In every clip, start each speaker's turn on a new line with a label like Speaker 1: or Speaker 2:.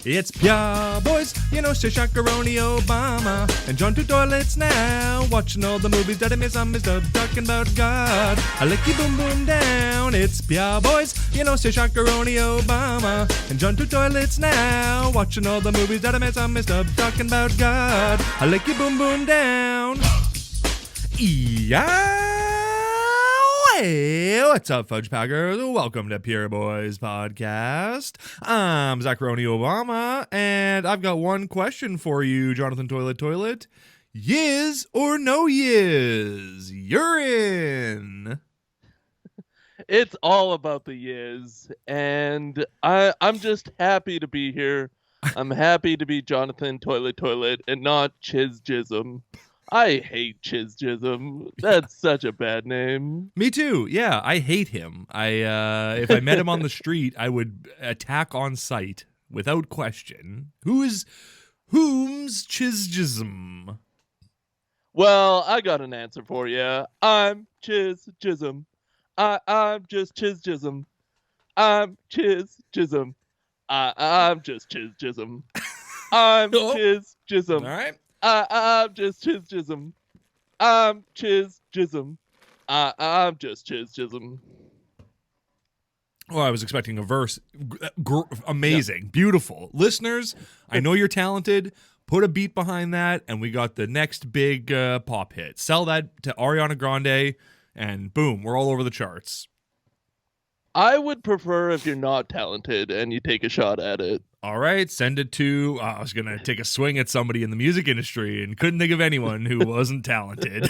Speaker 1: It's Pia Boys, you know, Shakaroni Obama, and John to toilets now, watching all the movies that I miss. I'm Mr. talking about God. I lick you boom boom down. It's Pia Boys, you know, Shakaroni Obama, and John to toilets now, watching all the movies that I miss. I'm Mr. talking about God. I lick you boom boom down. Yeah. Hey, what's up, Fudge Packers? Welcome to Pure Boys Podcast. I'm Zacharoni Obama, and I've got one question for you, Jonathan Toilet. Yiz or no yiz? You're in.
Speaker 2: It's all about the yiz, and I'm just happy to be here. I'm happy to be Jonathan Toilet and not Chizjism. I hate Chizjism. That's such a bad name.
Speaker 1: Me too. Yeah, I hate him. If I met him on the street, I would attack on sight without question. Whom's Chizjism?
Speaker 2: Well, I got an answer for you. I'm Chizjism. I'm just Chizjism. I'm Chizjism. I'm just Chizjism. I'm Chizjism.
Speaker 1: All right.
Speaker 2: I'm just Chizjism. I'm Chizjism. I'm just Chizjism.
Speaker 1: Oh, I was expecting a verse. Amazing. Yep. Beautiful. Listeners, I know you're talented. Put a beat behind that, and we got the next big pop hit. Sell that to Ariana Grande, and boom, we're all over the charts.
Speaker 2: I would prefer if you're not talented and you take a shot at it.
Speaker 1: All right, send it to... I was going to take a swing at somebody in the music industry and couldn't think of anyone who wasn't talented.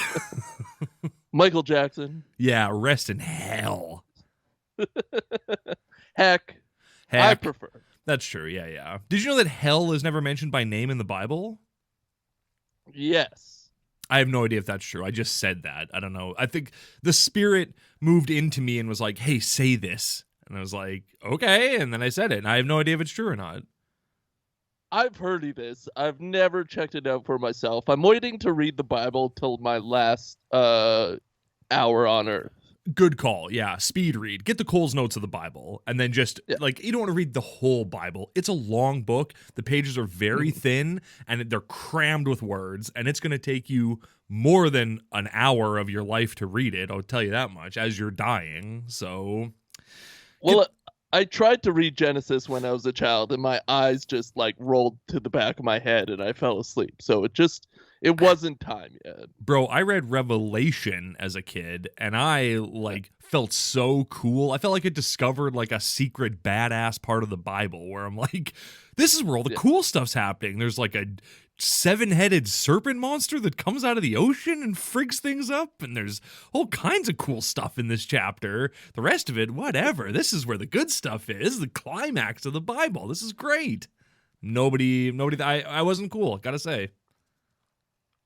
Speaker 2: Michael Jackson.
Speaker 1: Yeah, rest in hell.
Speaker 2: Heck. I prefer.
Speaker 1: That's true, yeah. Did you know that hell is never mentioned by name in the Bible?
Speaker 2: Yes.
Speaker 1: I have no idea if that's true. I just said that. I don't know. I think the Spirit moved into me and was like, hey, say this. And I was like, okay. And then I said it. And I have no idea if it's true or not.
Speaker 2: I've heard of this. I've never checked it out for myself. I'm waiting to read the Bible till my last hour on Earth.
Speaker 1: Good call. Yeah. Speed read. Get the Cole's Notes of the Bible. And then just, you don't want to read the whole Bible. It's a long book. The pages are very thin, and they're crammed with words. And it's going to take you more than an hour of your life to read it. I'll tell you that much, as you're dying. So...
Speaker 2: Well, I tried to read Genesis when I was a child, and my eyes just, rolled to the back of my head, and I fell asleep. So it wasn't time yet.
Speaker 1: Bro, I read Revelation as a kid, and I, felt so cool. I felt like I discovered, a secret badass part of the Bible, where I'm like, this is where all the cool stuff's happening. There's, a 7-headed serpent monster that comes out of the ocean and frigs things up, and there's all kinds of cool stuff in this chapter. The rest of it, whatever. This is where the good stuff is, the climax of the Bible. This is great. I wasn't cool, gotta say.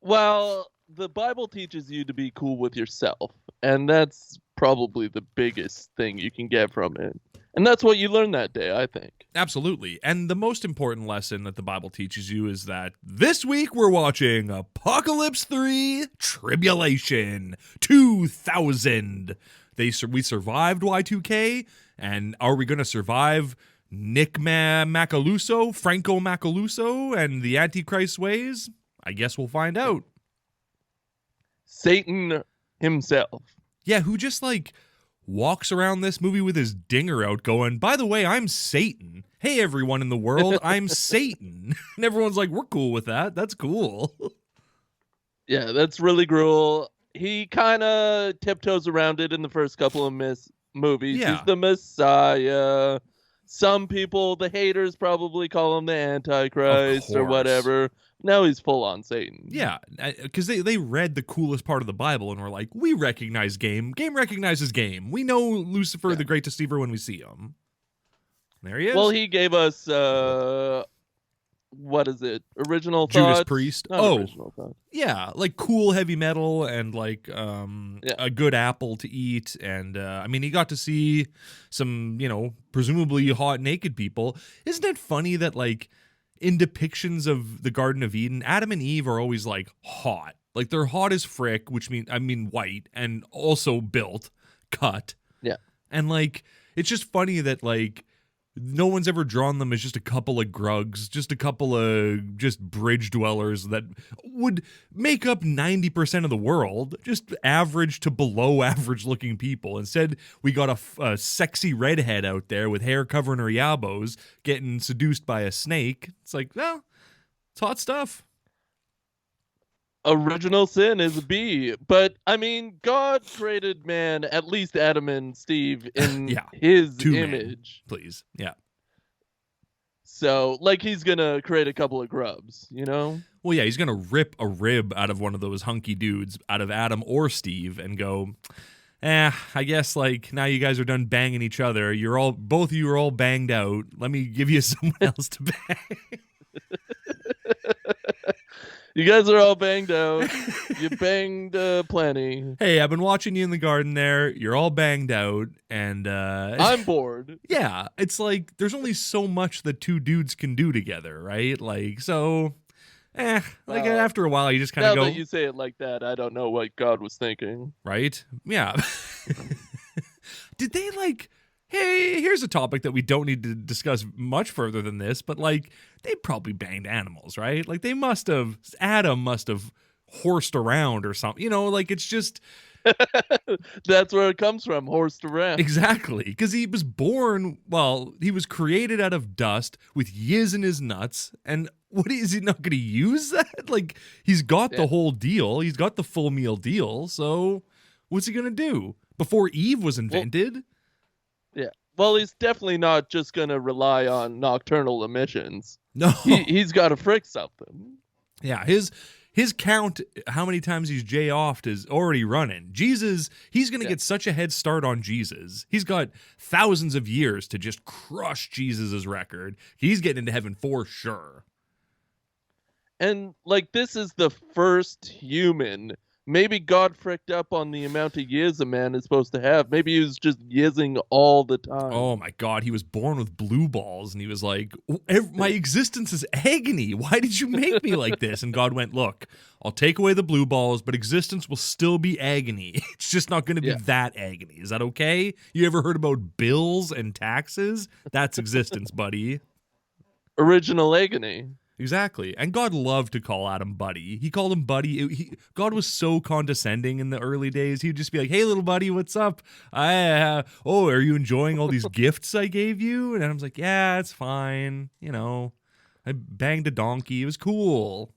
Speaker 2: Well, the Bible teaches you to be cool with yourself, and that's probably the biggest thing you can get from it. And that's what you learned that day, I think.
Speaker 1: Absolutely. And the most important lesson that the Bible teaches you is that this week we're watching Apocalypse 3 Tribulation 2000. We survived Y2K, and are we going to survive Nick Macaluso, Franco Macaluso, and the Antichrist ways? I guess we'll find out.
Speaker 2: Satan himself.
Speaker 1: Yeah, who just walks around this movie with his dinger out going, by the way, I'm Satan. Hey, everyone in the world, I'm Satan. And everyone's like, we're cool with that. That's cool.
Speaker 2: Yeah, that's really cool. He kind of tiptoes around it in the first couple of movies.
Speaker 1: Yeah.
Speaker 2: He's the Messiah. Some people, the haters, probably call him the Antichrist or whatever. Now he's full on Satan.
Speaker 1: Yeah, because they read the coolest part of the Bible and were like, we recognize game. Game recognizes game. We know Lucifer, the great deceiver, when we see him. There he is.
Speaker 2: Well, he gave us, what is it? Original
Speaker 1: Judas
Speaker 2: Thoughts?
Speaker 1: Priest.
Speaker 2: Original Thoughts.
Speaker 1: Yeah, cool heavy metal and a good apple to eat. And he got to see some, presumably hot naked people. Isn't it funny that in depictions of the Garden of Eden, Adam and Eve are always hot. They're hot as frick, which mean white, and also built, cut.
Speaker 2: Yeah.
Speaker 1: And it's just funny that No one's ever drawn them as just a couple of grugs, just a couple of just bridge dwellers that would make up 90% of the world, just average to below average looking people. Instead, we got a sexy redhead out there with hair covering her yabos getting seduced by a snake. It's like, well, it's hot stuff.
Speaker 2: Original sin is a B. But, I mean, God created man, at least Adam and Steve, in his image.
Speaker 1: Please. Yeah.
Speaker 2: So, like, he's going to create a couple of grubs, you know?
Speaker 1: Well, yeah, he's going to rip a rib out of one of those hunky dudes, out of Adam or Steve, and go, I guess, like, now you guys are done banging each other. Both of you are all banged out. Let me give you someone else to bang.
Speaker 2: You guys are all banged out. You banged plenty.
Speaker 1: Hey, I've been watching you in the garden there. You're all banged out, and
Speaker 2: I'm bored.
Speaker 1: Yeah, it's like there's only so much that two dudes can do together, right? Like, so, after a while, you just kind of go.
Speaker 2: Now that you say it like that, I don't know what God was thinking.
Speaker 1: Right? Yeah. Did they like? Hey, here's a topic that we don't need to discuss much further than this, but like they probably banged animals, right? Like Adam must have horsed around or something, like it's just.
Speaker 2: That's where it comes from, horsed around.
Speaker 1: Exactly, because he was he was created out of dust with yiz in his nuts, and what is he not going to use that? Like he's got the whole deal, he's got the full meal deal, so what's he going to do? Before Eve was invented?
Speaker 2: Well, he's definitely not just going to rely on nocturnal emissions.
Speaker 1: No.
Speaker 2: He's got to frick something.
Speaker 1: Yeah, his count, how many times he's J-offed is already running. Jesus, he's going to get such a head start on Jesus. He's got thousands of years to just crush Jesus' record. He's getting into heaven for sure.
Speaker 2: And, like, this is the first human. Maybe God fricked up on the amount of yiz a man is supposed to have. Maybe he was just yizzing all the time.
Speaker 1: Oh my God, he was born with blue balls, and he was like, my existence is agony. Why did you make me like this? And God went, look, I'll take away the blue balls, but existence will still be agony. It's just not going to be that agony. Is that okay? You ever heard about bills and taxes? That's existence, buddy.
Speaker 2: Original agony.
Speaker 1: Exactly. And God loved to call Adam buddy. He called him buddy. God was so condescending in the early days. He'd just be like, hey, little buddy, what's up? Are you enjoying all these gifts I gave you? And Adam's like, yeah, it's fine. I banged a donkey. It was cool.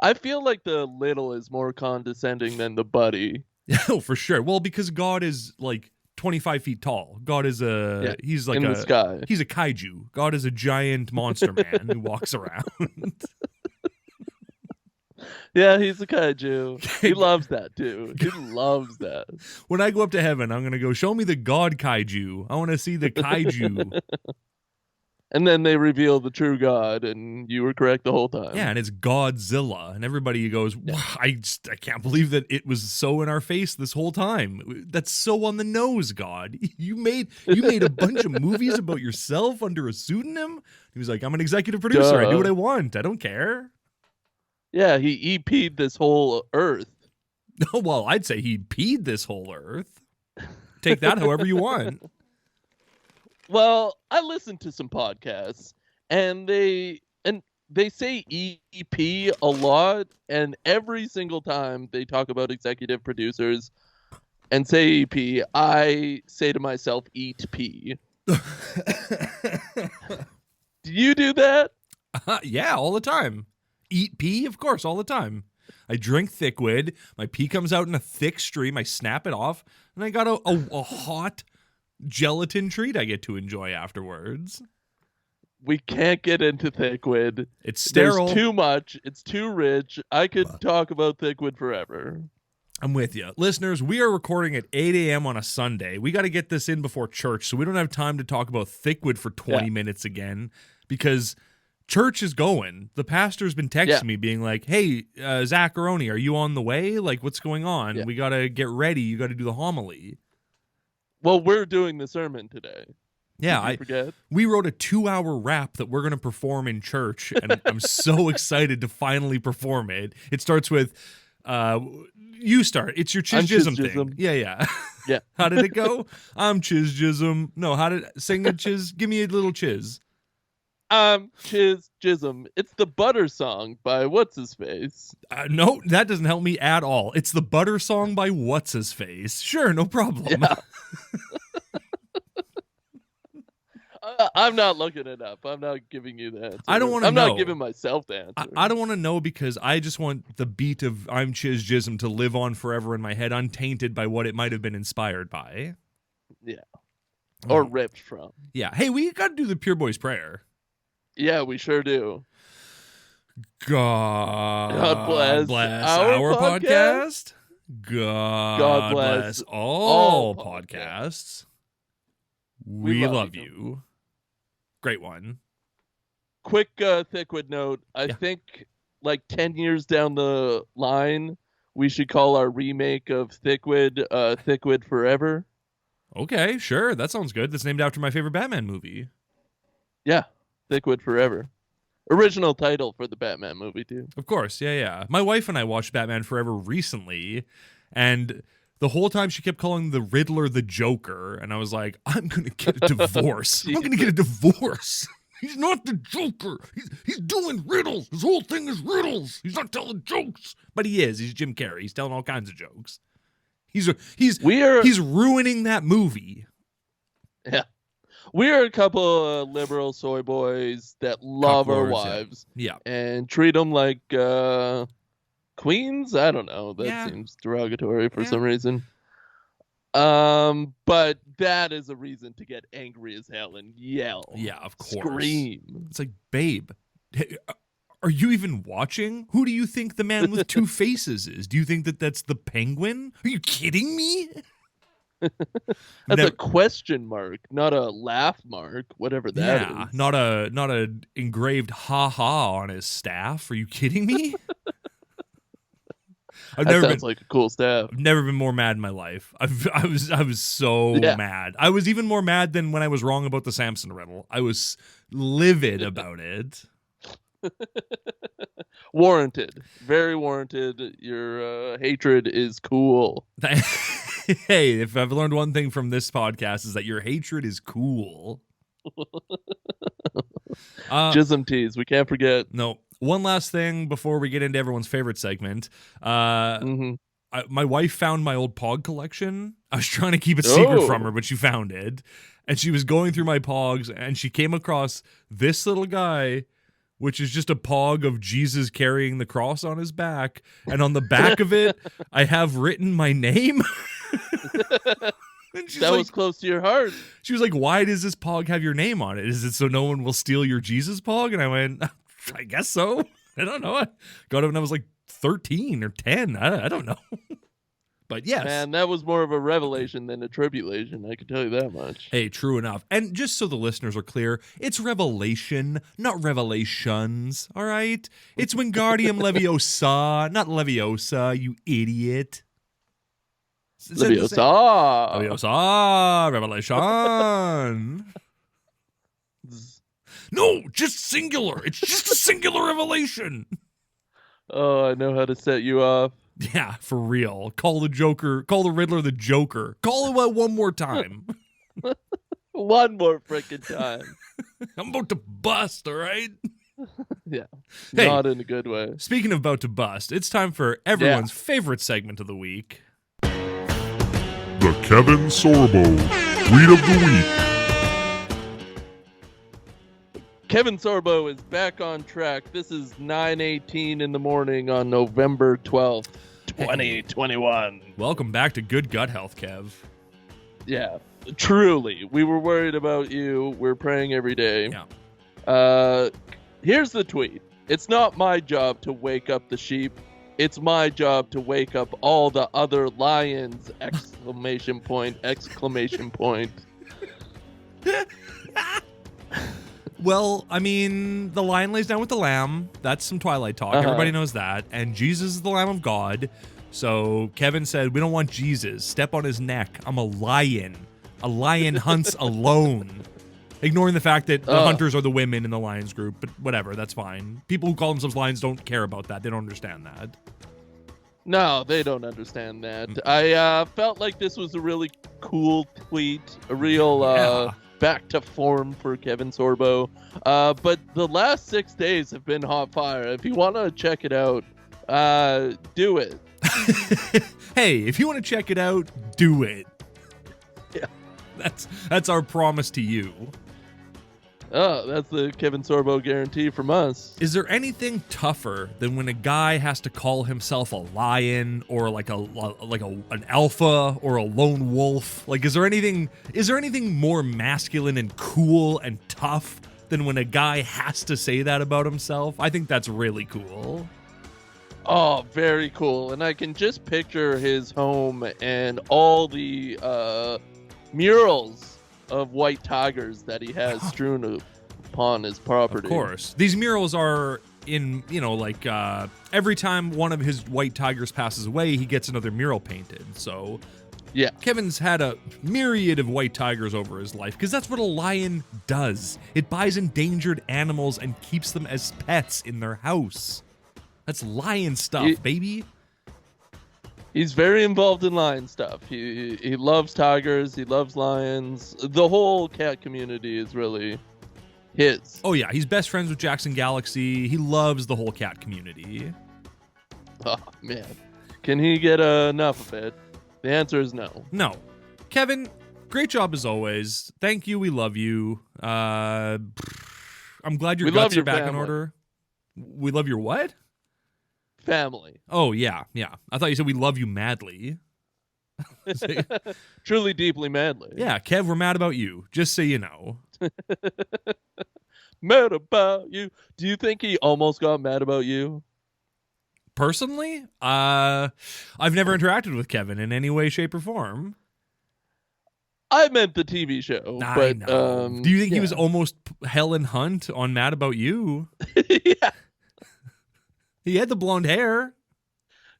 Speaker 2: I feel like the little is more condescending than the buddy.
Speaker 1: Oh, for sure. Well, because God is like 25 feet tall. God is he's like
Speaker 2: in the sky.
Speaker 1: He's a kaiju. God is a giant monster man who walks around.
Speaker 2: Yeah, he's a kaiju. He loves that too. He loves that.
Speaker 1: When I go up to heaven, I'm going to go, show me the God kaiju. I want to see the kaiju.
Speaker 2: And then they reveal the true God, and you were correct the whole time.
Speaker 1: Yeah, and it's Godzilla, and everybody goes, wow, I can't believe that it was so in our face this whole time. That's so on the nose, God. You made a bunch of movies about yourself under a pseudonym? He was like, I'm an executive producer. I do what I want. I don't care.
Speaker 2: Yeah, he EP'd this whole earth.
Speaker 1: No, well, I'd say he peed this whole earth. Take that however you want.
Speaker 2: Well, I listened to some podcasts, and they say EP a lot, and every single time they talk about executive producers and say EP, I say to myself, eat pee. Do you do that?
Speaker 1: Yeah, all the time. Eat pee? Of course, all the time. I drink Thickwid, my pee comes out in a thick stream, I snap it off, and I got a hot gelatin treat I get to enjoy afterwards.
Speaker 2: We can't get into Thickwid.
Speaker 1: It's sterile.
Speaker 2: There's too much. It's too rich. I could talk about Thickwid forever.
Speaker 1: I'm with you. Listeners, we are recording at 8 a.m. on a Sunday. We got to get this in before church, so we don't have time to talk about Thickwid for 20 minutes again, because church is going. The pastor's been texting me being like, hey, Zacharoni, are you on the way? Like, what's going on? We got to get ready. You got to do the homily.
Speaker 2: Well, we're doing the sermon today.
Speaker 1: Yeah, we wrote a 2-hour rap that we're going to perform in church, and I'm so excited to finally perform it. It starts with, you start. It's your chism thing. Yeah.
Speaker 2: Yeah.
Speaker 1: How did it go? I'm chiz jism. No, how did sing a chiz? Give me a little chiz.
Speaker 2: Chiz Jism. It's the Butter Song by What's His Face.
Speaker 1: No, that doesn't help me at all. It's the Butter Song by What's His Face. Sure, no problem.
Speaker 2: Yeah. I'm not looking it up. I'm not giving you the answer.
Speaker 1: I don't want to
Speaker 2: I'm
Speaker 1: know.
Speaker 2: not giving myself the answer.
Speaker 1: I don't want to know because I just want the beat of I'm chiz jism to live on forever in my head, untainted by what it might have been inspired by.
Speaker 2: Yeah. Or ripped from.
Speaker 1: Yeah. Hey, we got to do the Pure Boy's prayer.
Speaker 2: Yeah, we sure do.
Speaker 1: God bless our podcast. God bless all podcasts. We love you. Great one.
Speaker 2: Quick Thickwood note. I think like 10 years down the line, we should call our remake of Thickwood Thickwood Forever.
Speaker 1: Okay, sure. That sounds good. That's named after my favorite Batman movie.
Speaker 2: Yeah. Thickwood Forever. Original title for the Batman movie, too.
Speaker 1: Of course, yeah. My wife and I watched Batman Forever recently, and the whole time she kept calling the Riddler the Joker, and I was like, I'm going to get a divorce. I'm going to get a divorce. He's not the Joker. He's doing riddles. His whole thing is riddles. He's not telling jokes. But he is. He's Jim Carrey. He's telling all kinds of jokes. He's ruining that movie.
Speaker 2: Yeah. We're a couple of liberal soy boys that love our wives.
Speaker 1: Yeah.
Speaker 2: And treat them like queens? I don't know. That seems derogatory for some reason. But that is a reason to get angry as hell and yell.
Speaker 1: Yeah, of course.
Speaker 2: Scream.
Speaker 1: It's like, babe, are you even watching? Who do you think the man with two faces is? Do you think that that's the Penguin? Are you kidding me?
Speaker 2: That's a question mark, not a laugh mark, whatever that is.
Speaker 1: Not a engraved ha-ha on his staff. Are you kidding me?
Speaker 2: Sounds like a cool staff.
Speaker 1: I've never been more mad in my life. I was so mad. I was even more mad than when I was wrong about the Samson riddle. I was livid about it.
Speaker 2: Warranted. Very warranted. Your hatred is cool.
Speaker 1: Hey, if I've learned one thing from this podcast is that your hatred is cool.
Speaker 2: Jism tease. We can't forget.
Speaker 1: No. One last thing before we get into everyone's favorite segment. My wife found my old Pog collection. I was trying to keep it secret from her, but she found it. And she was going through my Pogs, and she came across this little guy, which is just a Pog of Jesus carrying the cross on his back. And on the back of it, I have written my name.
Speaker 2: That was close to your heart.
Speaker 1: She was like, why does this Pog have your name on it? Is it so no one will steal your Jesus Pog? And I went, I guess so. I don't know. I got it when I was like 13 or 10. I don't know. But yes.
Speaker 2: Man, that was more of a revelation than a tribulation. I can tell you that much.
Speaker 1: Hey, true enough. And just so the listeners are clear, it's revelation, not revelations. All right? It's Wingardium Leviosa, not Leviosa, you idiot.
Speaker 2: Leviosa.
Speaker 1: Leviosa. Revelation. No, just singular. It's just a singular revelation.
Speaker 2: Oh, I know how to set you off.
Speaker 1: Yeah, for real. Call the Joker. Call the Riddler the Joker. Call it one more time.
Speaker 2: One more freaking time.
Speaker 1: I'm about to bust, all right?
Speaker 2: Yeah.
Speaker 1: Hey,
Speaker 2: not in a good way.
Speaker 1: Speaking of about to bust, it's time for everyone's favorite segment of the week.
Speaker 3: The Kevin Sorbo Tweet of the Week.
Speaker 2: Kevin Sorbo is back on track. This is 9:18 in the morning on November 12th, 2021.
Speaker 1: Welcome back to Good Gut Health, Kev.
Speaker 2: Yeah, truly. We were worried about you. We're praying every day.
Speaker 1: Yeah.
Speaker 2: Here's the tweet. It's not my job to wake up the sheep. It's my job to wake up all the other lions! Exclamation point, exclamation point.
Speaker 1: Well, I mean, the lion lays down with the lamb. That's some Twilight talk. Everybody knows that. And Jesus is the Lamb of God. So Kevin said, we don't want Jesus. Step on his neck. I'm a lion. A lion hunts alone. Ignoring the fact that the hunters are the women in the lions group. But whatever, that's fine. People who call themselves lions don't care about that. They don't understand that.
Speaker 2: No, they don't understand that. I felt like this was a really cool tweet, a real
Speaker 1: Yeah.
Speaker 2: back to form for Kevin Sorbo. But the last 6 days have been hot fire. If you want to check it out, do it.
Speaker 1: Hey, if you want to check it out, do it.
Speaker 2: Yeah.
Speaker 1: That's our promise to you.
Speaker 2: Oh, that's the Kevin Sorbo guarantee from us.
Speaker 1: Is there anything tougher than when a guy has to call himself a lion or like an alpha or a lone wolf? Like, is there anything more masculine and cool and tough than when a guy has to say that about himself? I think that's really cool.
Speaker 2: Oh, very cool. And I can just picture his home and all the murals of white tigers that he has strewn upon his property.
Speaker 1: Of course. These murals are in, every time one of his white tigers passes away, he gets another mural painted. So,
Speaker 2: yeah.
Speaker 1: Kevin's had a myriad of white tigers over his life because that's what a lion does. It buys endangered animals and keeps them as pets in their house. That's lion stuff, baby.
Speaker 2: He's very involved in lion stuff. He loves tigers. He loves lions. The whole cat community is really his.
Speaker 1: Oh, yeah. He's best friends with Jackson Galaxy. He loves the whole cat community.
Speaker 2: Oh, man. Can he get enough of it? The answer is no.
Speaker 1: No. Kevin, great job as always. Thank you. We love you. I'm glad your guts are back in order. We love your what?
Speaker 2: Family.
Speaker 1: Oh, yeah. I thought you said we love you madly.
Speaker 2: Truly, deeply, madly.
Speaker 1: Yeah, Kev, we're mad about you, just so you know.
Speaker 2: Mad about you. Do you think he almost got mad about you?
Speaker 1: Personally, I've never interacted with Kevin in any way, shape, or form.
Speaker 2: I meant the TV show.
Speaker 1: I know. Do you think he was almost Helen Hunt on Mad About You?
Speaker 2: Yeah.
Speaker 1: He had the blonde hair.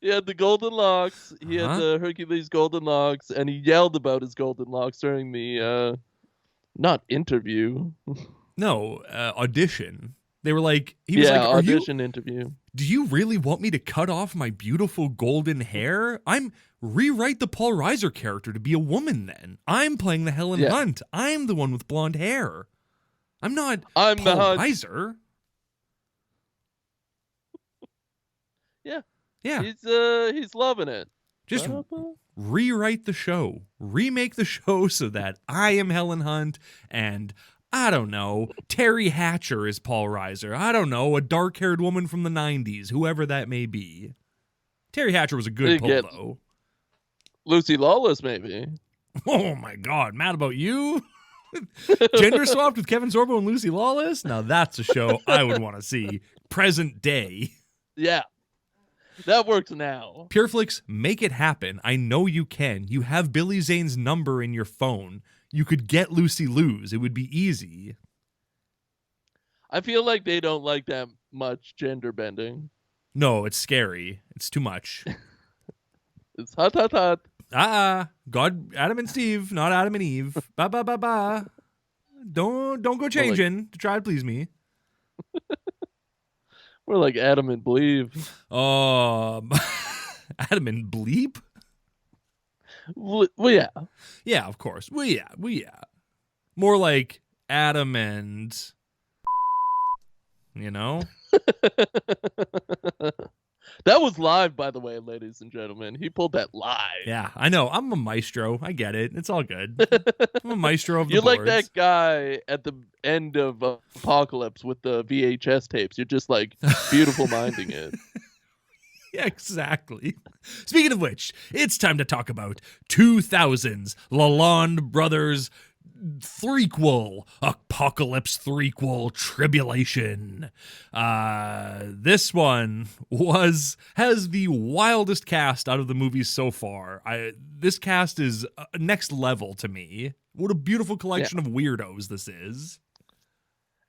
Speaker 2: He had the golden locks. He had the Hercules golden locks, and he yelled about his golden locks during the not interview.
Speaker 1: No, audition. They were like, he was like,
Speaker 2: audition interview.
Speaker 1: Do you really want me to cut off my beautiful golden hair? Rewrite the Paul Reiser character to be a woman then. I'm playing the Helen Hunt. I'm the one with blonde hair. I'm not Paul Reiser. Yeah.
Speaker 2: He's loving it.
Speaker 1: Just rewrite the show. Remake the show so that I am Helen Hunt and, I don't know, Terry Hatcher is Paul Reiser. I don't know, a dark-haired woman from the 90s, whoever that may be. Terry Hatcher was a good pull, though.
Speaker 2: Lucy Lawless, maybe.
Speaker 1: Oh, my God. Mad About You? Gender swapped with Kevin Sorbo and Lucy Lawless? Now that's a show I would want to see. Present day.
Speaker 2: Yeah. That works now.
Speaker 1: Pureflix, make it happen. I know you can. You have Billy Zane's number in your phone. You could get Lucy Lou's. It would be easy.
Speaker 2: I feel like they don't like that much gender bending.
Speaker 1: No, it's scary. It's too much.
Speaker 2: It's hot.
Speaker 1: God, Adam and Steve, not Adam and Eve. Ba. Don't go changing to try to please me.
Speaker 2: We're like Adam and Bleep.
Speaker 1: Adam and Bleep?
Speaker 2: Well, yeah.
Speaker 1: Yeah, of course. Well, yeah. More like Adam and, you know?
Speaker 2: That was live, by the way, ladies and gentlemen. He pulled that live.
Speaker 1: Yeah, I know. I'm a maestro. I get it. It's all good. I'm a maestro of the
Speaker 2: You're
Speaker 1: boards.
Speaker 2: like that guy at the end of Apocalypse with the VHS tapes. You're just like beautiful minding it.
Speaker 1: Yeah, exactly. Speaking of which, it's time to talk about 2000's Lalonde Brothers threequel, Apocalypse threequel, Tribulation. This one has the wildest cast out of the movies so far. This cast is next level to me. What a beautiful collection of weirdos this is.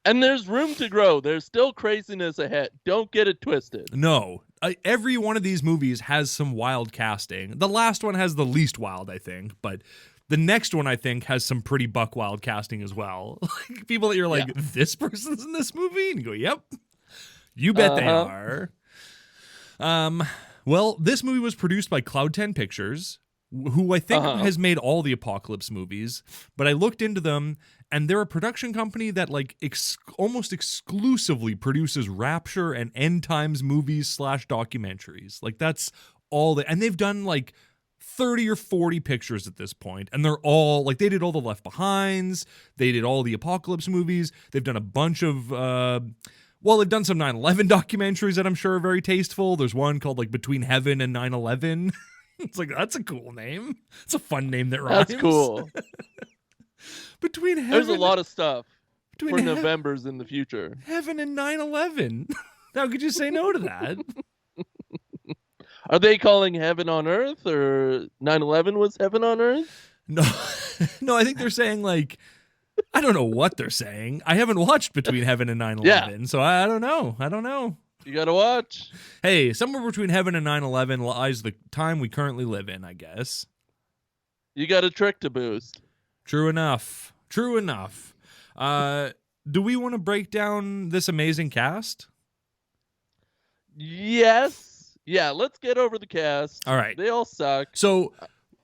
Speaker 2: And there's room to grow. There's still craziness ahead. Don't get it twisted.
Speaker 1: No. Every one of these movies has some wild casting. The last one has the least wild, I think, but the next one, I think, has some pretty buck wild casting as well. Like people that you're like, this person's in this movie? And you go, yep. You bet they are. Well, this movie was produced by Cloud 10 Pictures, who I think has made all the Apocalypse movies, but I looked into them, and they're a production company that like almost exclusively produces Rapture and End Times movies / documentaries. Like that's all and they've done like 30 or 40 pictures at this point, and they're all like, they did all the Left Behinds, they did all the Apocalypse movies, they've done a bunch of they've done some 9/11 documentaries that I'm sure are very tasteful. There's one called like Between Heaven and 9/11. It's like, that's a cool name. It's a fun name that rhymes.
Speaker 2: That's cool.
Speaker 1: Between Heaven,
Speaker 2: there's a lot of stuff
Speaker 1: for
Speaker 2: Novembers in the future.
Speaker 1: Heaven and 9/11. How could you say no to that?
Speaker 2: Are they calling Heaven on Earth, or 9/11 was Heaven on Earth?
Speaker 1: No, I think they're saying like, I don't know what they're saying. I haven't watched Between Heaven and 9/11, so I don't know.
Speaker 2: You gotta watch.
Speaker 1: Hey, somewhere between Heaven and 9/11 lies the time we currently live in, I guess.
Speaker 2: You got a trick to boost.
Speaker 1: True enough. Do we want to break down this amazing cast?
Speaker 2: Yes. Yeah, let's get over the cast.
Speaker 1: All right.
Speaker 2: They all suck.
Speaker 1: So,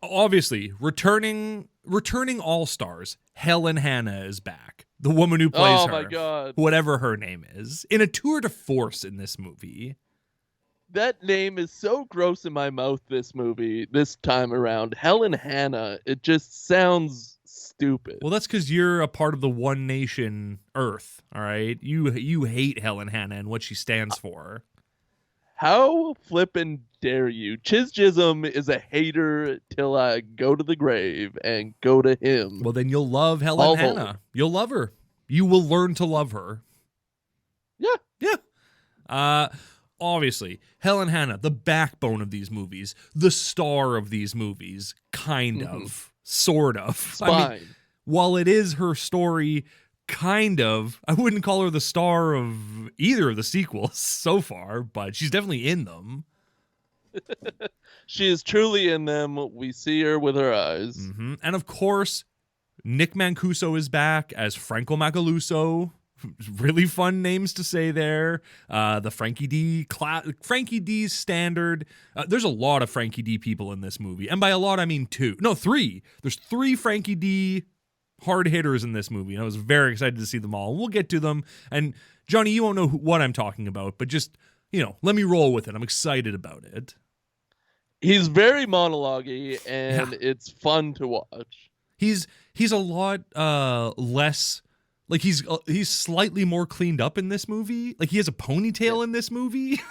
Speaker 1: obviously, returning all-stars, Helen Hanna is back. The woman who plays her.
Speaker 2: Oh my god.
Speaker 1: Whatever her name is. In a tour de force in this movie.
Speaker 2: That name is so gross in my mouth this time around. Helen Hanna. It just sounds stupid.
Speaker 1: Well, that's because you're a part of the One Nation Earth, all right? You hate Helen Hanna and what she stands for.
Speaker 2: How flippin' dare you? Chisjism is a hater till I go to the grave and go to him.
Speaker 1: Well, then you'll love Helen Hanna. You'll love her. You will learn to love her. Yeah. Obviously, Helen Hanna, the backbone of these movies, the star of these movies, kind of, sort of.
Speaker 2: Spine.
Speaker 1: I mean, while it is her story, kind of, I wouldn't call her the star of either of the sequels so far, but she's definitely in them.
Speaker 2: She is truly in them. We see her with our eyes.
Speaker 1: Mm-hmm. And of course, Nick Mancuso is back as Franco Macaluso. Really fun names to say there. The Frankie D standard. There's a lot of Frankie D people in this movie. And by a lot, I mean three. There's 3 Frankie D hard hitters in this movie. And I was very excited to see them all. We'll get to them. And Johnny, you won't know what I'm talking about, but just, let me roll with it. I'm excited about it.
Speaker 2: He's very monologue-y, and it's fun to watch.
Speaker 1: He's a lot less, like he's slightly more cleaned up in this movie. Like he has a ponytail in this movie,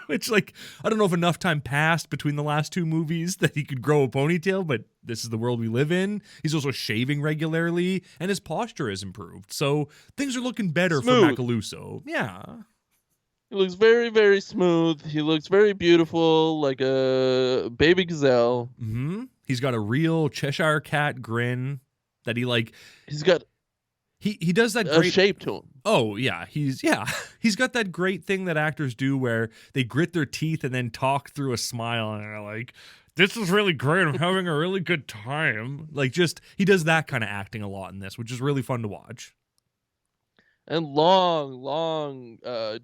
Speaker 1: which like I don't know if enough time passed between the last 2 movies that he could grow a ponytail, but this is the world we live in. He's also shaving regularly, and his posture has improved. So things are looking better for Macaluso. Yeah.
Speaker 2: He looks very, very smooth. He looks very beautiful, like a baby gazelle.
Speaker 1: Mm-hmm. He's got a real Cheshire Cat grin that he like.
Speaker 2: He's got.
Speaker 1: He does that
Speaker 2: a
Speaker 1: great
Speaker 2: shape to him.
Speaker 1: Oh yeah, he's got that great thing that actors do where they grit their teeth and then talk through a smile and they're like, "This is really great. I'm having a really good time." Like he does that kind of acting a lot in this, which is really fun to watch.
Speaker 2: And long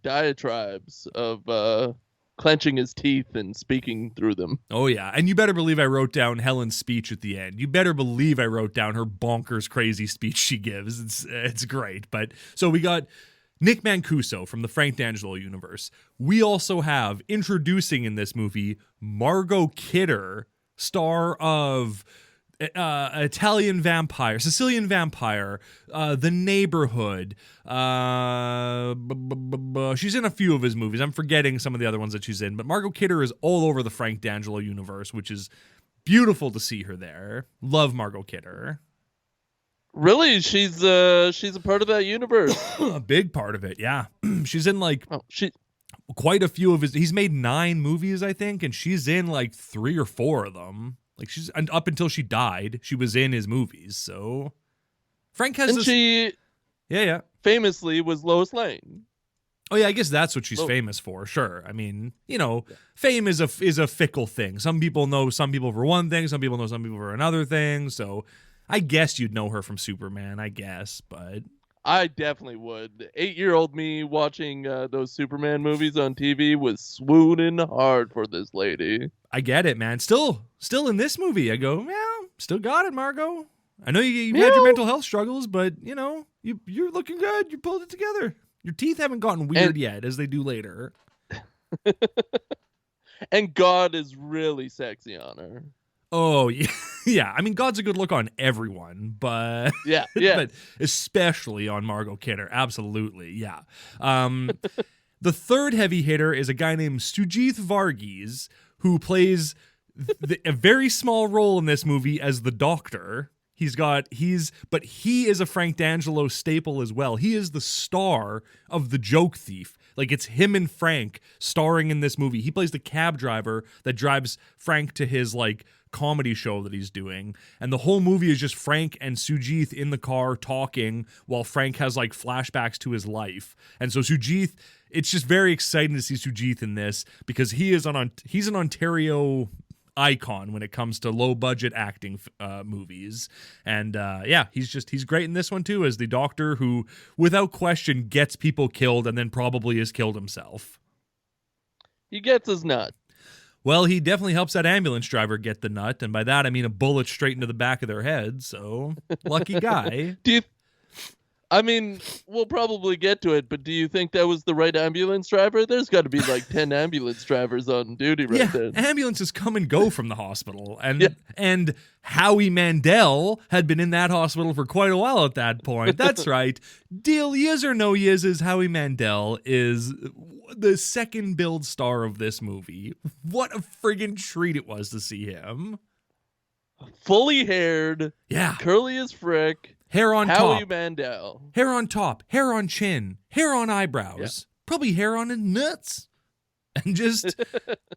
Speaker 2: diatribes of clenching his teeth and speaking through them.
Speaker 1: Oh, yeah. And you better believe I wrote down Helen's speech at the end. You better believe I wrote down her bonkers crazy speech she gives. It's great. But so we got Nick Mancuso from the Frank D'Angelo universe. We also have, introducing in this movie, Margot Kidder, star of Italian Vampire, Sicilian Vampire, The Neighborhood. She's in a few of his movies. I'm forgetting some of the other ones that she's in, but Margot Kidder is all over the Frank D'Angelo universe, which is beautiful to see her there. Love Margot Kidder.
Speaker 2: Really? She's a part of that universe.
Speaker 1: A big part of it, yeah. She's in quite a few of his. He's made 9 movies, I think, and she's in like 3 or 4 of them. Like and up until she died, she was in his movies. So Frank has
Speaker 2: she famously was Lois Lane.
Speaker 1: Oh yeah, I guess that's what she's famous for. Sure. I mean, fame is a fickle thing. Some people know some people for one thing, some people know some people for another thing. So I guess you'd know her from Superman, I guess, but
Speaker 2: I definitely would. 8-year-old me watching those Superman movies on TV was swooning hard for this lady.
Speaker 1: I get it, man. Still in this movie, I go, yeah, still got it, Margot. I know you had your mental health struggles, but you're looking good. You pulled it together. Your teeth haven't gotten weird yet, as they do later.
Speaker 2: And God is really sexy on her.
Speaker 1: Oh yeah, yeah. I mean, God's a good look on everyone, but
Speaker 2: yeah,
Speaker 1: but especially on Margot Kidder. Absolutely, yeah. The third heavy hitter is a guy named Sujith Varghese, who plays a very small role in this movie as the Doctor. But he is a Frank D'Angelo staple as well. He is the star of The Joke Thief. Like, it's him and Frank starring in this movie. He plays the cab driver that drives Frank to his, like, comedy show that he's doing. And the whole movie is just Frank and Sujith in the car talking while Frank has, like, flashbacks to his life. And so Sujith, it's just very exciting to see Sujith in this because he's an Ontario icon when it comes to low budget acting movies. And he's great in this one too, as the Doctor who without question gets people killed and then probably is killed himself.
Speaker 2: He gets his nut.
Speaker 1: Well, he definitely helps that ambulance driver get the nut, and by that I mean a bullet straight into the back of their head, so lucky guy.
Speaker 2: We'll probably get to it, but do you think that was the right ambulance driver? There's got to be like 10 ambulance drivers on duty right there.
Speaker 1: Ambulances come and go from the hospital. And Howie Mandel had been in that hospital for quite a while at that point. That's right. Deal yiz or no yiz is Howie Mandel is the second build star of this movie. What a friggin' treat it was to see him.
Speaker 2: Fully haired.
Speaker 1: Yeah.
Speaker 2: Curly as frick.
Speaker 1: Hair on
Speaker 2: Howie
Speaker 1: top.
Speaker 2: Mandel.
Speaker 1: Hair on top. Hair on chin. Hair on eyebrows.
Speaker 2: Yeah.
Speaker 1: Probably hair on his nuts. And just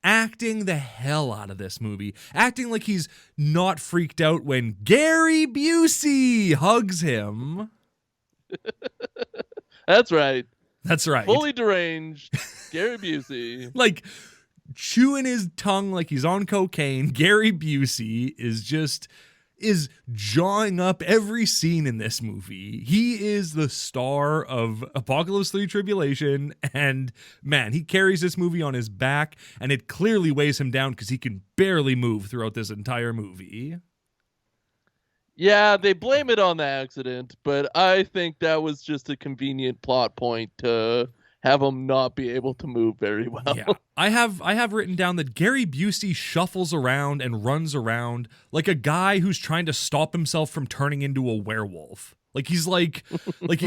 Speaker 1: acting the hell out of this movie. Acting like he's not freaked out when Gary Busey hugs him.
Speaker 2: That's right.
Speaker 1: That's right.
Speaker 2: Fully deranged Gary Busey.
Speaker 1: Like chewing his tongue like he's on cocaine. Gary Busey is jawing up every scene in this movie. He is the star of Apocalypse 3 Tribulation, and man, he carries this movie on his back, and it clearly weighs him down because he can barely move throughout this entire movie.
Speaker 2: Yeah, they blame it on the accident, but I think that was just a convenient plot point to have him not be able to move very well.
Speaker 1: Yeah. I have written down that Gary Busey shuffles around and runs around like a guy who's trying to stop himself from turning into a werewolf. He's like and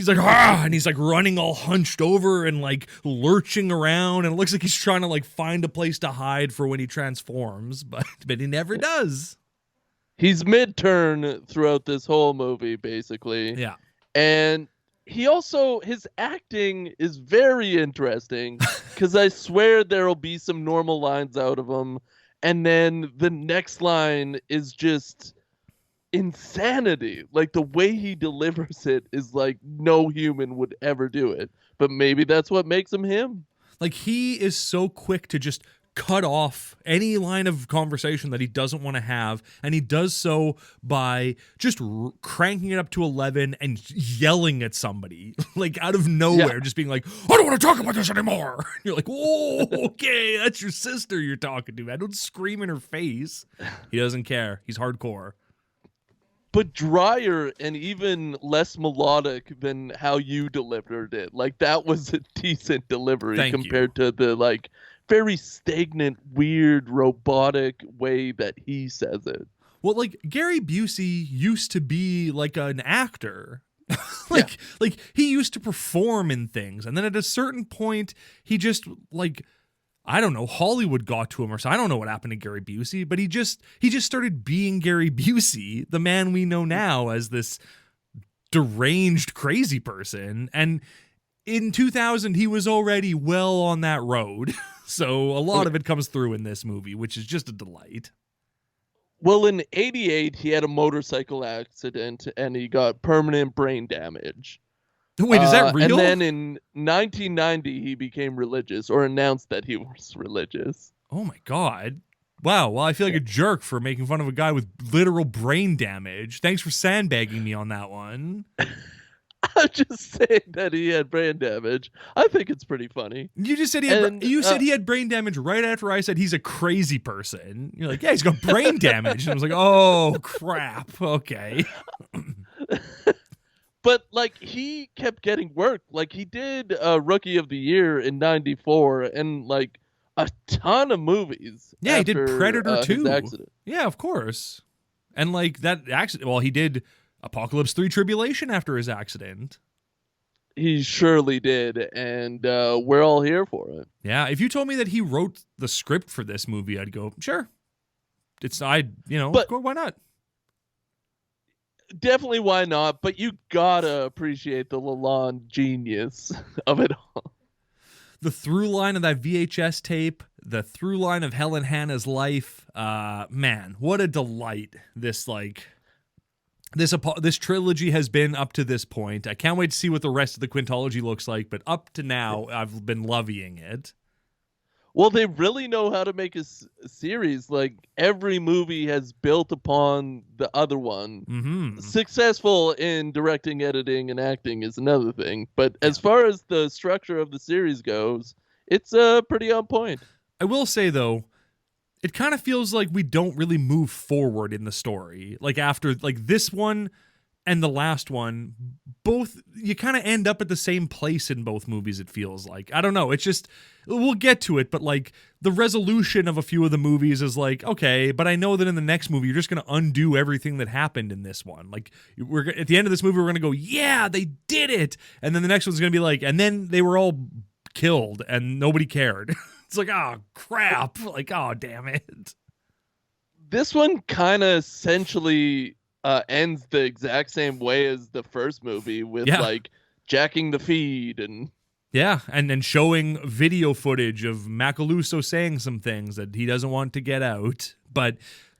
Speaker 1: he's like running all hunched over and like lurching around, and it looks like he's trying to like find a place to hide for when he transforms, but he never does.
Speaker 2: He's mid-turn throughout this whole movie, basically.
Speaker 1: Yeah.
Speaker 2: And his acting is very interesting because I swear there'll be some normal lines out of him, and then the next line is just insanity. Like, the way he delivers it is like no human would ever do it, but maybe that's what makes him him.
Speaker 1: Like, he is so quick to just cut off any line of conversation that he doesn't want to have, and he does so by just cranking it up to 11 and yelling at somebody like out of nowhere, just being like, I don't want to talk about this anymore. And you're like, oh, okay, that's your sister you're talking to, man. Don't scream in her face. He doesn't care. He's hardcore.
Speaker 2: But drier and even less melodic than how you delivered it. Like, that was a decent delivery compared to the like very stagnant, weird, robotic way that he says it.
Speaker 1: Well, like, Gary Busey used to be like an actor. Like he used to perform in things, and then at a certain point he just, like, I don't know, Hollywood got to him or so. I don't know what happened to Gary Busey, but he just started being Gary Busey, the man we know now as this deranged crazy person. And in 2000 he was already well on that road. So a lot of it comes through in this movie, which is just a delight.
Speaker 2: Well, in 88, he had a motorcycle accident and he got permanent brain damage.
Speaker 1: Wait, is that real?
Speaker 2: And then in 1990, he became religious, or announced that he was religious.
Speaker 1: Oh my God. Wow, well, I feel like a jerk for making fun of a guy with literal brain damage. Thanks for sandbagging me on that one.
Speaker 2: I'm just saying that he had brain damage. I think it's pretty funny.
Speaker 1: You just said he had brain damage right after I said he's a crazy person. You're like, yeah, he's got brain damage. And I was like, oh crap. Okay.
Speaker 2: But like he kept getting work. Like he did Rookie of the Year in '94 and like a ton of movies.
Speaker 1: Yeah, he did Predator 2.
Speaker 2: Accident.
Speaker 1: Yeah, of course. And like that accident, well, he did Apocalypse 3 Tribulation after his accident.
Speaker 2: He surely did, and we're all here for it.
Speaker 1: Yeah, if you told me that he wrote the script for this movie, I'd go, sure. But why not?
Speaker 2: Definitely why not, but you gotta appreciate the Lalonde genius of it all.
Speaker 1: The through line of that VHS tape, the through line of Helen Hannah's life, man, what a delight this trilogy has been up to this point. I can't wait to see what the rest of the quintology looks like, but up to now, I've been loving it.
Speaker 2: Well, they really know how to make a series. Like, every movie has built upon the other one.
Speaker 1: Mm-hmm.
Speaker 2: Successful in directing, editing, and acting is another thing. But as far as the structure of the series goes, it's pretty on point.
Speaker 1: I will say, though, it kind of feels like we don't really move forward in the story. Like, after like this one and the last one, both, you kind of end up at the same place in both movies, it feels like. I don't know. It's just, we'll get to it, but like the resolution of a few of the movies is like, okay, but I know that in the next movie, you're just going to undo everything that happened in this one. Like, we're at the end of this movie, we're going to go, yeah, they did it. And then the next one's going to be like, and then they were all killed and nobody cared. It's like, oh, crap. Like, oh, damn it.
Speaker 2: This one kind of essentially ends the exact same way as the first movie with like jacking the feed and
Speaker 1: then showing video footage of Macaluso saying some things that he doesn't want to get out. But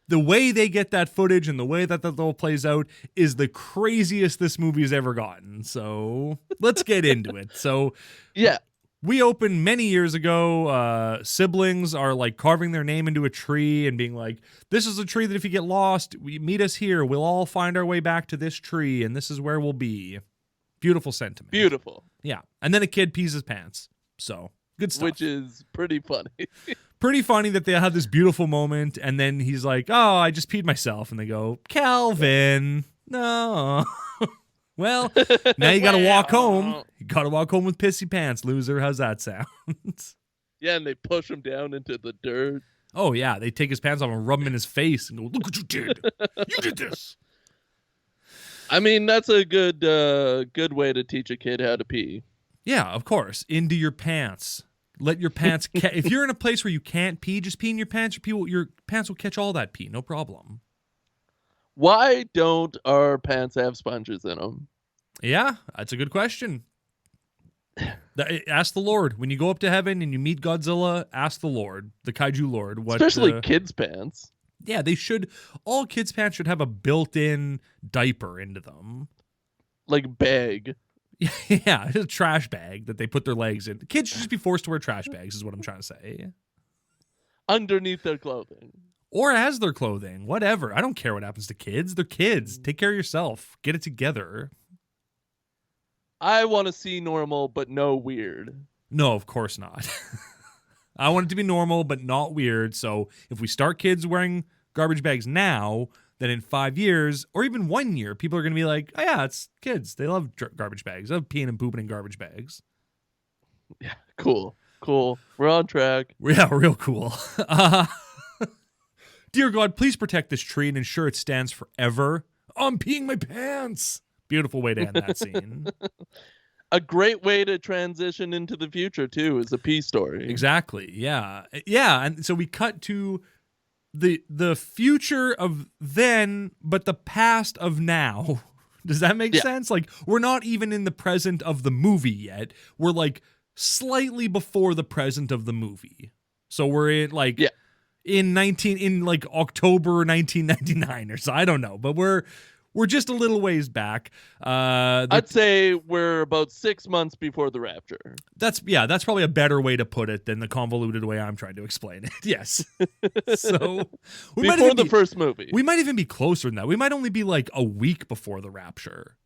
Speaker 1: the way they get that footage and the way that all plays out is the craziest this movie has ever gotten. So let's get into it. So
Speaker 2: yeah.
Speaker 1: We opened many years ago. Siblings are like carving their name into a tree and being like, this is a tree that if you get lost, meet us here. We'll all find our way back to this tree and this is where we'll be. Beautiful sentiment.
Speaker 2: Beautiful.
Speaker 1: Yeah. And then a kid pees his pants. So good stuff.
Speaker 2: Which is pretty funny.
Speaker 1: Pretty funny that they have this beautiful moment and then he's like, oh, I just peed myself. And they go, Calvin, no. Well, now you got to walk home. You got to walk home with pissy pants, loser. How's that sound?
Speaker 2: Yeah, and they push him down into the dirt.
Speaker 1: Oh, yeah. They take his pants off and rub him in his face and go, look what you did. You did this.
Speaker 2: I mean, that's a good way to teach a kid how to pee.
Speaker 1: Yeah, of course. Into your pants. Let your pants... if you're in a place where you can't pee, just pee in your pants. Your pants will catch all that pee. No problem.
Speaker 2: Why don't our pants have sponges in them?
Speaker 1: Yeah, that's a good question. Ask the Lord. When you go up to heaven and you meet Godzilla, ask the Lord, the kaiju Lord. What,
Speaker 2: especially kids' pants.
Speaker 1: Yeah, they should. All kids' pants should have a built-in diaper into them.
Speaker 2: Like bag.
Speaker 1: Yeah, a trash bag that they put their legs in. Kids should just be forced to wear trash bags is what I'm trying to say.
Speaker 2: Underneath their clothing.
Speaker 1: Or as their clothing, whatever. I don't care what happens to kids. They're kids. Take care of yourself. Get it together.
Speaker 2: I want to see normal, but no weird.
Speaker 1: No, of course not. I want it to be normal, but not weird. So if we start kids wearing garbage bags now, then in 5 years, or even 1 year, people are going to be like, oh yeah, it's kids. They love garbage bags. They love peeing and pooping in garbage bags.
Speaker 2: Yeah, cool. We're on track.
Speaker 1: Yeah, real cool. Dear God, please protect this tree and ensure it stands forever. Oh, I'm peeing my pants. Beautiful way to end that scene.
Speaker 2: A great way to transition into the future, too, is a pee story.
Speaker 1: Exactly, yeah. Yeah, and so we cut to the future of then, but the past of now. Does that make sense? Like, we're not even in the present of the movie yet. We're, like, slightly before the present of the movie. So we're in, like... Yeah. In like October 1999 or so, I don't know, but we're just a little ways back.
Speaker 2: I'd say we're about 6 months before the rapture.
Speaker 1: That's probably a better way to put it than the convoluted way I'm trying to explain it. Yes. So
Speaker 2: before the first movie,
Speaker 1: we might even be closer than that. We might only be like a week before the rapture.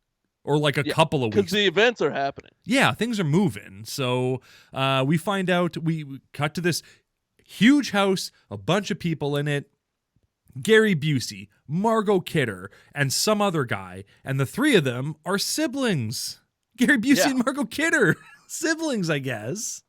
Speaker 1: or like a couple of
Speaker 2: because
Speaker 1: weeks.
Speaker 2: the events are happening.
Speaker 1: Yeah, things are moving. So we find out, we cut to this huge house, a bunch of people in it, Gary Busey, Margot Kidder, and some other guy, and the three of them are siblings. Gary Busey and Margot Kidder, siblings, I guess.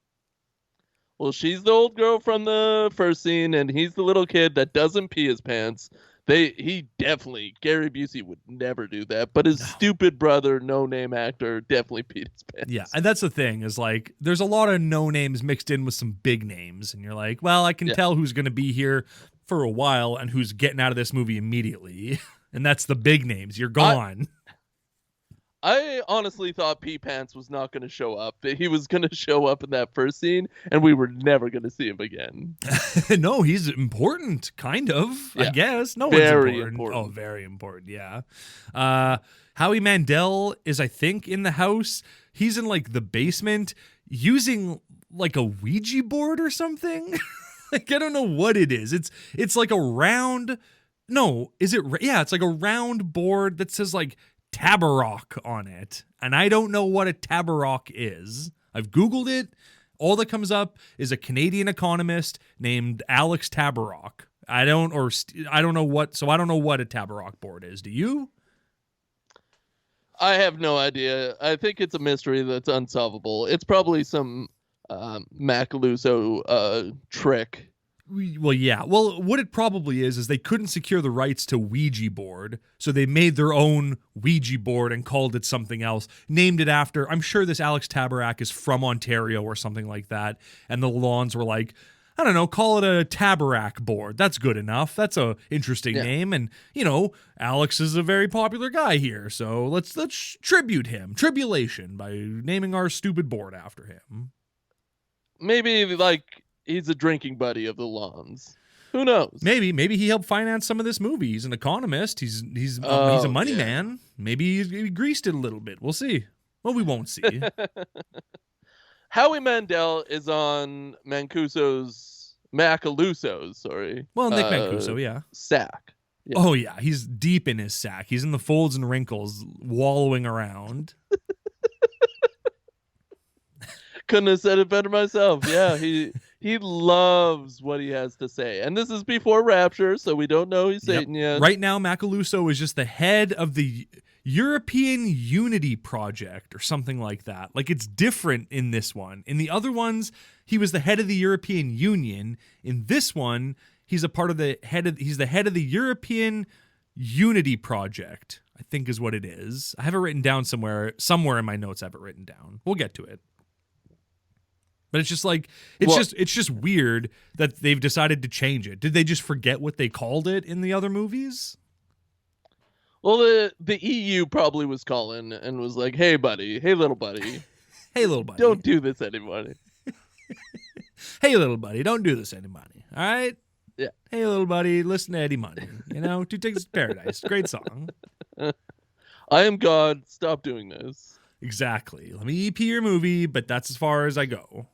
Speaker 2: Well, she's the old girl from the first scene, and he's the little kid that doesn't pee his pants. Gary Busey would never do that, but his stupid brother, no-name actor, definitely peed his pants.
Speaker 1: Yeah, and that's the thing, is like, there's a lot of no names mixed in with some big names, and you're like, well, I can tell who's going to be here for a while and who's getting out of this movie immediately. And that's the big names. You're gone.
Speaker 2: I honestly thought Pee Pants was not going to show up. That he was going to show up in that first scene, and we were never going to see him again.
Speaker 1: No, he's important, kind of, I guess. No
Speaker 2: very
Speaker 1: one's important.
Speaker 2: important.
Speaker 1: Oh, very important, yeah. Howie Mandel is, I think, in the house. He's in, like, the basement using, like, a Ouija board or something. Like, I don't know what it is. It's like a round... No, is it... Yeah, it's like a round board that says, like, Taborrak on it. And I don't know what a Taborrak is. I've Googled it. All that comes up is a Canadian economist named Alex Taborrak. I don't know what a Taborrak board is. Do you?
Speaker 2: I have no idea. I think it's a mystery that's unsolvable. It's probably some Macaluso trick.
Speaker 1: Well, yeah. Well, what it probably is they couldn't secure the rights to Ouija board, so they made their own Ouija board and called it something else, named it after, I'm sure this Alex Taborrak is from Ontario or something like that, and the Lawns were like, I don't know, call it a Taborrak board. That's good enough. That's a interesting name, and, you know, Alex is a very popular guy here, so let's tribute him. Tribulation, by naming our stupid board after him.
Speaker 2: Maybe, like, he's a drinking buddy of the Lawns. Who knows?
Speaker 1: Maybe he helped finance some of this movie. He's an economist. He's a money man. Maybe he greased it a little bit. We'll see. Well, we won't see.
Speaker 2: Howie Mandel is on Macaluso's, sorry.
Speaker 1: Well, Nick Mancuso, yeah.
Speaker 2: Sack. Yeah.
Speaker 1: Oh, yeah. He's deep in his sack. He's in the folds and wrinkles, wallowing around.
Speaker 2: Couldn't have said it better myself. Yeah, he loves what he has to say. And this is before Rapture, so we don't know he's Satan yet.
Speaker 1: Right now, Macaluso is just the head of the European Unity Project or something like that. Like, it's different in this one. In the other ones, he was the head of the European Union. In this one, he's the head of the European Unity Project, I think is what it is. I have it written down somewhere in my notes. I have it written down. We'll get to it. But it's just like, it's just weird that they've decided to change it. Did they just forget what they called it in the other movies?
Speaker 2: Well, the EU probably was calling and was like, hey, buddy. Hey, little buddy.
Speaker 1: Hey, little buddy.
Speaker 2: Don't do this anymore.
Speaker 1: Hey, little buddy. Don't do this anymore. All right?
Speaker 2: Yeah.
Speaker 1: Hey, little buddy. Listen to Eddie Money. You know, Two Tickets to Paradise. Great song.
Speaker 2: I am God. Stop doing this.
Speaker 1: Exactly. Let me EP your movie, but that's as far as I go.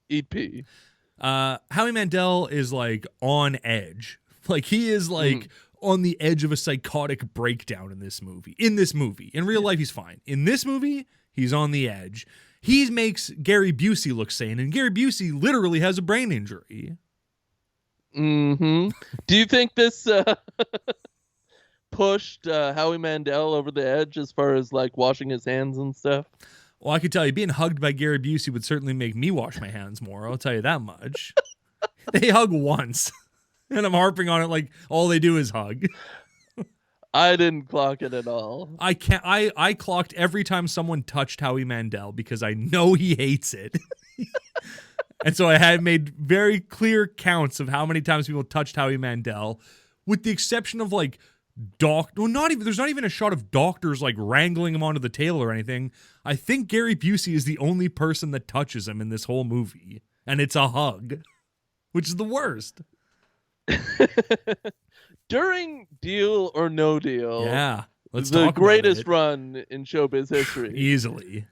Speaker 2: Eat pee.
Speaker 1: Howie Mandel is like on edge. Like, he is like on the edge of a psychotic breakdown in this movie. In real life, he's fine. In this movie, he's on the edge. He makes Gary Busey look sane, and Gary Busey literally has a brain injury.
Speaker 2: Mm-hmm. Do you think this pushed Howie Mandel over the edge as far as like washing his hands and stuff?
Speaker 1: Well, I could tell you, being hugged by Gary Busey would certainly make me wash my hands more. I'll tell you that much. They hug once, and I'm harping on it like all they do is hug.
Speaker 2: I didn't clock it at all.
Speaker 1: I clocked every time someone touched Howie Mandel because I know he hates it. And so I had made very clear counts of how many times people touched Howie Mandel, with the exception of like there's not even a shot of doctors like wrangling him onto the table or anything. I think Gary Busey is the only person that touches him in this whole movie, and it's a hug, which is the worst.
Speaker 2: During Deal or No Deal,
Speaker 1: yeah, let's
Speaker 2: the
Speaker 1: talk
Speaker 2: greatest
Speaker 1: about it.
Speaker 2: run in showbiz history,
Speaker 1: Easily.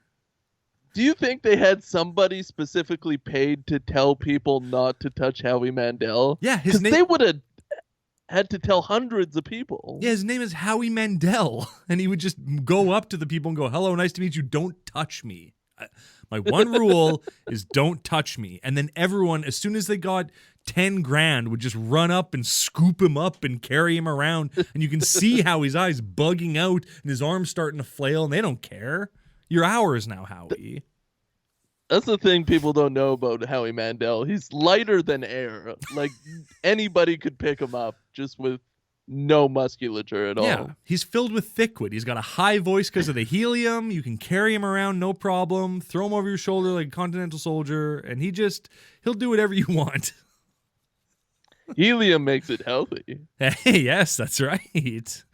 Speaker 2: Do you think they had somebody specifically paid to tell people not to touch Howie Mandel?
Speaker 1: Yeah, his name.
Speaker 2: They would have had to tell hundreds of people.
Speaker 1: Yeah, his name is Howie Mandel, and he would just go up to the people and go, "Hello, nice to meet you. Don't touch me. My one rule is don't touch me." And then everyone, as soon as they got 10 grand, would just run up and scoop him up and carry him around. And you can see Howie's eyes bugging out and his arms starting to flail, and they don't care. You're ours now, Howie.
Speaker 2: That's the thing people don't know about Howie Mandel. He's lighter than air. Like, anybody could pick him up just with no musculature at all.
Speaker 1: Yeah, he's filled with thickwood. He's got a high voice because of the helium. You can carry him around, no problem. Throw him over your shoulder like a Continental Soldier, and he'll do whatever you want.
Speaker 2: Helium makes it healthy.
Speaker 1: Hey, yes, that's right.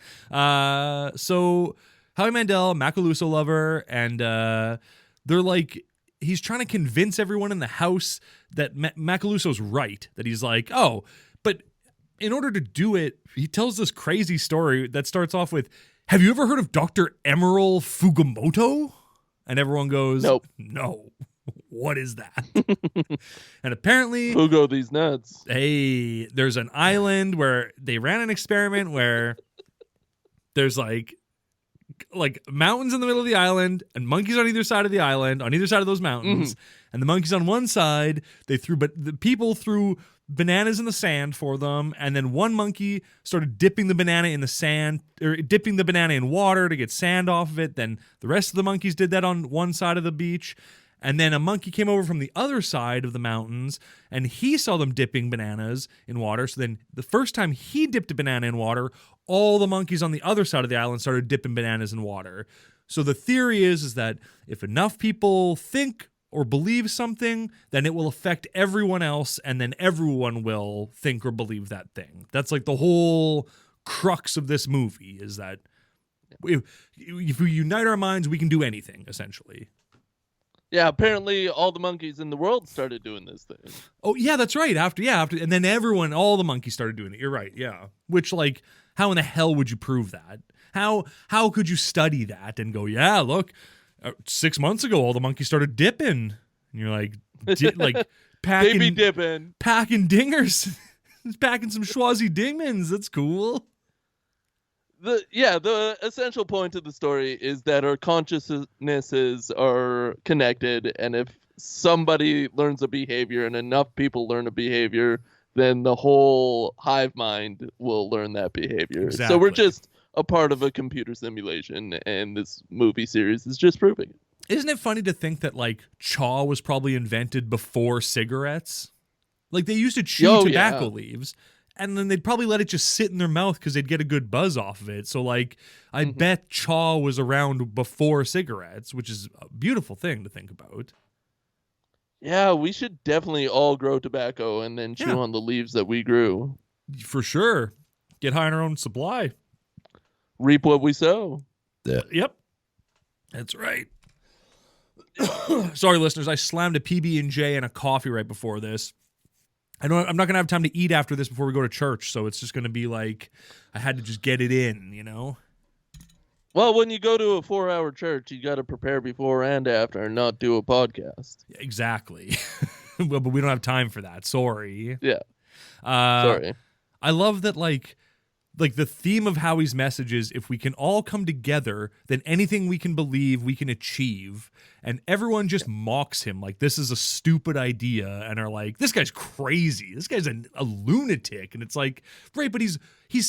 Speaker 1: So Howie Mandel, Macaluso lover, and they're like, he's trying to convince everyone in the house that Macaluso's right, that he's like, oh, but in order to do it, he tells this crazy story that starts off with, have you ever heard of Dr. Emerald Fugamoto? And everyone goes,
Speaker 2: Nope.
Speaker 1: No. What is that? And apparently,
Speaker 2: Fugo these nuts.
Speaker 1: hey, there's an island where they ran an experiment where there's like mountains in the middle of the island and monkeys on either side of the island, on either side of those mountains. And the monkeys on one side, the people threw bananas in the sand for them. And then one monkey started dipping the banana in the sand, or dipping the banana in water to get sand off of it. Then the rest of the monkeys did that on one side of the beach. And then a monkey came over from the other side of the mountains, and he saw them dipping bananas in water. So then the first time he dipped a banana in water, all the monkeys on the other side of the island started dipping bananas in water. So the theory is that if enough people think or believe something, then it will affect everyone else, and then everyone will think or believe that thing. That's like the whole crux of this movie, is that if we unite our minds, we can do anything, essentially.
Speaker 2: Yeah, apparently all the monkeys in the world started doing this thing.
Speaker 1: Oh, yeah, that's right. After, and then all the monkeys started doing it. You're right, yeah. Which, like, how in the hell would you prove that? How could you study that and go, yeah, look, 6 months ago, all the monkeys started dipping. And you're like, packing,
Speaker 2: baby dipping.
Speaker 1: Packing dingers. Packing some Schwazi Dingmans. That's cool.
Speaker 2: The essential point of the story is that our consciousnesses are connected, and if somebody learns a behavior and enough people learn a behavior, then the whole hive mind will learn that behavior.
Speaker 1: Exactly.
Speaker 2: So we're just a part of a computer simulation, and this movie series is just proving it.
Speaker 1: Isn't it funny to think that, like, chaw was probably invented before cigarettes? Like, they used to chew tobacco leaves, and then they'd probably let it just sit in their mouth because they'd get a good buzz off of it. So, like, I bet chaw was around before cigarettes, which is a beautiful thing to think about.
Speaker 2: Yeah, we should definitely all grow tobacco and then chew on the leaves that we grew.
Speaker 1: For sure. Get high on our own supply.
Speaker 2: Reap what we sow.
Speaker 1: Yep. That's right. Sorry, listeners. I slammed a PB&J and a coffee right before this. I'm not going to have time to eat after this before we go to church, so it's just going to be like I had to just get it in, you know?
Speaker 2: Well, when you go to a 4-hour church, you got to prepare before and after and not do a podcast.
Speaker 1: Exactly. Well, but we don't have time for that. Sorry.
Speaker 2: Yeah. Sorry.
Speaker 1: I love that, like the theme of Howie's message is, if we can all come together, then anything we can believe, we can achieve. And everyone just mocks him like this is a stupid idea and are like, this guy's crazy. This guy's a lunatic. And it's like, right, but he's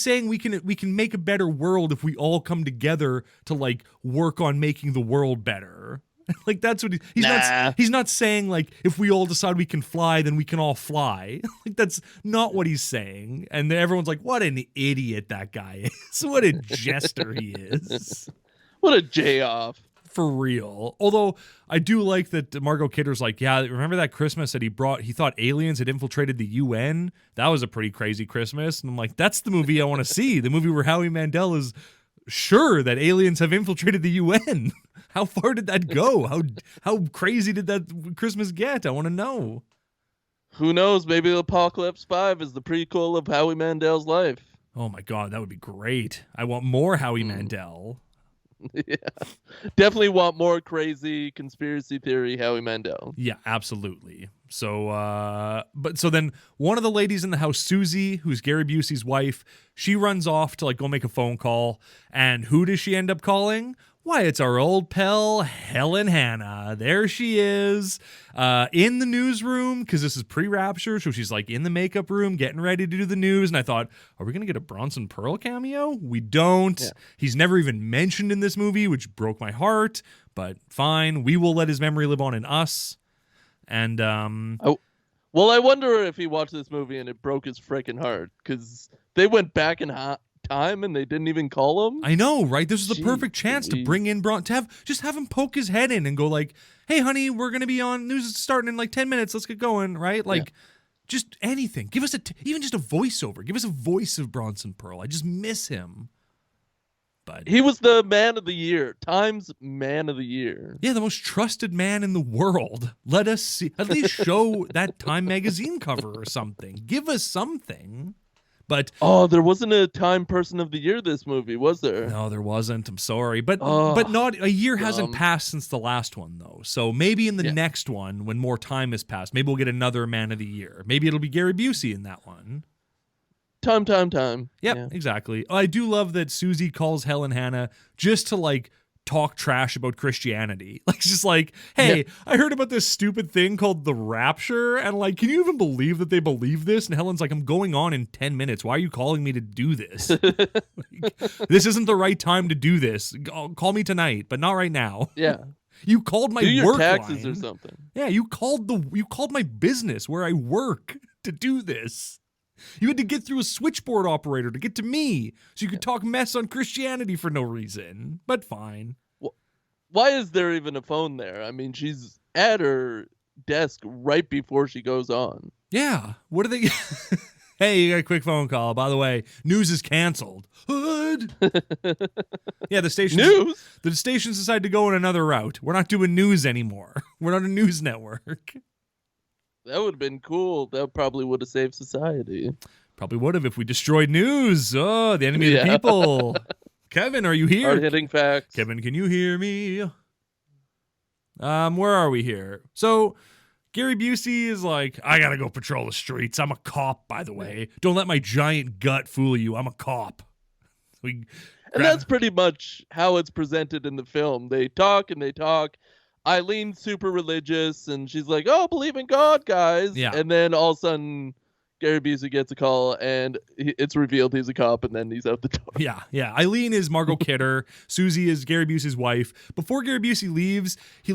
Speaker 1: saying we can make a better world if we all come together to, like, work on making the world better. Like, that's what he's not saying, like, if we all decide we can fly, then we can all fly. Like, that's not what he's saying. And everyone's like, what an idiot that guy is. What a jester he is.
Speaker 2: What a J-off.
Speaker 1: For real. Although I do like that Margot Kidder's like, yeah, remember that Christmas that he thought aliens had infiltrated the UN? That was a pretty crazy Christmas. And I'm like, that's the movie I want to see. The movie where Howie Mandel is sure that aliens have infiltrated the UN. How far did that go? How crazy did that Christmas get? I want to know.
Speaker 2: Who knows? Maybe Apocalypse 5 is the prequel of Howie Mandel's life.
Speaker 1: Oh my God, that would be great. I want more Howie Mandel.
Speaker 2: Yeah. Definitely want more crazy conspiracy theory Howie Mandel.
Speaker 1: Yeah, absolutely. So, so then one of the ladies in the house, Susie, who's Gary Busey's wife, she runs off to like go make a phone call. And who does she end up calling? Why, it's our old pal, Helen Hannah. There she is in the newsroom, because this is pre-rapture. So she's like in the makeup room getting ready to do the news. And I thought, are we going to get a Bronson Pearl cameo? We don't. Yeah. He's never even mentioned in this movie, which broke my heart. But fine. We will let his memory live on in us. And
Speaker 2: well, I wonder if he watched this movie and it broke his freaking heart, because they went back in time and they didn't even call him.
Speaker 1: I know, right? This was the perfect chance to bring in just have him poke his head in and go like, "Hey, honey, we're gonna be on news is starting in like 10 minutes. Let's get going." Right? Like, just anything. Give us even just a voiceover. Give us a voice of Bronson Pearl. I just miss him. But
Speaker 2: he was the man of the year, Time's man of the year.
Speaker 1: Yeah, the most trusted man in the world. Let us see, at least show that Time magazine cover or something. Give us something. But
Speaker 2: there wasn't a Time person of the year this movie, was there?
Speaker 1: No, there wasn't. I'm sorry. But not a year hasn't passed since the last one though. So maybe in the next one, when more time has passed, maybe we'll get another man of the year. Maybe it'll be Gary Busey in that one.
Speaker 2: Time.
Speaker 1: Yep, exactly. I do love that Susie calls Helen Hannah just to like talk trash about Christianity. Like, just like, hey, I heard about this stupid thing called the rapture, and like, can you even believe that they believe this? And Helen's like, I'm going on in 10 minutes. Why are you calling me to do this? Like, this isn't the right time to do this. Call me tonight, but not right now.
Speaker 2: Yeah.
Speaker 1: You called my
Speaker 2: do your
Speaker 1: work
Speaker 2: taxes
Speaker 1: line.
Speaker 2: Or something.
Speaker 1: Yeah, you called my business where I work to do this. You had to get through a switchboard operator to get to me, so you could talk mess on Christianity for no reason. But fine.
Speaker 2: Why is there even a phone there? I mean, she's at her desk right before she goes on.
Speaker 1: Yeah. What are they? Hey, you got a quick phone call. By the way, news is canceled. Hood. Yeah, the stations decided to go in another route. We're not doing news anymore. We're not a news network.
Speaker 2: That would have been cool. That probably would have saved society.
Speaker 1: Probably would have if we destroyed news. Oh, the enemy of the people. Kevin, are you here?
Speaker 2: Hard-hitting facts.
Speaker 1: Kevin, can you hear me? Where are we here? So, Gary Busey is like, I gotta go patrol the streets. I'm a cop, by the way. Don't let my giant gut fool you. I'm a cop.
Speaker 2: And that's pretty much how it's presented in the film. They talk and they talk. Eileen's super religious, and she's like, "Oh, believe in God, guys."
Speaker 1: Yeah.
Speaker 2: And then all of a sudden, Gary Busey gets a call, and it's revealed he's a cop, and then he's out the door.
Speaker 1: Yeah. Eileen is Margot Kidder. Susie is Gary Busey's wife. Before Gary Busey leaves, he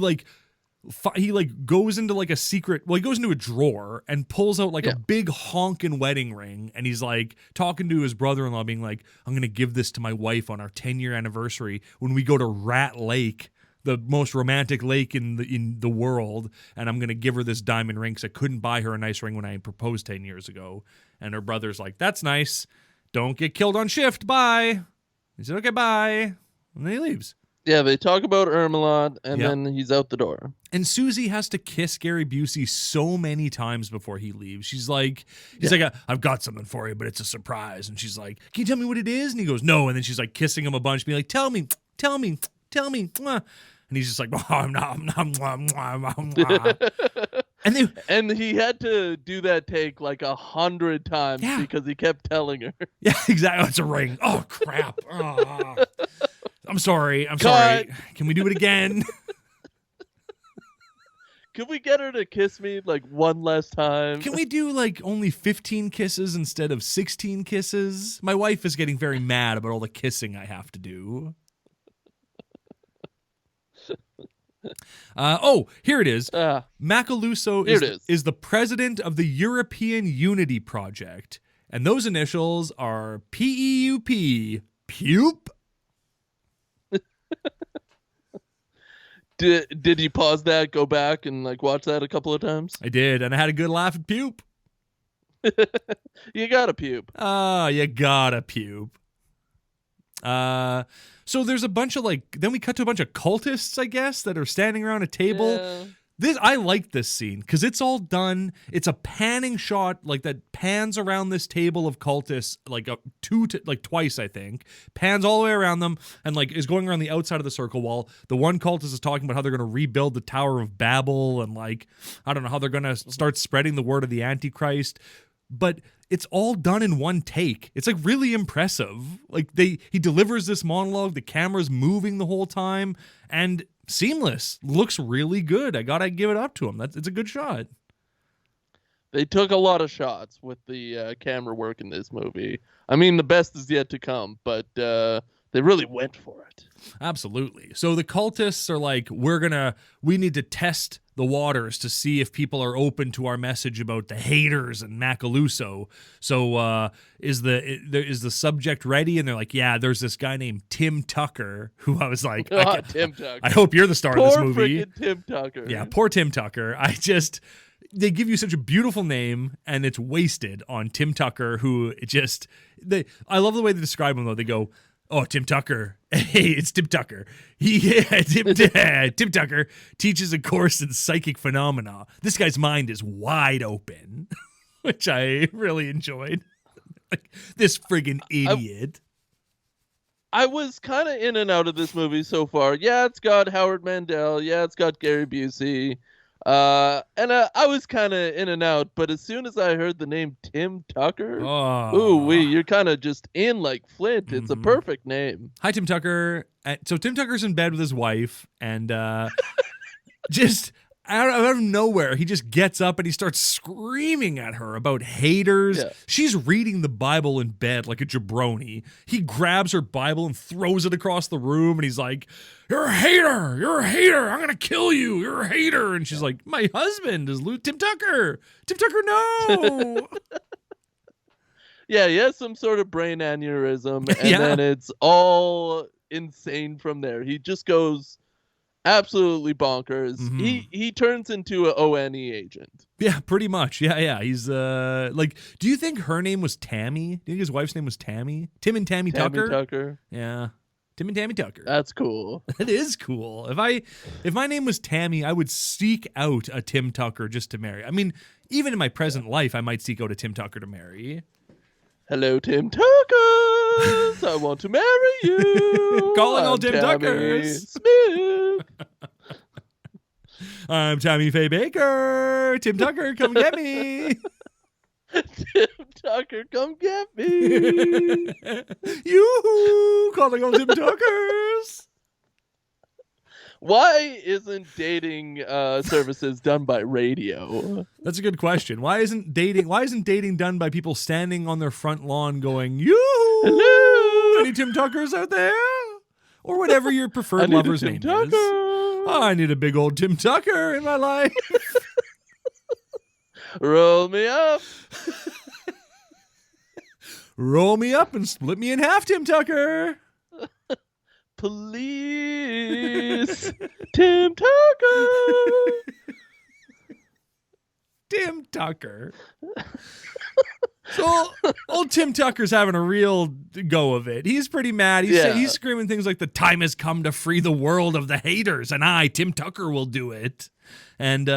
Speaker 1: goes into like a secret. Well, he goes into a drawer and pulls out like a big honkin' wedding ring, and he's like talking to his brother-in-law, being like, "I'm gonna give this to my wife on our 10-year anniversary when we go to Rat Lake, the most romantic lake in the world, and I'm going to give her this diamond ring because I couldn't buy her a nice ring when I proposed 10 years ago." And her brother's like, "That's nice. Don't get killed on shift. Bye." He said, "Okay, bye." And then he leaves.
Speaker 2: Yeah, they talk about Ermelot, and then he's out the door.
Speaker 1: And Susie has to kiss Gary Busey so many times before he leaves. He's like, "I've got something for you, but it's a surprise." And she's like, "Can you tell me what it is?" And he goes, "No." And then she's like kissing him a bunch, being like, Tell me. Mwah. And he's just like,
Speaker 2: and he had to do that take like 100 times because he kept telling her.
Speaker 1: Yeah, exactly. It's a ring. Oh, crap. Oh. I'm sorry.
Speaker 2: Cut.
Speaker 1: Can we do it again?
Speaker 2: Can we get her to kiss me like one last time?
Speaker 1: Can we do like only 15 kisses instead of 16 kisses? My wife is getting very mad about all the kissing I have to do. Here it is. Macaluso is the president of the European Unity Project, and those initials are PEUP. Pupe.
Speaker 2: Did you pause that, go back, and like watch that a couple of times?
Speaker 1: I did, and I had a good laugh at pupe.
Speaker 2: You gotta pupe.
Speaker 1: You gotta pupe. So there's a bunch of then we cut to a bunch of cultists, I guess, that are standing around a table. I like this scene because it's all done. It's a panning shot like that pans around this table of cultists like twice, I think. Pans all the way around them and like is going around the outside of the circle while the one cultist is talking about how they're going to rebuild the Tower of Babel and like I don't know how they're going to start spreading the word of the Antichrist. But it's all done in one take. It's like really impressive. Like he delivers this monologue, the camera's moving the whole time, and seamless. Looks really good. I gotta give it up to him. It's a good shot.
Speaker 2: They took a lot of shots with the camera work in this movie. I mean, the best is yet to come, but they really went for it. Absolutely.
Speaker 1: So the cultists are like, we need to test the waters to see if people are open to our message about the haters and Macaluso. So is the subject ready? And they're like, yeah, there's this guy named Tim Tucker, who I was like,
Speaker 2: Tim Tucker.
Speaker 1: I hope you're the star of this movie.
Speaker 2: Poor freaking Tim Tucker.
Speaker 1: Yeah, poor Tim Tucker. They give you such a beautiful name, and it's wasted on Tim Tucker, who I love the way they describe him, though. They go, oh, Tim Tucker. Hey, it's Tim Tucker. Tim Tucker teaches a course in psychic phenomena. This guy's mind is wide open, which I really enjoyed. Like, this friggin' idiot.
Speaker 2: I was kind of in and out of this movie so far. Yeah, it's got Howard Mandel. Yeah, it's got Gary Busey. And I was kind of in and out, but as soon as I heard the name Tim Tucker, you're kind of just in like Flint. It's a perfect name.
Speaker 1: Hi, Tim Tucker. So Tim Tucker's in bed with his wife, and just out of nowhere, he just gets up and he starts screaming at her about haters. Yeah. She's reading the Bible in bed like a jabroni. He grabs her Bible and throws it across the room, and he's like, "You're a hater! You're a hater! I'm gonna kill you! You're a hater!" And she's like, "My husband is Tim Tucker! Tim Tucker, no!"
Speaker 2: Yeah, he has some sort of brain aneurysm, and then it's all insane from there. He just goes absolutely bonkers. He turns into an ONE agent.
Speaker 1: Yeah, pretty much. Yeah. He's like, do you think her name was Tammy? Do you think his wife's name was Tammy? Tim and Tammy Tucker? Yeah. Tim and Tammy Tucker.
Speaker 2: That's cool.
Speaker 1: That is cool. If my name was Tammy, I would seek out a Tim Tucker just to marry. I mean, even in my present life, I might seek out a Tim Tucker to marry.
Speaker 2: Hello, Tim Tuckers. I want to marry you.
Speaker 1: Calling all Tim Tuckers. Smith. I'm Tammy Faye Baker. Tim Tucker, come get me.
Speaker 2: Tim Tucker, come get me.
Speaker 1: Yoo-hoo, calling all Tim Tuckers.
Speaker 2: Why isn't dating services done by radio?
Speaker 1: That's a good question. Why isn't dating done by people standing on their front lawn going, "Yoo-hoo, hello, any Tim Tuckers out there?" Or whatever your preferred lover's name is. Oh, I need a big old Tim Tucker in my life.
Speaker 2: Roll me up.
Speaker 1: Roll me up and split me in half, Tim Tucker.
Speaker 2: Please. Tim Tucker.
Speaker 1: Tim Tucker. So old Tim Tucker's having a real go of it. He's pretty mad. He's screaming things like, "The time has come to free the world of the haters, and I, Tim Tucker, will do it." And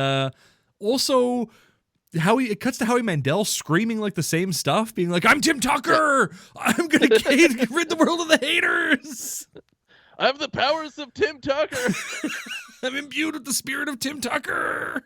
Speaker 1: also, it cuts to Howie Mandel screaming like the same stuff, being like, "I'm Tim Tucker. I'm going to rid the world of the haters.
Speaker 2: I have the powers of Tim Tucker.
Speaker 1: I'm imbued with the spirit of Tim Tucker."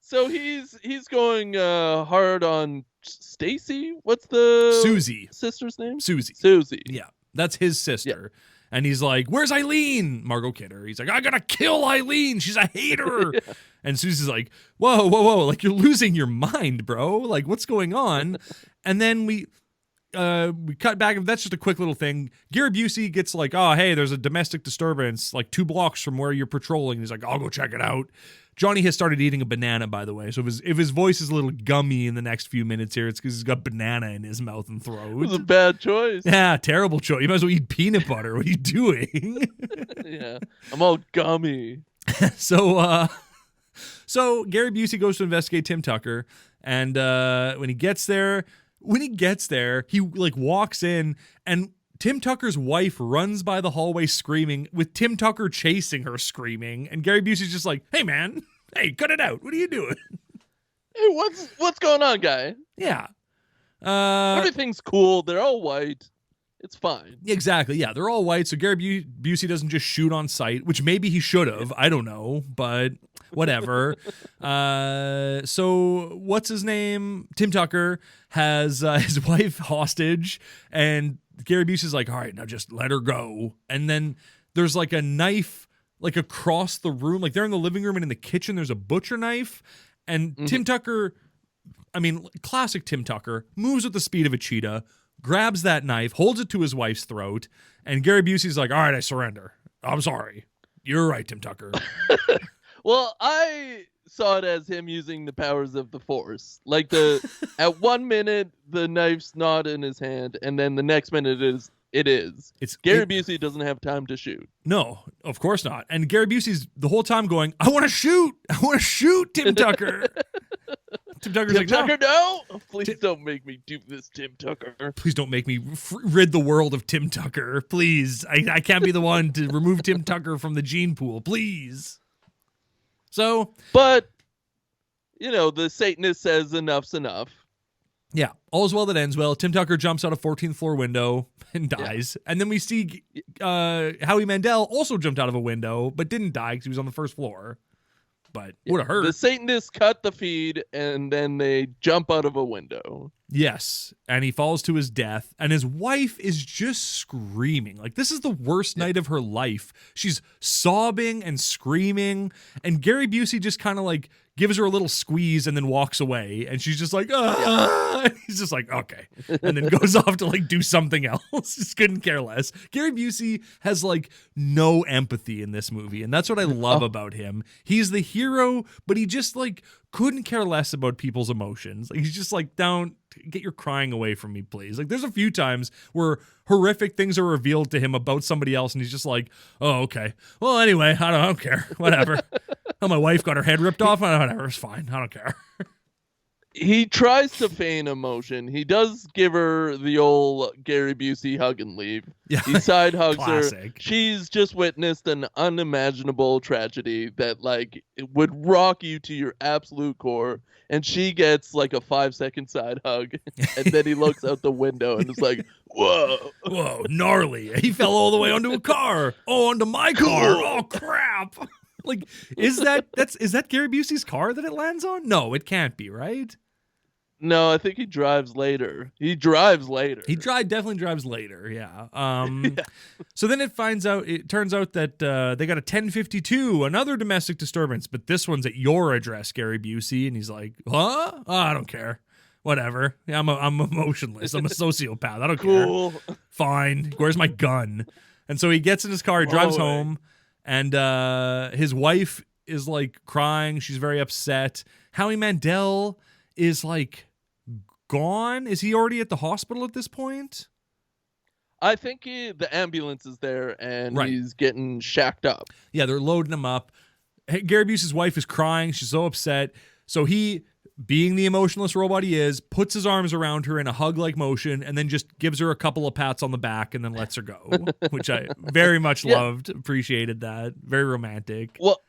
Speaker 2: So he's going hard on Stacy. What's the
Speaker 1: Susie
Speaker 2: sister's name?
Speaker 1: Susie. Yeah, that's his sister. Yeah. And he's like, "Where's Eileen?" Margot Kidder. He's like, "I gotta kill Eileen. She's a hater." Yeah. And Susie's like, whoa. Like, you're losing your mind, bro. Like, what's going on? And then we cut back. That's just a quick little thing. Gary Busey gets like, "Oh, hey, there's a domestic disturbance like 2 blocks from where you're patrolling." He's like, "I'll go check it out." Johnny has started eating a banana, by the way. So if his voice is a little gummy in the next few minutes here, it's because he's got banana in his mouth and throat. It
Speaker 2: was a bad choice.
Speaker 1: Yeah, terrible choice. You might as well eat peanut butter. What are you doing?
Speaker 2: Yeah, I'm all gummy.
Speaker 1: So Gary Busey goes to investigate Tim Tucker, and when he gets there, he like walks in, and Tim Tucker's wife runs by the hallway screaming, with Tim Tucker chasing her screaming, and Gary Busey's just like, hey man, hey, cut it out. What are you doing?
Speaker 2: Hey, what's going on, guy?
Speaker 1: Yeah.
Speaker 2: Everything's cool. They're all white. It's fine.
Speaker 1: Exactly. Yeah, they're all white, so Gary Busey doesn't just shoot on sight, which maybe he should have. I don't know, but whatever. So what's his name? Tim Tucker has his wife hostage, and Gary Busey's like, all right, now just let her go. And then there's like a knife like across the room. Like they're in the living room, and in the kitchen there's a butcher knife. And Tim Tucker, I mean, classic Tim Tucker, moves with the speed of a cheetah, grabs that knife, holds it to his wife's throat, and Gary Busey's like, all right, I surrender. I'm sorry. You're right, Tim Tucker.
Speaker 2: Well, I saw it as him using the powers of the Force. Like at 1 minute the knife's not in his hand, and then the next minute it is. Gary Busey doesn't have time to shoot.
Speaker 1: No, of course not. And Gary Busey's the whole time going, I want to shoot Tim Tucker. Tim Tucker's
Speaker 2: Tim
Speaker 1: like,
Speaker 2: Tucker, no! Please don't make me do this, Tim Tucker.
Speaker 1: Please don't make me rid the world of Tim Tucker. Please. I can't be the one to remove Tim Tucker from the gene pool. Please. So,
Speaker 2: but, the Satanist says enough's enough.
Speaker 1: Yeah, all's well that ends well. Tim Tucker jumps out a 14th floor window and dies. Yeah. And then we see Howie Mandel also jumped out of a window, but didn't die because he was on the first floor. But would have hurt.
Speaker 2: The Satanists cut the feed, and then they jump out of a window.
Speaker 1: Yes, and he falls to his death, and his wife is just screaming. Like, this is the worst night of her life. She's sobbing and screaming, and Gary Busey just kind of like gives her a little squeeze and then walks away, and she's just like, ah. Yeah. He's just like, okay, and then goes off to like do something else. Just couldn't care less. Gary Busey has like no empathy in this movie, and that's what I love about him. He's the hero, but he just like couldn't care less about people's emotions. Like, he's just like, don't get your crying away from me, please. Like, there's a few times where horrific things are revealed to him about somebody else, and he's just like, oh, okay. Well, anyway, I don't care. Whatever. Oh, my wife got her head ripped off. Whatever, it's fine. I don't care.
Speaker 2: He tries to feign emotion. He does give her the old Gary Busey hug and leave. Yeah. He side hugs her. She's just witnessed an unimaginable tragedy that like it would rock you to your absolute core. And she gets like a 5-second side hug. And then he looks out the window and is like, whoa.
Speaker 1: Whoa, gnarly. He fell all the way onto a car. Oh, onto my car. Oh, crap. Like, is that Gary Busey's car that it lands on? No, it can't be, right?
Speaker 2: No, I think he drives later. He definitely
Speaker 1: drives later, yeah. Yeah. So then it turns out that they got a 1052, another domestic disturbance, but this one's at your address, Gary Busey, and he's like, huh? Oh, I don't care. Whatever. Yeah, I'm emotionless. I'm a sociopath. I don't care. Fine. Where's my gun? And so he gets in his car, he drives home, and his wife is like crying. She's very upset. Howie Mandel is like gone. Is he already at the hospital at this point?
Speaker 2: I think the ambulance is there, and he's getting shacked up.
Speaker 1: Yeah, they're loading him up. Gary Busey's wife is crying. She's so upset. So he, being the emotionless robot he is, puts his arms around her in a hug-like motion and then just gives her a couple of pats on the back and then lets her go, which I very much loved, appreciated that. Very romantic.
Speaker 2: Well,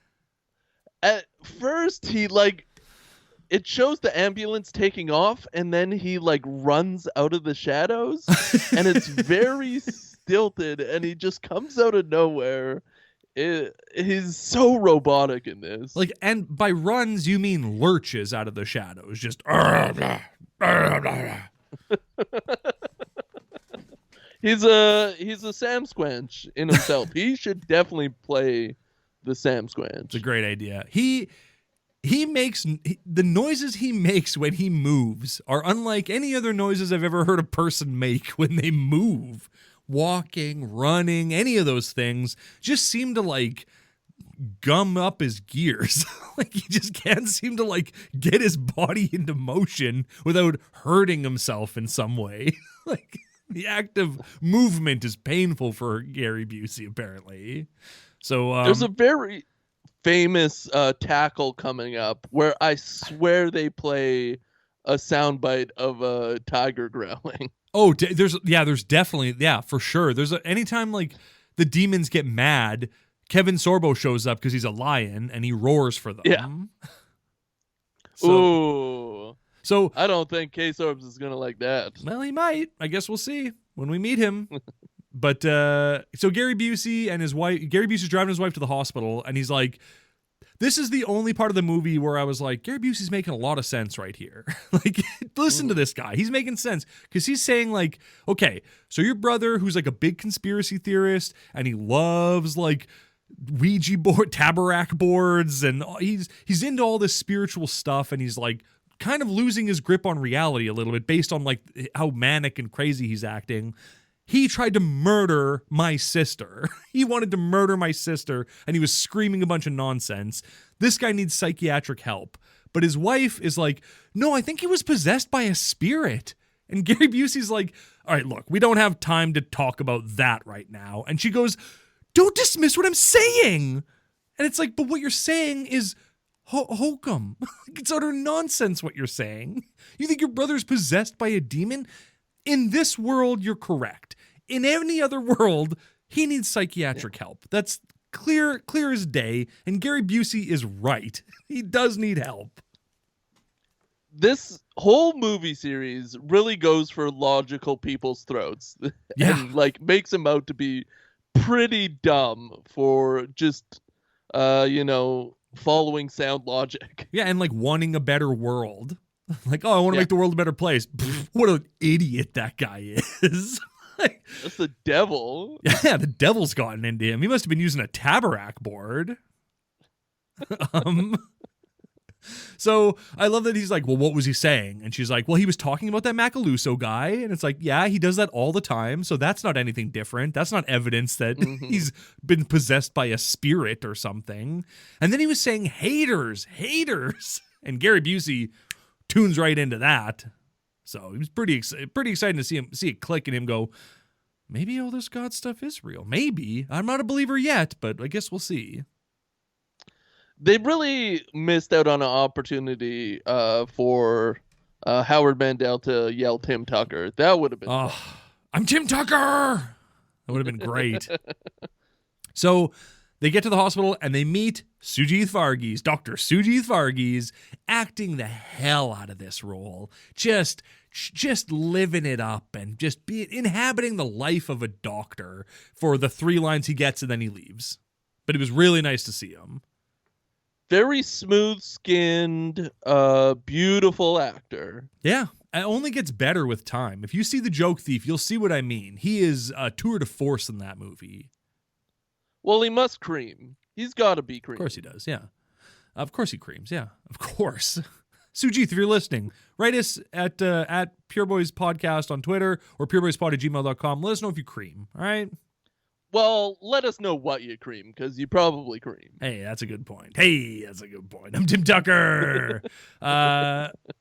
Speaker 2: at first he like, it shows the ambulance taking off, and then he like runs out of the shadows, and it's very stilted, and he just comes out of nowhere. He's so robotic in this.
Speaker 1: Like, and by runs you mean lurches out of the shadows, just.
Speaker 2: He's a Sam Squanch in himself. He should definitely play the Sam Squanch.
Speaker 1: It's a great idea. He makes the noises he makes when he moves are unlike any other noises I've ever heard a person make when they move. Walking, running, any of those things just seem to like gum up his gears. Like, he just can't seem to like get his body into motion without hurting himself in some way. Like, the act of movement is painful for Gary Busey, apparently. So
Speaker 2: there's a very famous tackle coming up where I swear they play a soundbite of a tiger growling.
Speaker 1: Oh, there's definitely, for sure. Anytime like the demons get mad, Kevin Sorbo shows up because he's a lion and he roars for them.
Speaker 2: Yeah. Ooh.
Speaker 1: So
Speaker 2: I don't think K-Sorbs is gonna like that.
Speaker 1: Well, he might. I guess we'll see when we meet him. But so Gary Busey and his wife. Gary Busey's driving his wife to the hospital, and he's like, "This is the only part of the movie where I was like, Gary Busey's making a lot of sense right here. Like, listen to this guy. He's making sense because he's saying like, okay, so your brother, who's like a big conspiracy theorist, and he loves like Ouija board, Taborrak boards, and he's into all this spiritual stuff, and he's like kind of losing his grip on reality a little bit based on like how manic and crazy he's acting. He tried to murder my sister. He wanted to murder my sister, and he was screaming a bunch of nonsense. This guy needs psychiatric help. But his wife is like, no, I think he was possessed by a spirit. And Gary Busey's like, all right, look, we don't have time to talk about that right now. And she goes, don't dismiss what I'm saying. And it's like, but what you're saying is hokum. It's utter nonsense what you're saying. You think your brother's possessed by a demon? In this world, you're correct. In any other world, he needs psychiatric help. That's clear as day, and Gary Busey is right. He does need help.
Speaker 2: This whole movie series really goes for logical people's throats.
Speaker 1: Yeah.
Speaker 2: And like makes them out to be pretty dumb for just following sound logic.
Speaker 1: Yeah, and like wanting a better world. Like, oh, I want to make the world a better place. Pfft, what an idiot that guy is. Like,
Speaker 2: that's the devil.
Speaker 1: Yeah, the devil's gotten into him. He must have been using a Taborrak board. So I love that he's like, well, what was he saying? And she's like, well, he was talking about that Macaluso guy. And it's like, yeah, he does that all the time. So that's not anything different. That's not evidence that he's been possessed by a spirit or something. And then he was saying haters. And Gary Busey tunes right into that. So he was pretty excited to see it click and him go, maybe all this God stuff is real. Maybe. I'm not a believer yet, but I guess we'll see.
Speaker 2: They really missed out on an opportunity for Howard Mandel to yell Tim Tucker. That would have been fun.
Speaker 1: I'm Tim Tucker! That would have been great. So they get to the hospital and they meet Sujith Varghese, Dr. Sujith Varghese, acting the hell out of this role. Just living it up and just inhabiting the life of a doctor for the 3 lines he gets and then he leaves. But it was really nice to see him.
Speaker 2: Very smooth-skinned, beautiful actor.
Speaker 1: Yeah, it only gets better with time. If you see The Joke Thief, you'll see what I mean. He is a tour de force in that movie.
Speaker 2: Well, he must cream. He's got to be cream.
Speaker 1: Of course he does, yeah. Of course he creams, yeah. Of course. Sujith, if you're listening, write us at Pure Boys Podcast on Twitter or pureboyspod@gmail.com. Let us know if you cream, all right?
Speaker 2: Well, let us know what you cream, because you probably cream.
Speaker 1: Hey, that's a good point. I'm Tim Tucker.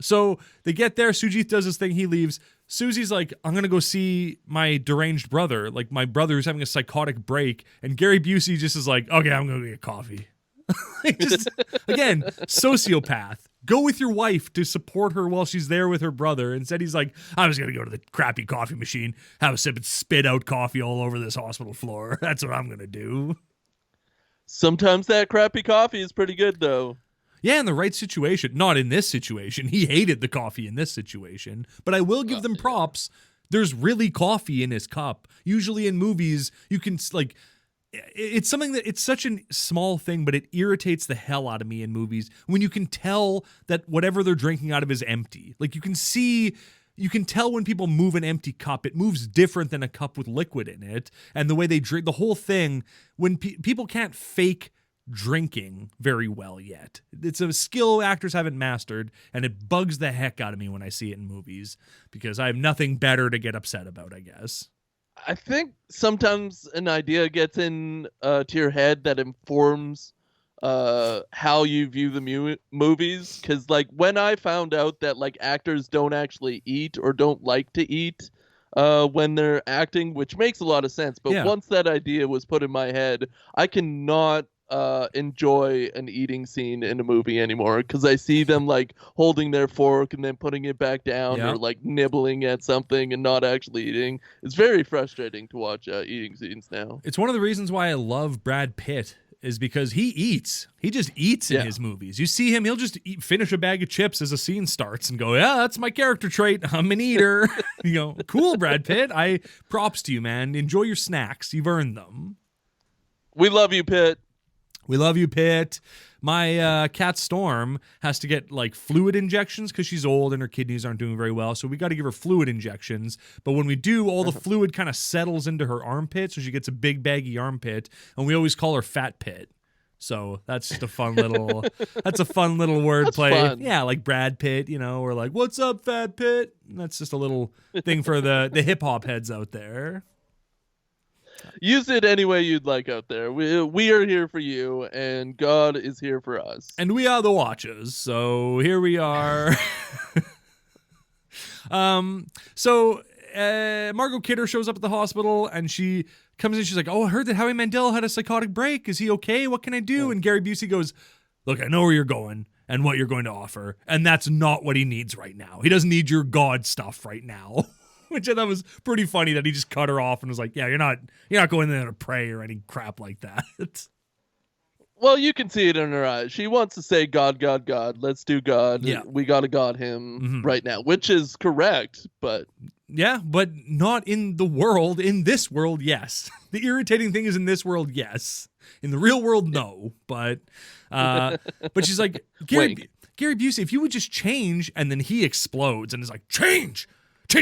Speaker 1: So they get there. Sujith does his thing. He leaves. Susie's like, I'm going to go see my deranged brother. Like, my brother's having a psychotic break. And Gary Busey just is like, okay, I'm going to get coffee. Just, again, sociopath. Go with your wife to support her while she's there with her brother. Instead, he's like, I'm just going to go to the crappy coffee machine, have a sip and spit out coffee all over this hospital floor. That's what I'm going to do.
Speaker 2: Sometimes that crappy coffee is pretty good, though.
Speaker 1: Yeah, in the right situation. Not in this situation. He hated the coffee in this situation. But I will give them props. There's really coffee in his cup. Usually in movies, you can, like, it's something that it's such a small thing, but it irritates the hell out of me in movies when you can tell that whatever they're drinking out of is empty. Like, you can tell when people move an empty cup, it moves different than a cup with liquid in it. And the way they drink, the whole thing, when people can't fake drinking very well yet. It's a skill actors haven't mastered, and it bugs the heck out of me when I see it in movies because I have nothing better to get upset about, I guess.
Speaker 2: I think sometimes an idea gets in to your head that informs how you view the movies. Because, like, when I found out that, like, actors don't actually eat or don't like to eat when they're acting, which makes a lot of sense. But once that idea was put in my head, I cannot enjoy an eating scene in a movie anymore because I see them like holding their fork and then putting it back down
Speaker 1: Yeah.
Speaker 2: or like nibbling at something and not actually eating. It's very frustrating to watch eating scenes now.
Speaker 1: It's one of the reasons why I love Brad Pitt is because he eats. He just eats in his movies. You see him, he'll just finish a bag of chips as a scene starts and go, yeah, that's my character trait. I'm an eater. You go, cool, Brad Pitt. Props to you, man. Enjoy your snacks. You've earned them.
Speaker 2: We love you, Pitt.
Speaker 1: We love you, Pitt. My cat Storm has to get like fluid injections because she's old and her kidneys aren't doing very well. So we got to give her fluid injections. But when we do, all the fluid kind of settles into her armpit. So she gets a big baggy armpit. And we always call her Fat Pit. So that's just a fun little, that's a fun little wordplay. Yeah, like Brad Pitt, you know, we're like, what's up, Fat Pit? And that's just a little thing for the hip hop heads out there.
Speaker 2: Use it any way you'd like out there. We are here for you, and God is here for us.
Speaker 1: And we are the Watchers, so here we are. So Margot Kidder shows up at the hospital, and she comes in. She's like, "Oh, I heard that Howie Mandel had a psychotic break. Is he okay? What can I do?" And Gary Busey goes, "Look, I know where you're going and what you're going to offer, and that's not what he needs right now. He doesn't need your God stuff right now." Which I thought was pretty funny that he just cut her off and was like, "Yeah, you're not going there to pray or any crap like that."
Speaker 2: Well, you can see it in her eyes. She wants to say, God, God, God. Let's do God.
Speaker 1: Yeah.
Speaker 2: We got to God him right now, which is correct, but...
Speaker 1: Yeah, but not in the world. In this world, yes. The irritating thing is in this world, yes. In the real world, no. But she's like, Gary Busey, if you would just change, and then he explodes and is like, change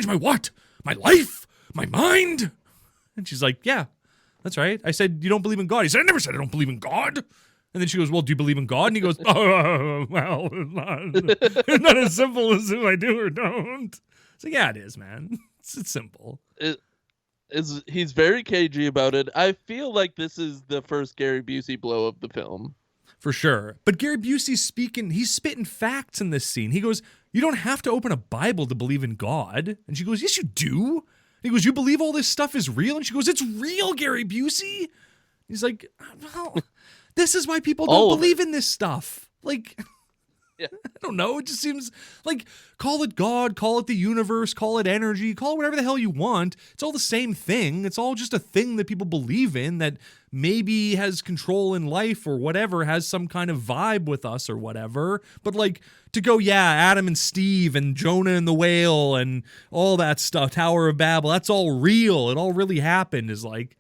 Speaker 1: my what? My life? My mind? And she's like, yeah, that's right. I said, you don't believe in God. He said, I never said I don't believe in God. And then she goes, well, do you believe in God? And he goes, oh, well, it's not as simple as if I do or don't. So yeah, it is, man. It's simple.
Speaker 2: He's very cagey about it. I feel like this is the first Gary Busey blow of the film.
Speaker 1: For sure. But Gary Busey's he's spitting facts in this scene. He goes, you don't have to open a Bible to believe in God. And she goes, yes, you do. He goes, you believe all this stuff is real? And she goes, it's real, Gary Busey. He's like, well, this is why people don't believe in this stuff. Like,
Speaker 2: yeah.
Speaker 1: I don't know. It just seems like, call it God, call it the universe, call it energy, call it whatever the hell you want. It's all the same thing. It's all just a thing that people believe in that maybe has control in life or whatever, has some kind of vibe with us or whatever. But like, to go, yeah, Adam and Steve and Jonah and the whale and all that stuff, Tower of Babel, that's all real. It all really happened, is like,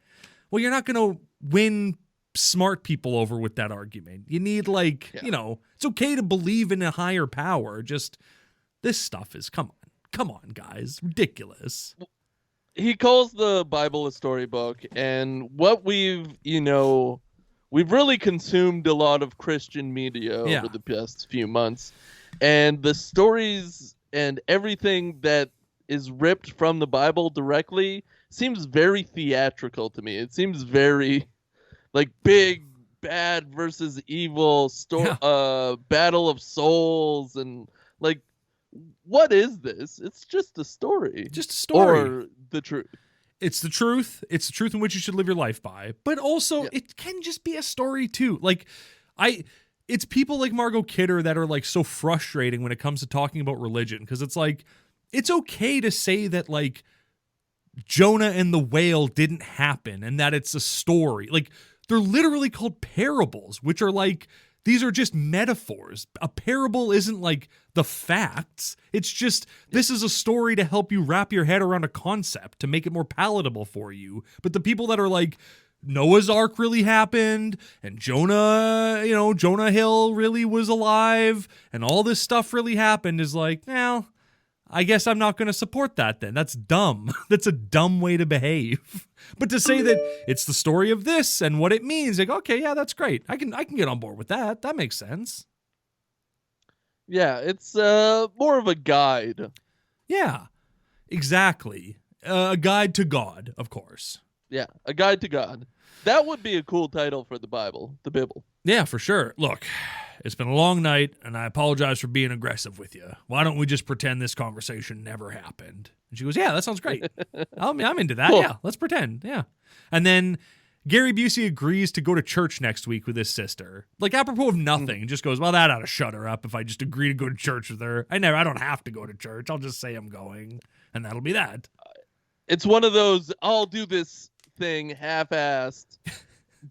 Speaker 1: well, you're not going to win smart people over with that argument. You need it's okay to believe in a higher power. Just this stuff is, come on, guys, ridiculous.
Speaker 2: He calls the Bible a storybook, and what we've really consumed a lot of Christian media over the past few months, and the stories and everything that is ripped from the Bible directly seems very theatrical to me. It seems very like big bad versus evil battle of souls, and like, what is this? It's just a story.
Speaker 1: Just a story.
Speaker 2: Or the truth.
Speaker 1: It's the truth. It's the truth in which you should live your life by. But also, it can just be a story too. Like, it's people like Margot Kidder that are like so frustrating when it comes to talking about religion, because it's like, it's okay to say that like Jonah and the whale didn't happen and that it's a story. Like, they're literally called parables, which are like, these are just metaphors. A parable isn't like the facts. It's just, this is a story to help you wrap your head around a concept, to make it more palatable for you. But the people that are like, Noah's Ark really happened, and Jonah Hill really was alive, and all this stuff really happened, is like, well, I guess I'm not going to support that then. That's dumb. That's a dumb way to behave. But to say that it's the story of this and what it means, like, okay, yeah, that's great. I can get on board with that. That makes sense.
Speaker 2: Yeah, it's more of a guide.
Speaker 1: Yeah, exactly. A guide to God, of course.
Speaker 2: Yeah, a guide to God. That would be a cool title for the Bible, the Bible.
Speaker 1: Yeah, for sure. Look, it's been a long night, and I apologize for being aggressive with you. Why don't we just pretend this conversation never happened? And she goes, yeah, that sounds great. I'm into that.
Speaker 2: Cool.
Speaker 1: Yeah, let's pretend. Yeah. And then Gary Busey agrees to go to church next week with his sister. Like, apropos of nothing, just goes, well, that ought to shut her up if I just agree to go to church with her. I don't have to go to church. I'll just say I'm going, and that'll be that.
Speaker 2: It's one of those, I'll do this thing half-assed,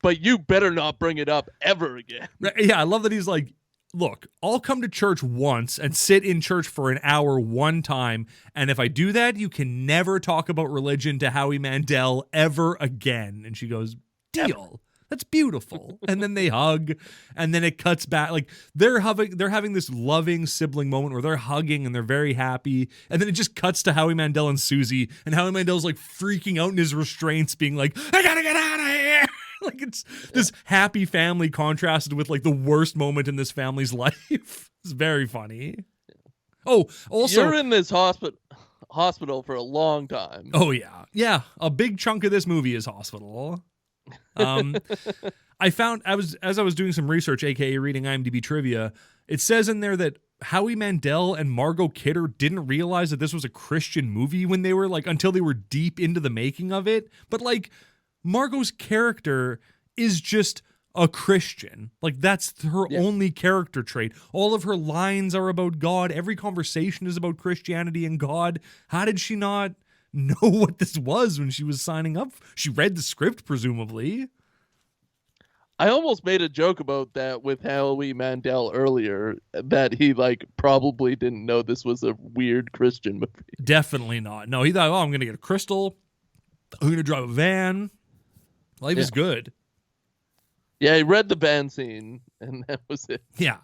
Speaker 2: but you better not bring it up ever again.
Speaker 1: Yeah, I love that he's like, look, I'll come to church once and sit in church for an hour one time, and if I do that, you can never talk about religion to Howie Mandel ever again. And she goes, deal. That's beautiful. And then they hug, and then it cuts back. Like, they're having this loving sibling moment where they're hugging and they're very happy, and then it just cuts to Howie Mandel and Susie, and Howie Mandel's like freaking out in his restraints, being like, I gotta get out of here. Like, it's this happy family contrasted with like the worst moment in this family's life. It's very funny. Oh, also,
Speaker 2: you're in this hospital for a long time.
Speaker 1: Oh yeah. A big chunk of this movie is hospital. I found as I was doing some research, aka reading IMDb trivia, it says in there that Howie Mandel and Margot Kidder didn't realize that this was a Christian movie when they were like, until they were deep into the making of it. But like, Margot's character is just a Christian. Like, that's her only character trait. All of her lines are about God. Every conversation is about Christianity and God. How did she not know what this was when she was signing up? She read the script, presumably.
Speaker 2: I almost made a joke about that with Howie Mandel earlier, that he like probably didn't know this was a weird Christian movie.
Speaker 1: Definitely not. No, he thought, I'm going to get a crystal. I'm going to drive a van. Life is good.
Speaker 2: Yeah, he read the band scene, and that was it.
Speaker 1: Yeah.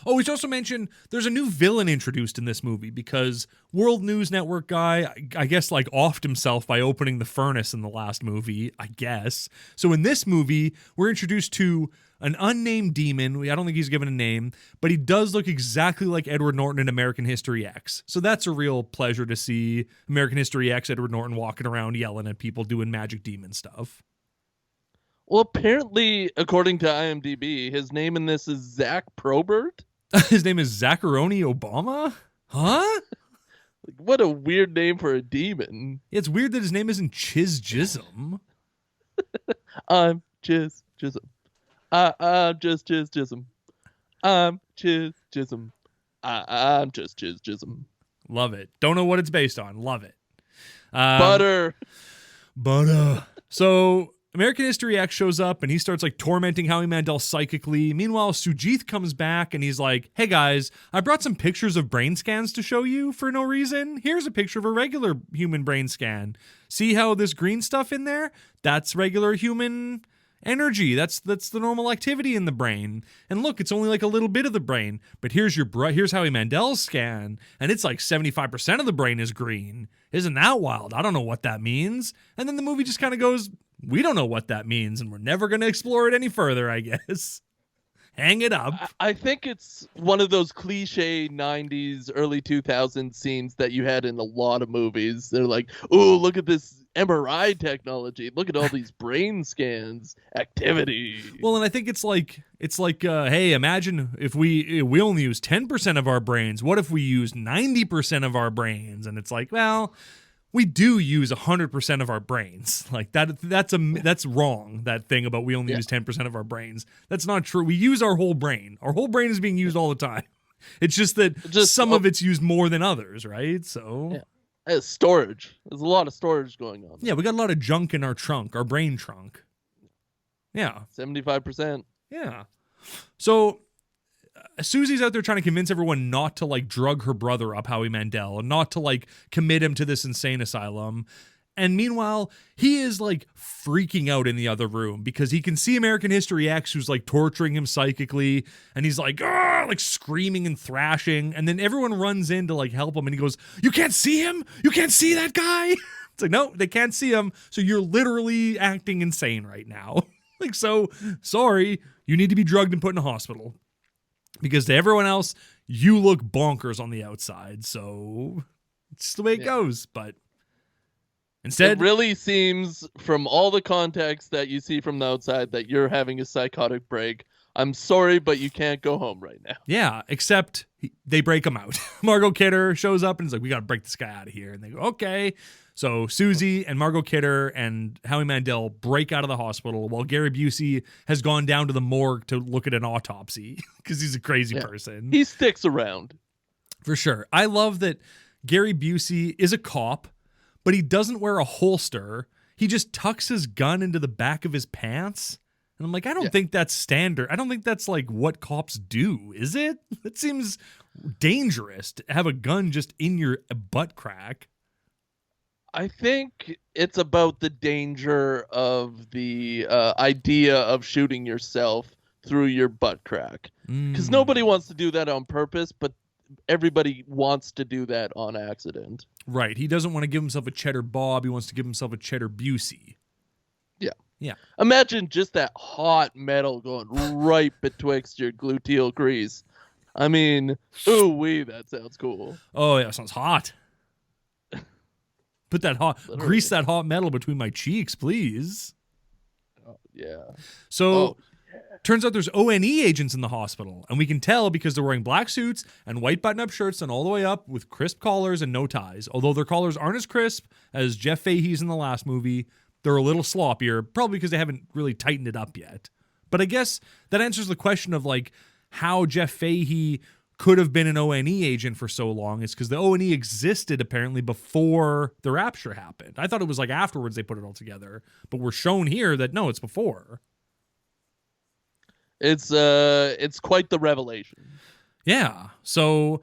Speaker 1: Oh, we should also mention there's a new villain introduced in this movie because World News Network guy, I guess, like offed himself by opening the furnace in the last movie, I guess. So in this movie, we're introduced to an unnamed demon. I don't think he's given a name, but he does look exactly like Edward Norton in American History X. So that's a real pleasure to see American History X, Edward Norton walking around yelling at people doing magic demon stuff.
Speaker 2: Well, apparently, according to IMDb, his name in this is Zach Probert.
Speaker 1: His name is Zacharoni Obama? Huh?
Speaker 2: Like, what a weird name for a demon.
Speaker 1: It's weird that his name isn't Chiz Jism.
Speaker 2: I'm Chiz Jism. I'm just Chiz Jism. I'm Chiz Jism. I'm just Chiz Jism.
Speaker 1: Love it. Don't know what it's based on. Love it.
Speaker 2: Butter.
Speaker 1: So American History X shows up and he starts like tormenting Howie Mandel psychically. Meanwhile, Sujith comes back and he's like, hey guys, I brought some pictures of brain scans to show you for no reason. Here's a picture of a regular human brain scan. See how this green stuff in there? That's regular human energy. That's the normal activity in the brain. And look, it's only like a little bit of the brain. But here's Howie Mandel's scan, and it's like 75% of the brain is green. Isn't that wild? I don't know what that means. And then the movie just kind of goes, we don't know what that means, and we're never going to explore it any further, I guess. Hang it up.
Speaker 2: I think it's one of those cliche 90s, early 2000s scenes that you had in a lot of movies. They're like, oh, look at this MRI technology. Look at all these brain scans. Activity.
Speaker 1: Well, and I think it's like, hey, imagine if we only use 10% of our brains. What if we use 90% of our brains? And it's like, well, we do use 100% of our brains. Like that's wrong. That thing about we only use 10% of our brains. That's not true. We use our whole brain. Our whole brain is being used all the time. It's just that some of it's used more than others, right? So
Speaker 2: storage. There's a lot of storage going on.
Speaker 1: Yeah, we got a lot of junk in our trunk, our brain trunk. Yeah.
Speaker 2: 75%.
Speaker 1: Yeah. So Susie's out there trying to convince everyone not to like drug her brother up, Howie Mandel, and not to like commit him to this insane asylum. And meanwhile, he is like freaking out in the other room because he can see American History X, who's like torturing him psychically, and he's like, like screaming and thrashing. And then everyone runs in to like help him, and he goes, you can't see him? You can't see that guy? It's like, no, they can't see him. So you're literally acting insane right now. Like, so sorry, you need to be drugged and put in a hospital. Because to everyone else, you look bonkers on the outside. So it's the way it goes. But instead,
Speaker 2: it really seems from all the context that you see from the outside that you're having a psychotic break. I'm sorry, but you can't go home right now.
Speaker 1: Yeah, except they break him out. Margot Kidder shows up and is like, we got to break this guy out of here. And they go, okay. So Susie and Margot Kidder and Howie Mandel break out of the hospital while Gary Busey has gone down to the morgue to look at an autopsy because he's a crazy person.
Speaker 2: He sticks around.
Speaker 1: For sure. I love that Gary Busey is a cop, but he doesn't wear a holster. He just tucks his gun into the back of his pants. And I'm like, I don't think that's standard. I don't think that's like what cops do, is it? It seems dangerous to have a gun just in your butt crack.
Speaker 2: I think it's about the danger of the idea of shooting yourself through your butt crack. Because nobody wants to do that on purpose, but everybody wants to do that on accident.
Speaker 1: Right. He doesn't want to give himself a Cheddar Bob. He wants to give himself a Cheddar Busey.
Speaker 2: Yeah.
Speaker 1: Yeah.
Speaker 2: Imagine just that hot metal going right betwixt your gluteal crease. I mean, ooh-wee, that sounds cool.
Speaker 1: Oh, yeah, that sounds hot. Put that hot,
Speaker 2: Literally.
Speaker 1: grease that hot metal between my cheeks, please.
Speaker 2: Oh, yeah.
Speaker 1: So, turns out there's ONE agents in the hospital, and we can tell because they're wearing black suits and white button-up shirts and all the way up with crisp collars and no ties. Although their collars aren't as crisp as Jeff Fahey's in the last movie, they're a little sloppier, probably because they haven't really tightened it up yet. But I guess that answers the question of like how Jeff Fahey could have been an ONE agent for so long. It's because the ONE existed apparently before the rapture happened. I thought it was like afterwards they put it all together, but we're shown here that no, it's before.
Speaker 2: It's quite the revelation.
Speaker 1: Yeah. So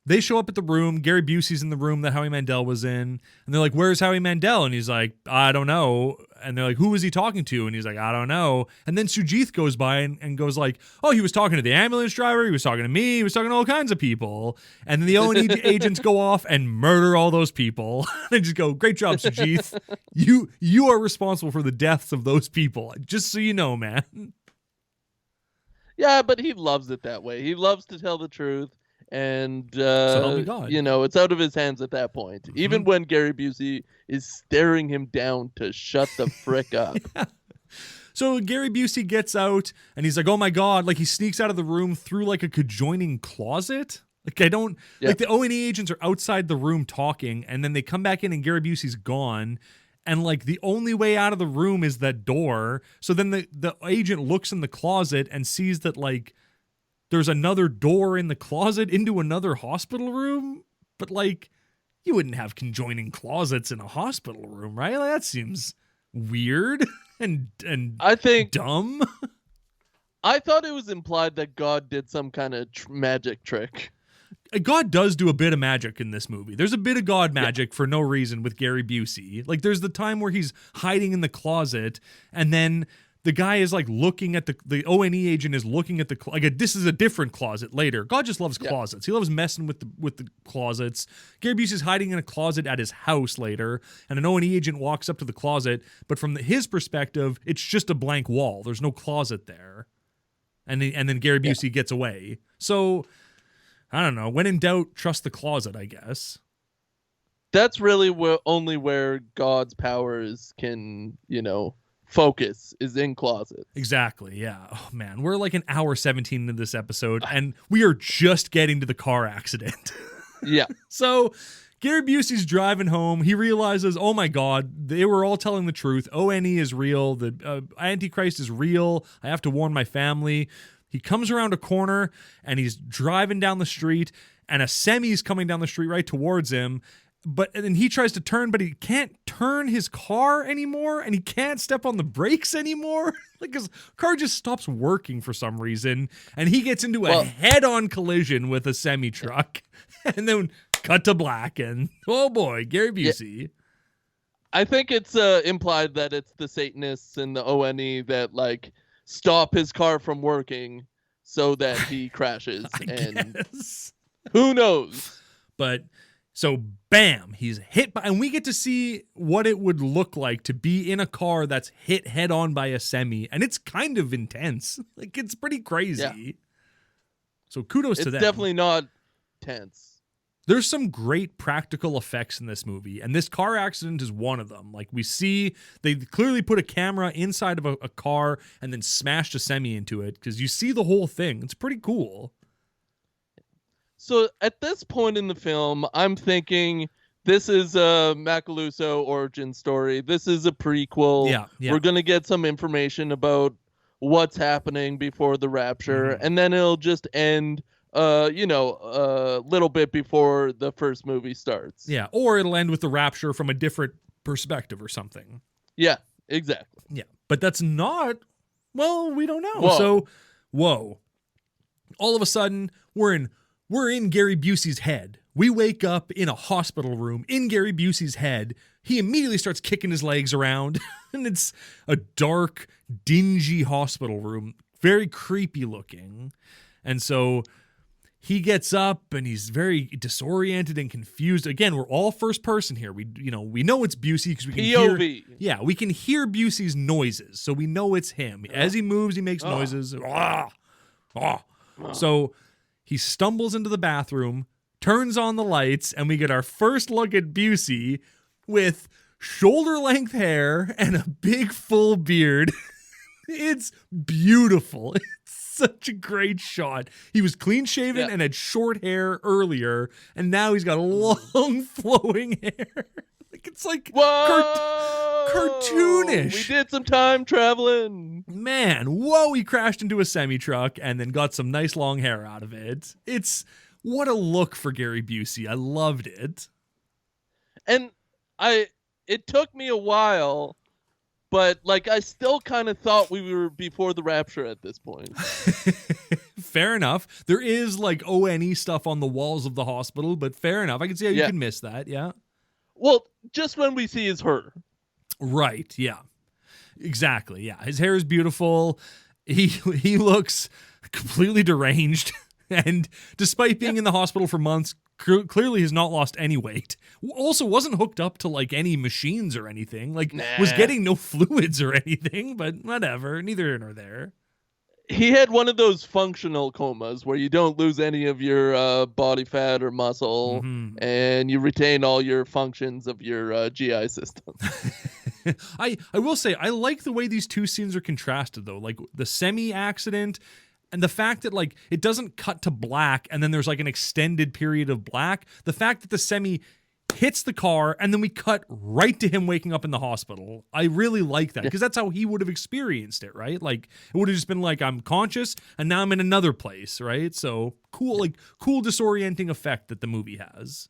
Speaker 1: they show up at the room. Gary Busey's in the room that Howie Mandel was in. And they're like, where's Howie Mandel? And he's like, I don't know. And they're like, who was he talking to? And he's like, I don't know. And then Sujith goes by and goes like, oh, he was talking to the ambulance driver. He was talking to me. He was talking to all kinds of people. And then the ONE agents go off and murder all those people. They just go, great job, Sujith. You are responsible for the deaths of those people. Just so you know, man.
Speaker 2: Yeah, but he loves it that way. He loves to tell the truth. And,
Speaker 1: So help me God.
Speaker 2: you know, it's out of his hands at that point. Mm-hmm. Even when Gary Busey is staring him down to shut the frick up.
Speaker 1: Yeah. So Gary Busey gets out and he's like, oh my God, like he sneaks out of the room through like a conjoining closet. Like like the ONE agents are outside the room talking and then they come back in and Gary Busey's gone. And like the only way out of the room is that door. So then the agent looks in the closet and sees that like there's another door in the closet into another hospital room. But like you wouldn't have conjoining closets in a hospital room, right? Like, that seems weird and
Speaker 2: I think
Speaker 1: dumb.
Speaker 2: I thought it was implied that God did some kind of magic trick.
Speaker 1: God does do a bit of magic in this movie. There's a bit of God magic for no reason with Gary Busey. Like there's the time where he's hiding in the closet and then the guy is like looking at the ONE agent is looking at this is a different closet later. God just loves closets. He loves messing with the closets. Gary Busey's hiding in a closet at his house later, and an ONE agent walks up to the closet, but from his perspective, it's just a blank wall. There's no closet there. And then Gary Busey gets away. So I don't know. When in doubt, trust the closet, I guess.
Speaker 2: That's really only where God's powers can, focus is in closets.
Speaker 1: Exactly, yeah. Oh, man. We're like an hour 17 into this episode, and we are just getting to the car accident.
Speaker 2: Yeah.
Speaker 1: So Gary Busey's driving home. He realizes, oh my God, they were all telling the truth. ONE is real. The Antichrist is real. I have to warn my family. He comes around a corner, and he's driving down the street, and a semi's coming down the street right towards him. And then he tries to turn, but he can't turn his car anymore, and he can't step on the brakes anymore. Like his car just stops working for some reason, and he gets into a head-on collision with a semi truck, and then cut to black, and oh boy, Gary Busey. Yeah.
Speaker 2: I think it's implied that it's the Satanists and the ONE that like stop his car from working so that he crashes.
Speaker 1: I guess.
Speaker 2: Who knows?
Speaker 1: But. So, bam, he's hit by, and we get to see what it would look like to be in a car that's hit head on by a semi, and it's kind of intense. Like, it's pretty crazy. Yeah. So, kudos to them.
Speaker 2: It's definitely not tense.
Speaker 1: There's some great practical effects in this movie, and this car accident is one of them. Like, we see, they clearly put a camera inside of a car and then smashed a semi into it, because you see the whole thing. It's pretty cool.
Speaker 2: So at this point in the film, I'm thinking this is a Macaluso origin story. This is a prequel.
Speaker 1: Yeah.
Speaker 2: We're going to get some information about what's happening before the rapture,
Speaker 1: Mhm.
Speaker 2: and then it'll just end, a little bit before the first movie starts.
Speaker 1: Yeah, or it'll end with the rapture from a different perspective or something.
Speaker 2: Yeah, exactly.
Speaker 1: Yeah, but that's not, well, we don't know.
Speaker 2: Whoa.
Speaker 1: So, whoa. All of a sudden, we're in Gary Busey's head. We wake up in a hospital room in Gary Busey's head. He immediately starts kicking his legs around, and it's a dark, dingy hospital room, very creepy looking. And so he gets up and he's very disoriented and confused. Again, we're all first person here. We know it's Busey because we can
Speaker 2: POV.
Speaker 1: we can hear Busey's noises, so we know it's him. As he moves, he makes noises. So he stumbles into the bathroom, turns on the lights, and we get our first look at Busey with shoulder-length hair and a big full beard. It's beautiful. It's such a great shot. He was clean-shaven and had short hair earlier, and now he's got long flowing hair. It's like cartoonish.
Speaker 2: We did some time traveling.
Speaker 1: Man, he crashed into a semi-truck and then got some nice long hair out of it. What a look for Gary Busey. I loved it.
Speaker 2: And it took me a while, but I still kind of thought we were before the rapture at this point.
Speaker 1: Fair enough. There is ONE stuff on the walls of the hospital, but fair enough. I can see how you can miss that. Yeah.
Speaker 2: Well, just when we see his hair.
Speaker 1: Right, yeah. Exactly, yeah. His hair is beautiful. He looks completely deranged. And despite being in the hospital for months, clearly has not lost any weight. Also wasn't hooked up to any machines or anything. Was getting no fluids or anything, but whatever. Neither here nor there.
Speaker 2: He had one of those functional comas where you don't lose any of your body fat or muscle, and you retain all your functions of your GI system.
Speaker 1: I will say, I like the way these two scenes are contrasted, though. The semi-accident and the fact that, it doesn't cut to black and then there's, an extended period of black. The fact that the semi hits the car and then we cut right to him waking up in the hospital. I really like that because that's how he would have experienced it, right? It would have just been I'm conscious and now I'm in another place, right? So cool, cool disorienting effect that the movie has.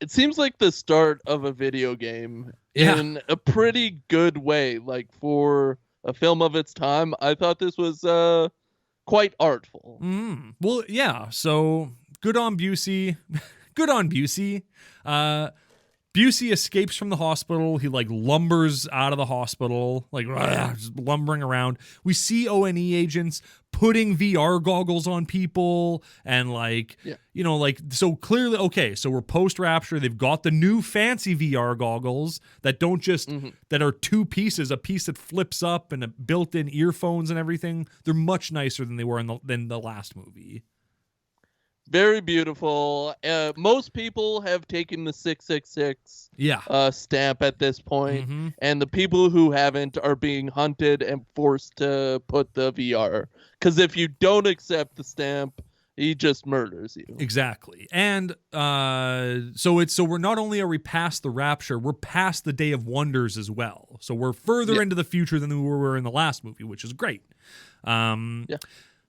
Speaker 2: It seems like the start of a video game in a pretty good way. For a film of its time, I thought this was quite artful.
Speaker 1: Well, yeah. So good on Busey. Good on Busey. Busey escapes from the hospital. He lumbers out of the hospital, just lumbering around. We see ONE agents putting VR goggles on people and so clearly, okay, so we're post-rapture. They've got the new fancy VR goggles that don't just, that are two pieces, a piece that flips up and a built-in earphones and everything. They're much nicer than they were than the last movie.
Speaker 2: Very beautiful. Most people have taken the 666 stamp at this point, and the people who haven't are being hunted and forced to put the VR. Because if you don't accept the stamp, he just murders you.
Speaker 1: Exactly. And so we're not only are we past the rapture, we're past the Day of Wonders as well. So we're further into the future than we were in the last movie, which is great.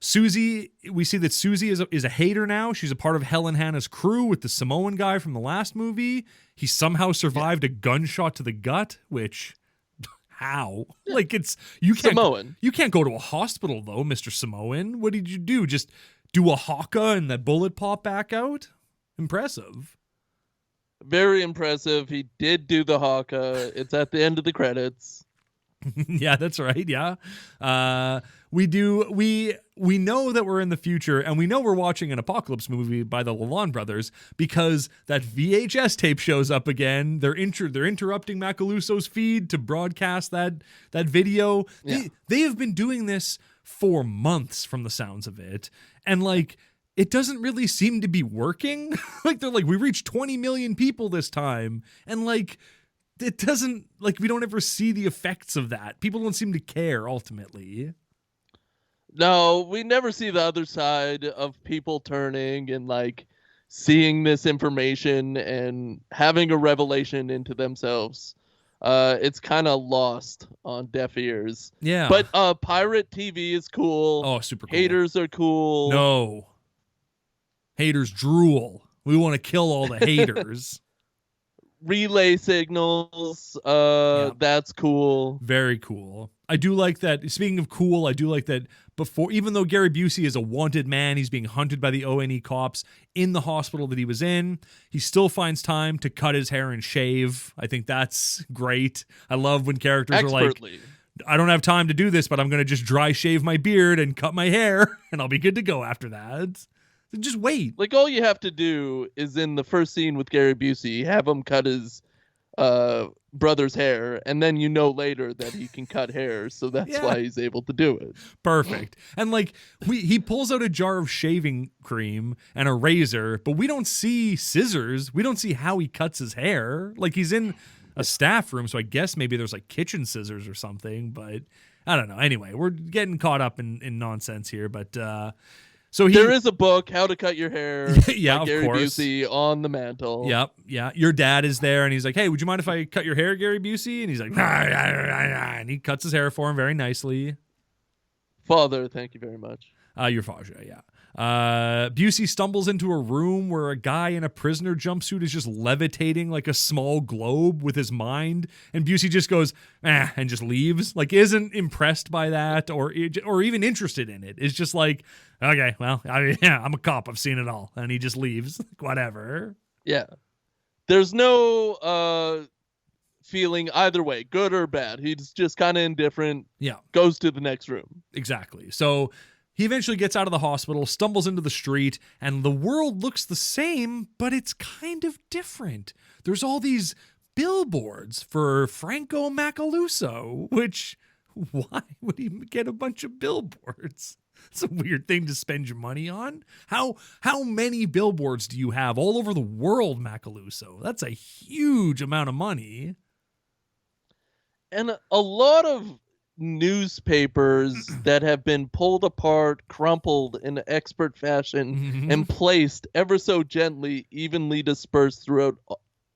Speaker 1: Susie, we see that Susie is a hater now. She's a part of Helen Hanna's crew with the Samoan guy from the last movie. He somehow survived a gunshot to the gut, which, how? It's you can't
Speaker 2: Samoan.
Speaker 1: You can't go to a hospital though, Mr. Samoan. What did you do? Just do a haka and that bullet pop back out? Impressive.
Speaker 2: Very impressive. He did do the haka. It's at the end of the credits.
Speaker 1: Yeah, that's right. Yeah. We know that we're in the future, and we know we're watching an apocalypse movie by the Lalonde brothers because that VHS tape shows up again. They're interrupting Macaluso's feed to broadcast that video.
Speaker 2: Yeah.
Speaker 1: They have been doing this for months from the sounds of it. And it doesn't really seem to be working. They're we reached 20 million people this time. And it doesn't, we don't ever see the effects of that. People don't seem to care ultimately.
Speaker 2: No, we never see the other side of people turning and seeing this information and having a revelation into themselves. It's kind of lost on deaf ears.
Speaker 1: Yeah.
Speaker 2: But pirate TV is cool.
Speaker 1: Oh, super cool.
Speaker 2: Haters are cool.
Speaker 1: No. Haters drool. We want to kill all the haters.
Speaker 2: Relay signals. That's cool.
Speaker 1: Very cool. I do like that. Speaking of cool, I do like that before, even though Gary Busey is a wanted man, he's being hunted by the ONE cops in the hospital that he was in. He still finds time to cut his hair and shave. I think that's great. I love when characters
Speaker 2: Expertly.
Speaker 1: are like, I don't have time to do this, but I'm going to just dry shave my beard and cut my hair, and I'll be good to go after that. Just wait.
Speaker 2: Like, all you have to do is in the first scene with Gary Busey, have him cut his brother's hair, and then you know later that he can cut hair, so that's why he's able to do it.
Speaker 1: Perfect. And like he pulls out a jar of shaving cream and a razor, but we don't see scissors. We don't see how he cuts his hair. Like, he's in a staff room, so I guess maybe there's like kitchen scissors or something, but I don't know. Anyway, we're getting caught up in nonsense here, but so
Speaker 2: there is a book, How to Cut Your Hair,
Speaker 1: yeah,
Speaker 2: by
Speaker 1: of
Speaker 2: Gary
Speaker 1: course.
Speaker 2: Busey, on the mantle.
Speaker 1: Yep, yeah. Your dad is there, and he's like, "Hey, would you mind if I cut your hair, Gary Busey?" And he's like, and he cuts his hair for him very nicely.
Speaker 2: Father, thank you very much.
Speaker 1: Your Faja, yeah. Busey stumbles into a room where a guy in a prisoner jumpsuit is just levitating like a small globe with his mind, and Busey just goes, and just leaves. Like, isn't impressed by that or even interested in it. It's just like, okay, well, I'm a cop. I've seen it all. And he just leaves. Like, whatever.
Speaker 2: Yeah. There's no feeling either way, good or bad. He's just kind of indifferent.
Speaker 1: Yeah.
Speaker 2: Goes to the next room.
Speaker 1: Exactly. So he eventually gets out of the hospital, stumbles into the street, and the world looks the same, but it's kind of different. There's all these billboards for Franco Macaluso, which, why would he get a bunch of billboards? It's a weird thing to spend your money on. How many billboards do you have all over the world, Macaluso? That's a huge amount of money.
Speaker 2: And a lot of newspapers that have been pulled apart, crumpled in expert fashion, and placed ever so gently, evenly dispersed throughout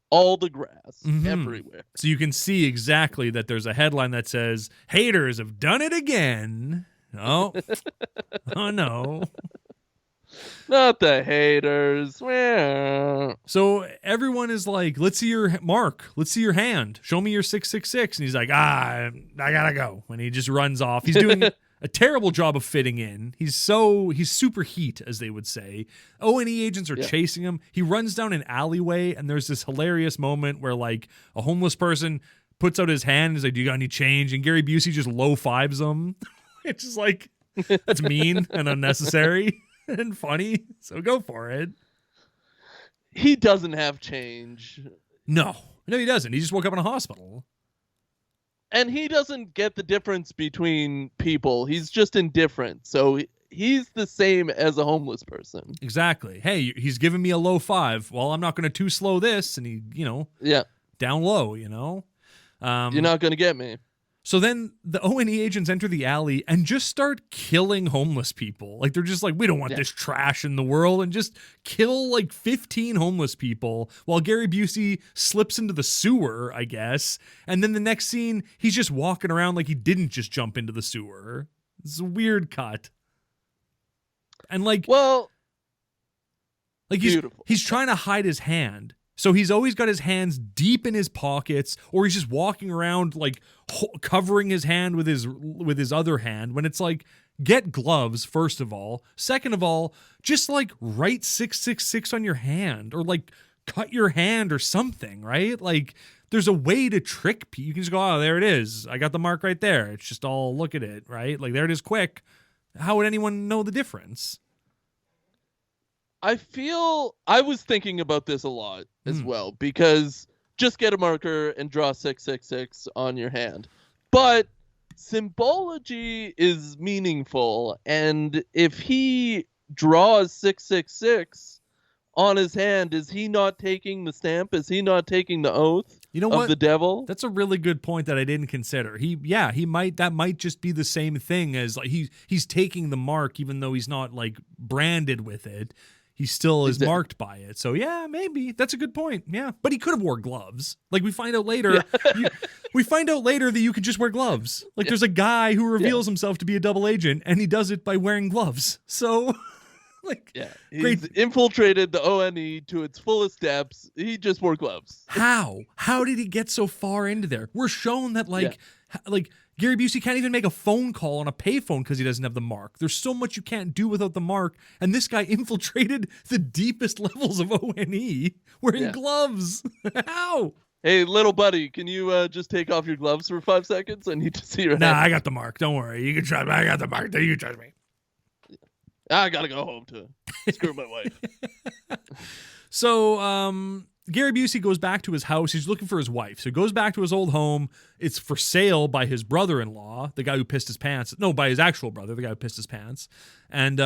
Speaker 2: all the grass, everywhere.
Speaker 1: So you can see exactly that there's a headline that says, "Haters have done it again." Oh, oh no.
Speaker 2: Not the haters. Well.
Speaker 1: So everyone is like, let's see your mark. Let's see your hand. Show me your 666. And he's like, I gotta go. And he just runs off. He's doing a terrible job of fitting in. He's super heat, as they would say. ONE agents are chasing him. He runs down an alleyway, and there's this hilarious moment where like a homeless person puts out his hand and is like, "Do you got any change?" And Gary Busey just low fives him. It's just like, that's mean and unnecessary and funny. So go for it.
Speaker 2: He doesn't have change.
Speaker 1: No, he doesn't. He just woke up in a hospital.
Speaker 2: And he doesn't get the difference between people. He's just indifferent. So he's the same as a homeless person.
Speaker 1: Exactly. Hey, he's giving me a low five. Well, I'm not going to too slow this. And he, down low, You're
Speaker 2: not going to get me.
Speaker 1: So then the ONE agents enter the alley and just start killing homeless people. Like, they're just like, we don't want this trash in the world, and just kill like 15 homeless people while Gary Busey slips into the sewer, I guess. And then the next scene, he's just walking around like he didn't just jump into the sewer. It's a weird cut. And like, he's trying to hide his hand. So he's always got his hands deep in his pockets, or he's just walking around like covering his hand with his other hand, when it's like, get gloves, first of all. Second of all, just like write 666 on your hand, or like cut your hand or something, right? Like, there's a way to trick people. You can just go, oh, there it is. I got the mark right there. It's just all, look at it, right? Like, there it is quick. How would anyone know the difference?
Speaker 2: I was thinking about this a lot as well, because just get a marker and draw 666 on your hand. But symbology is meaningful, and if he draws 666 on his hand, is he not taking the stamp? Is he not taking the oath of the devil?
Speaker 1: That's a really good point that I didn't consider. That might just be the same thing as like he's taking the mark, even though he's not like branded with it. he still is
Speaker 2: Exactly.
Speaker 1: marked by it. So yeah, maybe that's a good point. Yeah, but he could have wore gloves. Like we find out later, we find out later that you could just wear gloves. Like there's a guy who reveals himself to be a double agent, and he does it by wearing gloves. So, like,
Speaker 2: he's infiltrated the ONE to its fullest depths. He just wore gloves.
Speaker 1: How? How did he get so far into there? We're shown that like Gary Busey can't even make a phone call on a payphone because he doesn't have the mark. There's so much you can't do without the mark, and this guy infiltrated the deepest levels of ONE wearing gloves. How?
Speaker 2: Hey, little buddy, can you just take off your gloves for 5 seconds? I need to see your hand.
Speaker 1: Nah, I got the mark. Don't worry. You can trust me. I got the mark. You can trust me.
Speaker 2: I gotta go home to screw my wife.
Speaker 1: So, Gary Busey goes back to his house. He's looking for his wife. So he goes back to his old home. It's for sale by his brother-in-law, the guy who pissed his pants. No, by his actual brother, the guy who pissed his pants. And,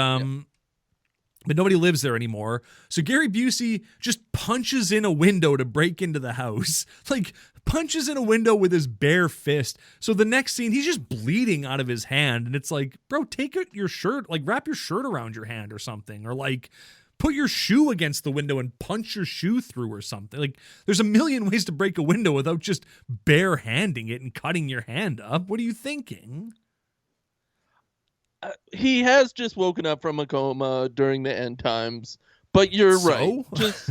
Speaker 1: but nobody lives there anymore. So Gary Busey just punches in a window to break into the house. Like, punches in a window with his bare fist. So the next scene, he's just bleeding out of his hand. And it's like, bro, take your shirt, like wrap your shirt around your hand or something. Or like, put your shoe against the window and punch your shoe through or something. Like, there's a million ways to break a window without just bare-handing it and cutting your hand up. What are you thinking?
Speaker 2: He has just woken up from a coma during the end times, but you're right. Just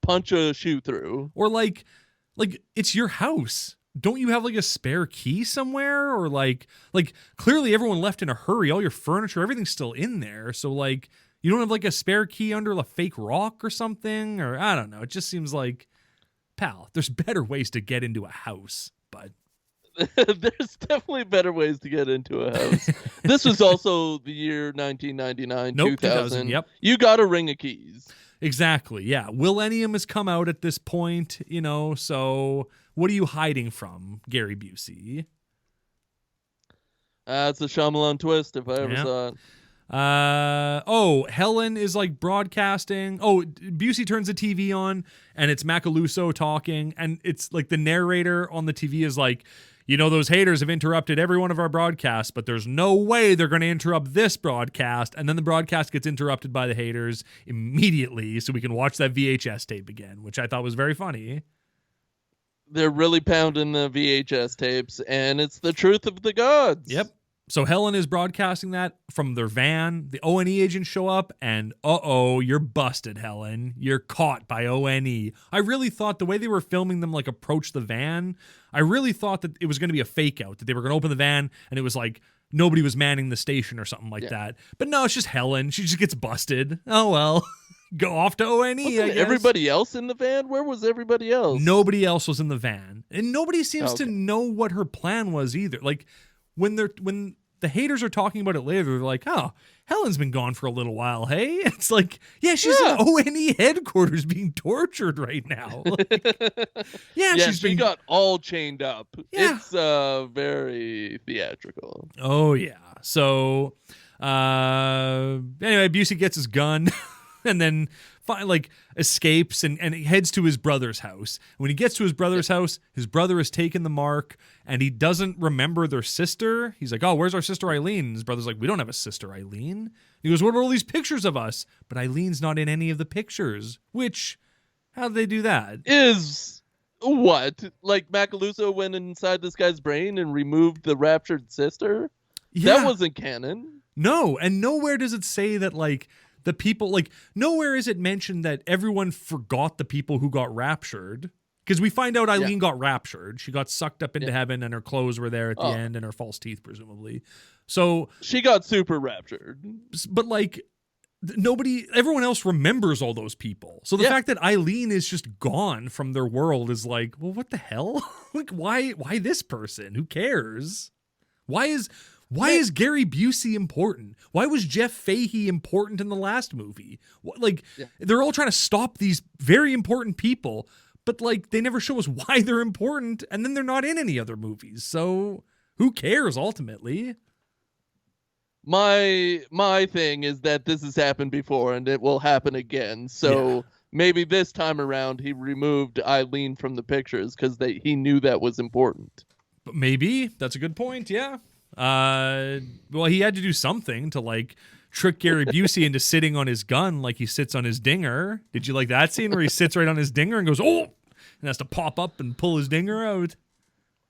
Speaker 2: punch a shoe through.
Speaker 1: Or like it's your house. Don't you have like a spare key somewhere? Or like clearly everyone left in a hurry. All your furniture, everything's still in there. So like, you don't have like a spare key under a fake rock or something? Or I don't know. It just seems like, pal, there's better ways to get into a house, but
Speaker 2: there's definitely better ways to get into a house. This was also the year 1999,
Speaker 1: nope,
Speaker 2: 2000.
Speaker 1: Yep.
Speaker 2: You got a ring of keys.
Speaker 1: Exactly. Yeah. Millennium has come out at this point, you know, so what are you hiding from, Gary Busey?
Speaker 2: It's a Shyamalan twist if I ever saw it.
Speaker 1: Helen is like broadcasting. Busey turns the TV on and it's Macaluso talking, and it's like the narrator on the TV is like, you know, those haters have interrupted every one of our broadcasts, but there's no way they're going to interrupt this broadcast. And then the broadcast gets interrupted by the haters immediately so we can watch that VHS tape again, which I thought was very funny.
Speaker 2: They're really pounding the VHS tapes, and it's the truth of the gods.
Speaker 1: Yep. So Helen is broadcasting that from their van. The ONE agents show up, and you're busted, Helen. You're caught by ONE. I really thought the way they were filming them like approach the van, I really thought that it was going to be a fake out, that they were going to open the van and it was like nobody was manning the station or something like that. But no, it's just Helen. She just gets busted. Oh well. Go off to ONE, I guess.
Speaker 2: Everybody else in the van? Where was everybody else?
Speaker 1: Nobody else was in the van. And nobody seems to know what her plan was either. Like, when the haters are talking about it later, they're like, oh, Helen's been gone for a little while, hey? It's like, yeah, she's in ONE headquarters being tortured right now. Like,
Speaker 2: she got all chained up.
Speaker 1: Yeah.
Speaker 2: It's very theatrical.
Speaker 1: Oh, yeah. So, anyway, Busey gets his gun and then escapes and he heads to his brother's house. When he gets to his brother's house, his brother has taken the mark and he doesn't remember their sister. He's like, oh, where's our sister Eileen? And his brother's like, we don't have a sister Eileen. He goes, what are all these pictures of us? But Eileen's not in any of the pictures. Which, how did they do that?
Speaker 2: Is what? Like Macaluso went inside this guy's brain and removed the raptured sister?
Speaker 1: Yeah.
Speaker 2: That wasn't canon.
Speaker 1: No, and nowhere does it say that, like, the people, like, nowhere is it mentioned that everyone forgot the people who got raptured. Because we find out Eileen got raptured. She got sucked up into heaven and her clothes were there at the end and her false teeth, presumably. So
Speaker 2: she got super raptured.
Speaker 1: But, like, everyone else remembers all those people. So the fact that Eileen is just gone from their world is like, well, what the hell? Like, why this person? Who cares? Why is Gary Busey important? Why was Jeff Fahey important in the last movie? They're all trying to stop these very important people, but like they never show us why they're important, and then they're not in any other movies. So who cares ultimately?
Speaker 2: My thing is that this has happened before and it will happen again. So maybe this time around he removed Eileen from the pictures because he knew that was important.
Speaker 1: But maybe that's a good point. Yeah. Well, he had to do something to like trick Gary Busey into sitting on his gun like he sits on his dinger. Did you like that scene where he sits right on his dinger and goes, oh, and has to pop up and pull his dinger out?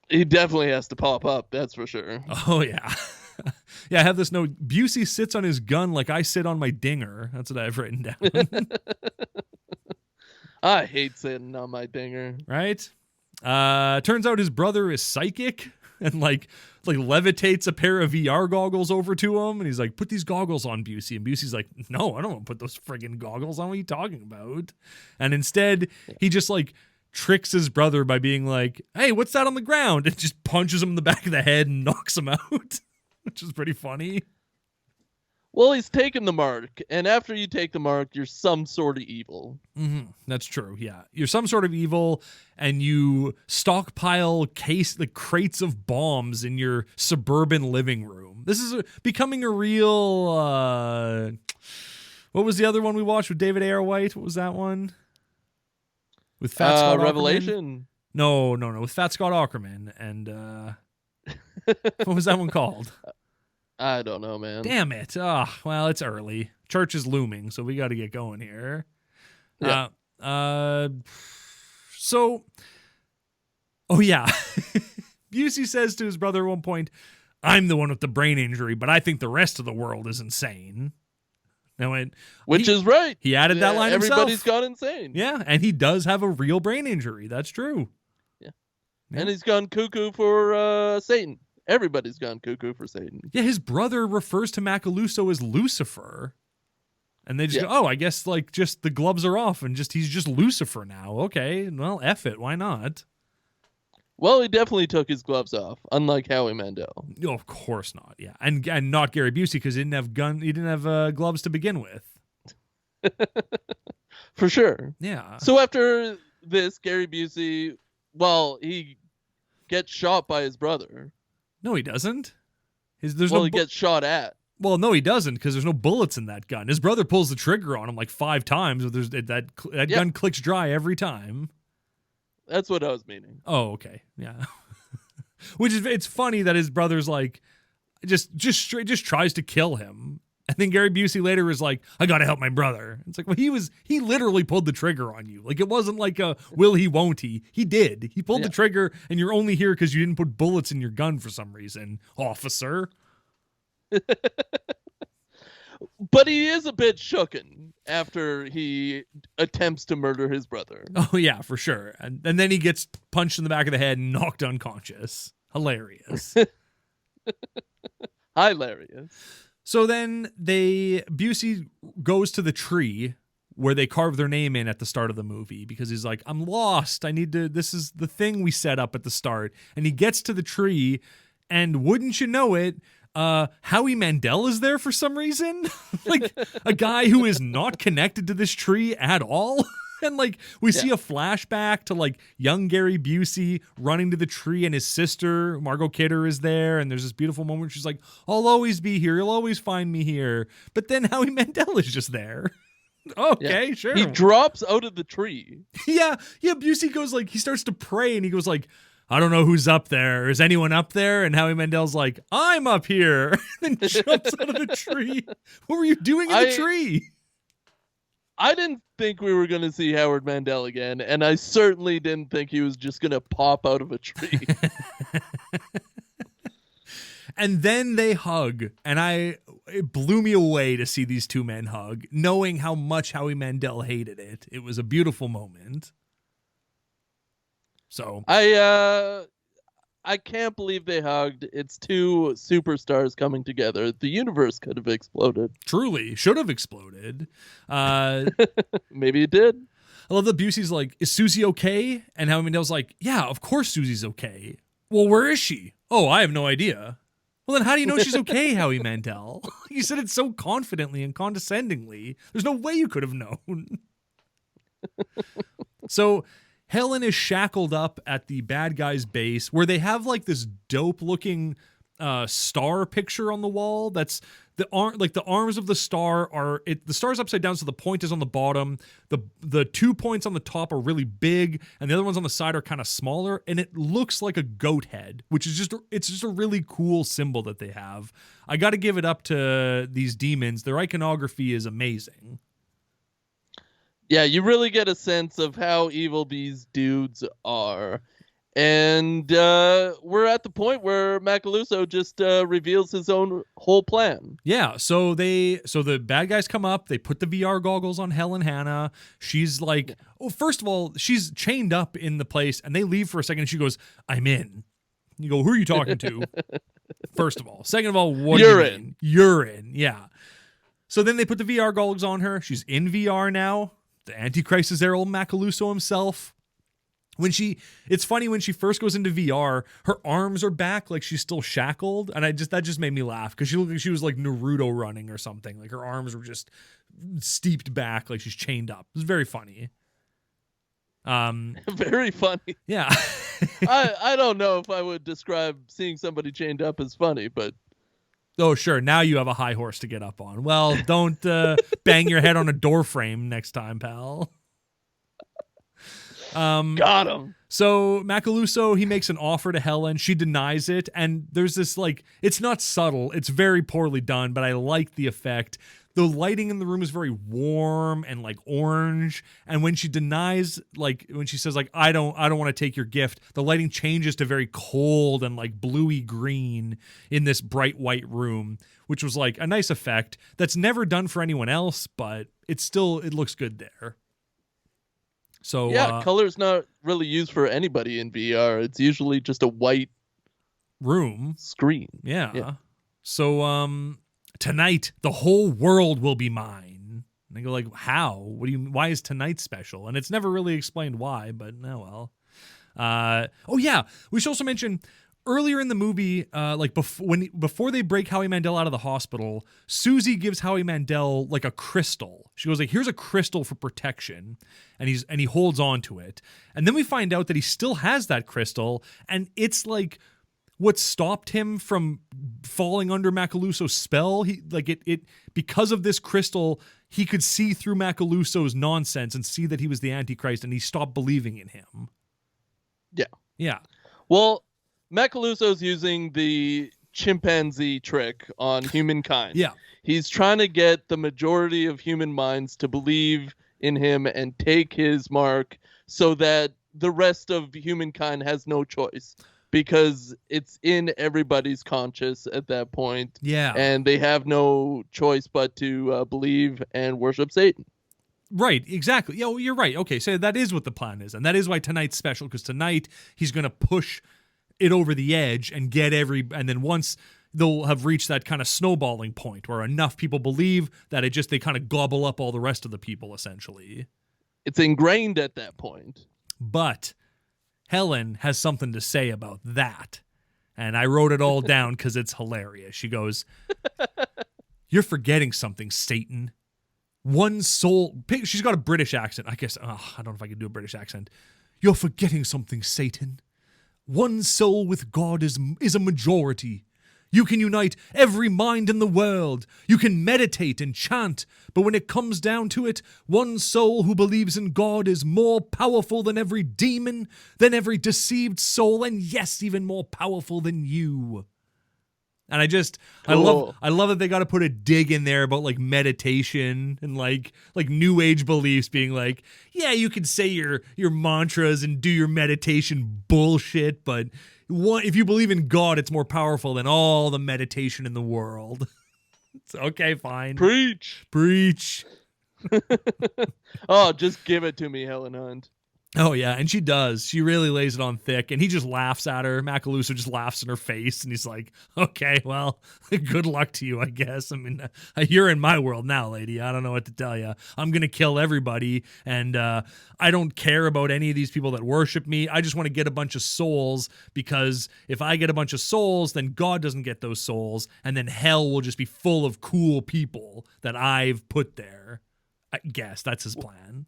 Speaker 2: He definitely has to pop up, that's for sure.
Speaker 1: Oh, yeah. Yeah, I have this note. Busey sits on his gun like I sit on my dinger. That's what I've written down.
Speaker 2: I hate sitting on my dinger.
Speaker 1: Right? Turns out his brother is psychic and like levitates a pair of VR goggles over to him. And he's like, put these goggles on, Busey. And Busey's like, no, I don't want to put those friggin' goggles on. What are you talking about? And instead, he just like tricks his brother by being like, hey, what's that on the ground? And just punches him in the back of the head and knocks him out, which is pretty funny.
Speaker 2: Well, he's taken the mark, and after you take the mark, you're some sort of evil.
Speaker 1: Mm-hmm. That's true, yeah. You're some sort of evil, and you stockpile the crates of bombs in your suburban living room. This is becoming a real... what was the other one we watched with David Ayer White? What was that one? With Fat Scott
Speaker 2: Revelation?
Speaker 1: Ackerman? No, with Fat Scott Ackerman. And what was that one called?
Speaker 2: I don't know, man.
Speaker 1: Damn it. Oh, well, it's early. Church is looming, so we got to get going here.
Speaker 2: Yeah.
Speaker 1: So, oh yeah. Busey says to his brother at one point, I'm the one with the brain injury, but I think the rest of the world is insane.
Speaker 2: Which is right.
Speaker 1: He added that line
Speaker 2: Everybody's
Speaker 1: himself.
Speaker 2: gone insane.
Speaker 1: Yeah, and he does have a real brain injury. That's true.
Speaker 2: Yeah. And he's gone cuckoo for Satan. Everybody's gone cuckoo for Satan.
Speaker 1: Yeah, his brother refers to Macaluso as Lucifer. And they just go, oh, I guess like just the gloves are off and he's just Lucifer now. Okay, well, F it. Why not?
Speaker 2: Well, he definitely took his gloves off, unlike Howie Mandel.
Speaker 1: Oh, of course not. Yeah, and not Gary Busey because he didn't have gloves to begin with.
Speaker 2: For sure.
Speaker 1: Yeah.
Speaker 2: So after this, Gary Busey, he gets shot by his brother.
Speaker 1: No, he doesn't. He
Speaker 2: gets shot at.
Speaker 1: Well, no, he doesn't because there's no bullets in that gun. His brother pulls the trigger on him like 5 times, but that gun clicks dry every time.
Speaker 2: That's what I was meaning.
Speaker 1: Oh, okay, yeah. It's funny that his brother's like just tries to kill him, and then Gary Busey later is like, I gotta help my brother. It's like, well, he literally pulled the trigger on you. Like, it wasn't like a will he, won't he. He did. He pulled the trigger, and you're only here because you didn't put bullets in your gun for some reason, officer.
Speaker 2: But he is a bit shooken after he attempts to murder his brother.
Speaker 1: Oh, yeah, for sure. And then he gets punched in the back of the head and knocked unconscious. Hilarious.
Speaker 2: Hilarious.
Speaker 1: So then Busey goes to the tree where they carve their name in at the start of the movie because he's like, I'm lost. This is the thing we set up at the start. And he gets to the tree, and wouldn't you know it, Howie Mandel is there for some reason. Like a guy who is not connected to this tree at all. And like we see a flashback to like young Gary Busey running to the tree, and his sister Margot Kidder is there, and there's this beautiful moment where she's like, I'll always be here, you'll always find me here. But then Howie Mandel is just there. Okay, sure.
Speaker 2: He drops out of the tree.
Speaker 1: Yeah, Busey goes like, he starts to pray, and he goes like, I don't know who's up there. Is anyone up there? And Howie Mandel's like, I'm up here. And then jumps out of the tree. What were you doing in the tree?
Speaker 2: I didn't think we were going to see Howard Mandel again, and I certainly didn't think he was just going to pop out of a tree.
Speaker 1: And then they hug, and it blew me away to see these two men hug, knowing how much Howie Mandel hated it. It was a beautiful moment. So
Speaker 2: I can't believe they hugged. It's two superstars coming together. The universe could have exploded.
Speaker 1: Truly, should have exploded.
Speaker 2: Maybe it did.
Speaker 1: I love that Busey's like, is Susie okay? And Howie Mandel's like, yeah, of course Susie's okay. Well, where is she? Oh, I have no idea. Well, then how do you know she's okay, Howie Mandel? You said it so confidently and condescendingly. There's no way you could have known. So Helen is shackled up at the bad guy's base where they have like this dope looking star picture on the wall. That's the arms of the star the star's upside down, so the point is on the bottom. The 2 points on the top are really big, and the other ones on the side are kind of smaller, and it looks like a goat head, which is just a really cool symbol that they have. I got to give it up to these demons. Their iconography is amazing.
Speaker 2: Yeah, you really get a sense of how evil these dudes are. And we're at the point where Macaluso just reveals his own whole plan.
Speaker 1: Yeah, so the bad guys come up, they put the VR goggles on Helen Hannah. She's like, oh, first of all, she's chained up in the place, and they leave for a second, and she goes, I'm in. You go, who are you talking to? First of all. Second of all, what
Speaker 2: You're
Speaker 1: do you
Speaker 2: in.
Speaker 1: mean? You're in, yeah. So then they put the VR goggles on her. She's in VR now. The Antichrist is there, old Macaluso himself. It's funny when she first goes into VR, her arms are back like she's still shackled, and that just made me laugh because she looked like she was like Naruto running or something. Like her arms were just steeped back like she's chained up. It was very funny.
Speaker 2: Very funny.
Speaker 1: Yeah.
Speaker 2: I don't know if I would describe seeing somebody chained up as funny, but
Speaker 1: oh, sure. Now you have a high horse to get up on. Well, don't bang your head on a door frame next time, pal.
Speaker 2: Got him.
Speaker 1: So Macaluso, he makes an offer to Helen. She denies it. And there's this it's not subtle. It's very poorly done, but I like the effect. The lighting in the room is very warm and like orange. And when she denies, when she says I don't want to take your gift, the lighting changes to very cold and like bluey green in this bright white room, which was like a nice effect that's never done for anyone else, but it looks good there. So
Speaker 2: yeah, color's not really used for anybody in VR. It's usually just a white
Speaker 1: room
Speaker 2: screen.
Speaker 1: Yeah. So tonight the whole world will be mine. And they go like, how? Why is tonight special? And it's never really explained why, but oh well. Oh yeah, we should also mention earlier in the movie, before they break Howie Mandel out of the hospital, Susie gives Howie Mandel like a crystal. She goes like, "Here's a crystal for protection," and he holds on to it. And then we find out that he still has that crystal, and it's like what stopped him from falling under Macaluso's spell. Because of this crystal, he could see through Macaluso's nonsense and see that he was the Antichrist, and he stopped believing in him.
Speaker 2: Yeah.
Speaker 1: Yeah.
Speaker 2: Well, Macaluso's using the chimpanzee trick on humankind.
Speaker 1: Yeah.
Speaker 2: He's trying to get the majority of human minds to believe in him and take his mark so that the rest of humankind has no choice because it's in everybody's conscious at that point.
Speaker 1: Yeah.
Speaker 2: And they have no choice but to believe and worship Satan.
Speaker 1: Right, exactly. Yeah, well, you're right. Okay, so that is what the plan is. And that is why tonight's special, because tonight he's going to push it over the edge and and then once they'll have reached that kind of snowballing point where enough people believe that they kind of gobble up all the rest of the people, essentially.
Speaker 2: It's ingrained at that point.
Speaker 1: But Helen has something to say about that. And I wrote it all down because it's hilarious. She goes, "You're forgetting something, Satan. One soul." She's got a British accent. I guess, I don't know if I can do a British accent. "You're forgetting something, Satan. One soul with God is a majority. You can unite every mind in the world. You can meditate and chant. But when it comes down to it, one soul who believes in God is more powerful than every demon, than every deceived soul, and yes, even more powerful than you." And
Speaker 2: Cool.
Speaker 1: I love that they got to put a dig in there about like meditation and like new age beliefs being like, yeah, you can say your mantras and do your meditation bullshit, but if you believe in God, it's more powerful than all the meditation in the world. It's okay, fine. Preach.
Speaker 2: Oh, just give it to me, Helen Hunt.
Speaker 1: Oh, yeah, and she does. She really lays it on thick, and he just laughs at her. Macaluso just laughs in her face, and he's like, okay, well, good luck to you, I guess. I mean, you're in my world now, lady. I don't know what to tell you. I'm going to kill everybody, and I don't care about any of these people that worship me. I just want to get a bunch of souls, because if I get a bunch of souls, then God doesn't get those souls, and then hell will just be full of cool people that I've put there. I guess that's his plan.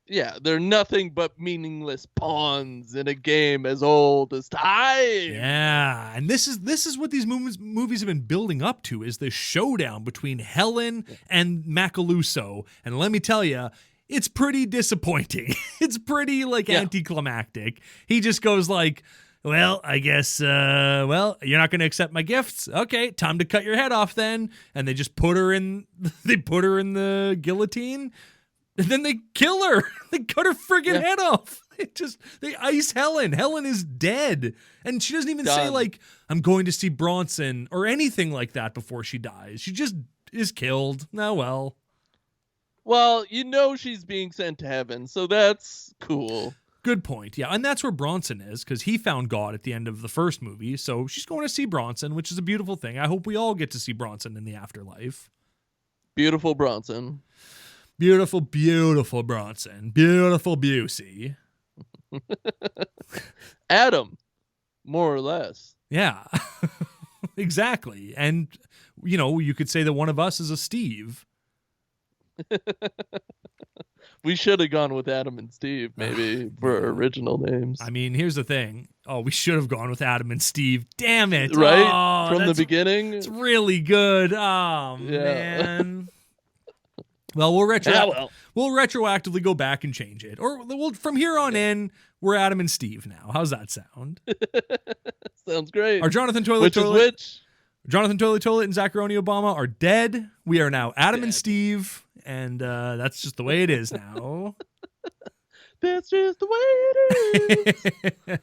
Speaker 2: Yeah, they're nothing but meaningless pawns in a game as old as time.
Speaker 1: Yeah, and this is what these movies have been building up to, is this showdown between Helen and Macaluso. And let me tell you, it's pretty disappointing. It's pretty anticlimactic. He just goes like, well, I guess, you're not going to accept my gifts. Okay, time to cut your head off then. And they just put her in the guillotine. And then they kill her. They cut her friggin' head off. They ice Helen. Helen is dead. And she doesn't even say, like, I'm going to see Bronson or anything like that before she dies. She just is killed. Oh, well.
Speaker 2: Well, she's being sent to heaven, so that's cool.
Speaker 1: Good point. Yeah, and that's where Bronson is, because he found God at the end of the first movie. So she's going to see Bronson, which is a beautiful thing. I hope we all get to see Bronson in the afterlife.
Speaker 2: Beautiful Bronson.
Speaker 1: Beautiful, beautiful Bronson. Beautiful Busey.
Speaker 2: Adam, more or less.
Speaker 1: Yeah, exactly. And, you could say that one of us is a Steve.
Speaker 2: We should have gone with Adam and Steve, maybe, for original names.
Speaker 1: I mean, here's the thing. Oh, we should have gone with Adam and Steve. Damn it.
Speaker 2: Right?
Speaker 1: Oh,
Speaker 2: from the beginning?
Speaker 1: It's really good. Oh, man. Well, we'll retroactively go back and change it. Or from here on in, we're Adam and Steve now. How's that sound?
Speaker 2: Sounds great.
Speaker 1: Our Jonathan Toilet
Speaker 2: Which
Speaker 1: Toilet.
Speaker 2: is which?
Speaker 1: Jonathan Toilet and Zacharoni Obama are dead. We are now Adam and Steve, and that's just the way it is now.
Speaker 2: That's just the way it
Speaker 1: is.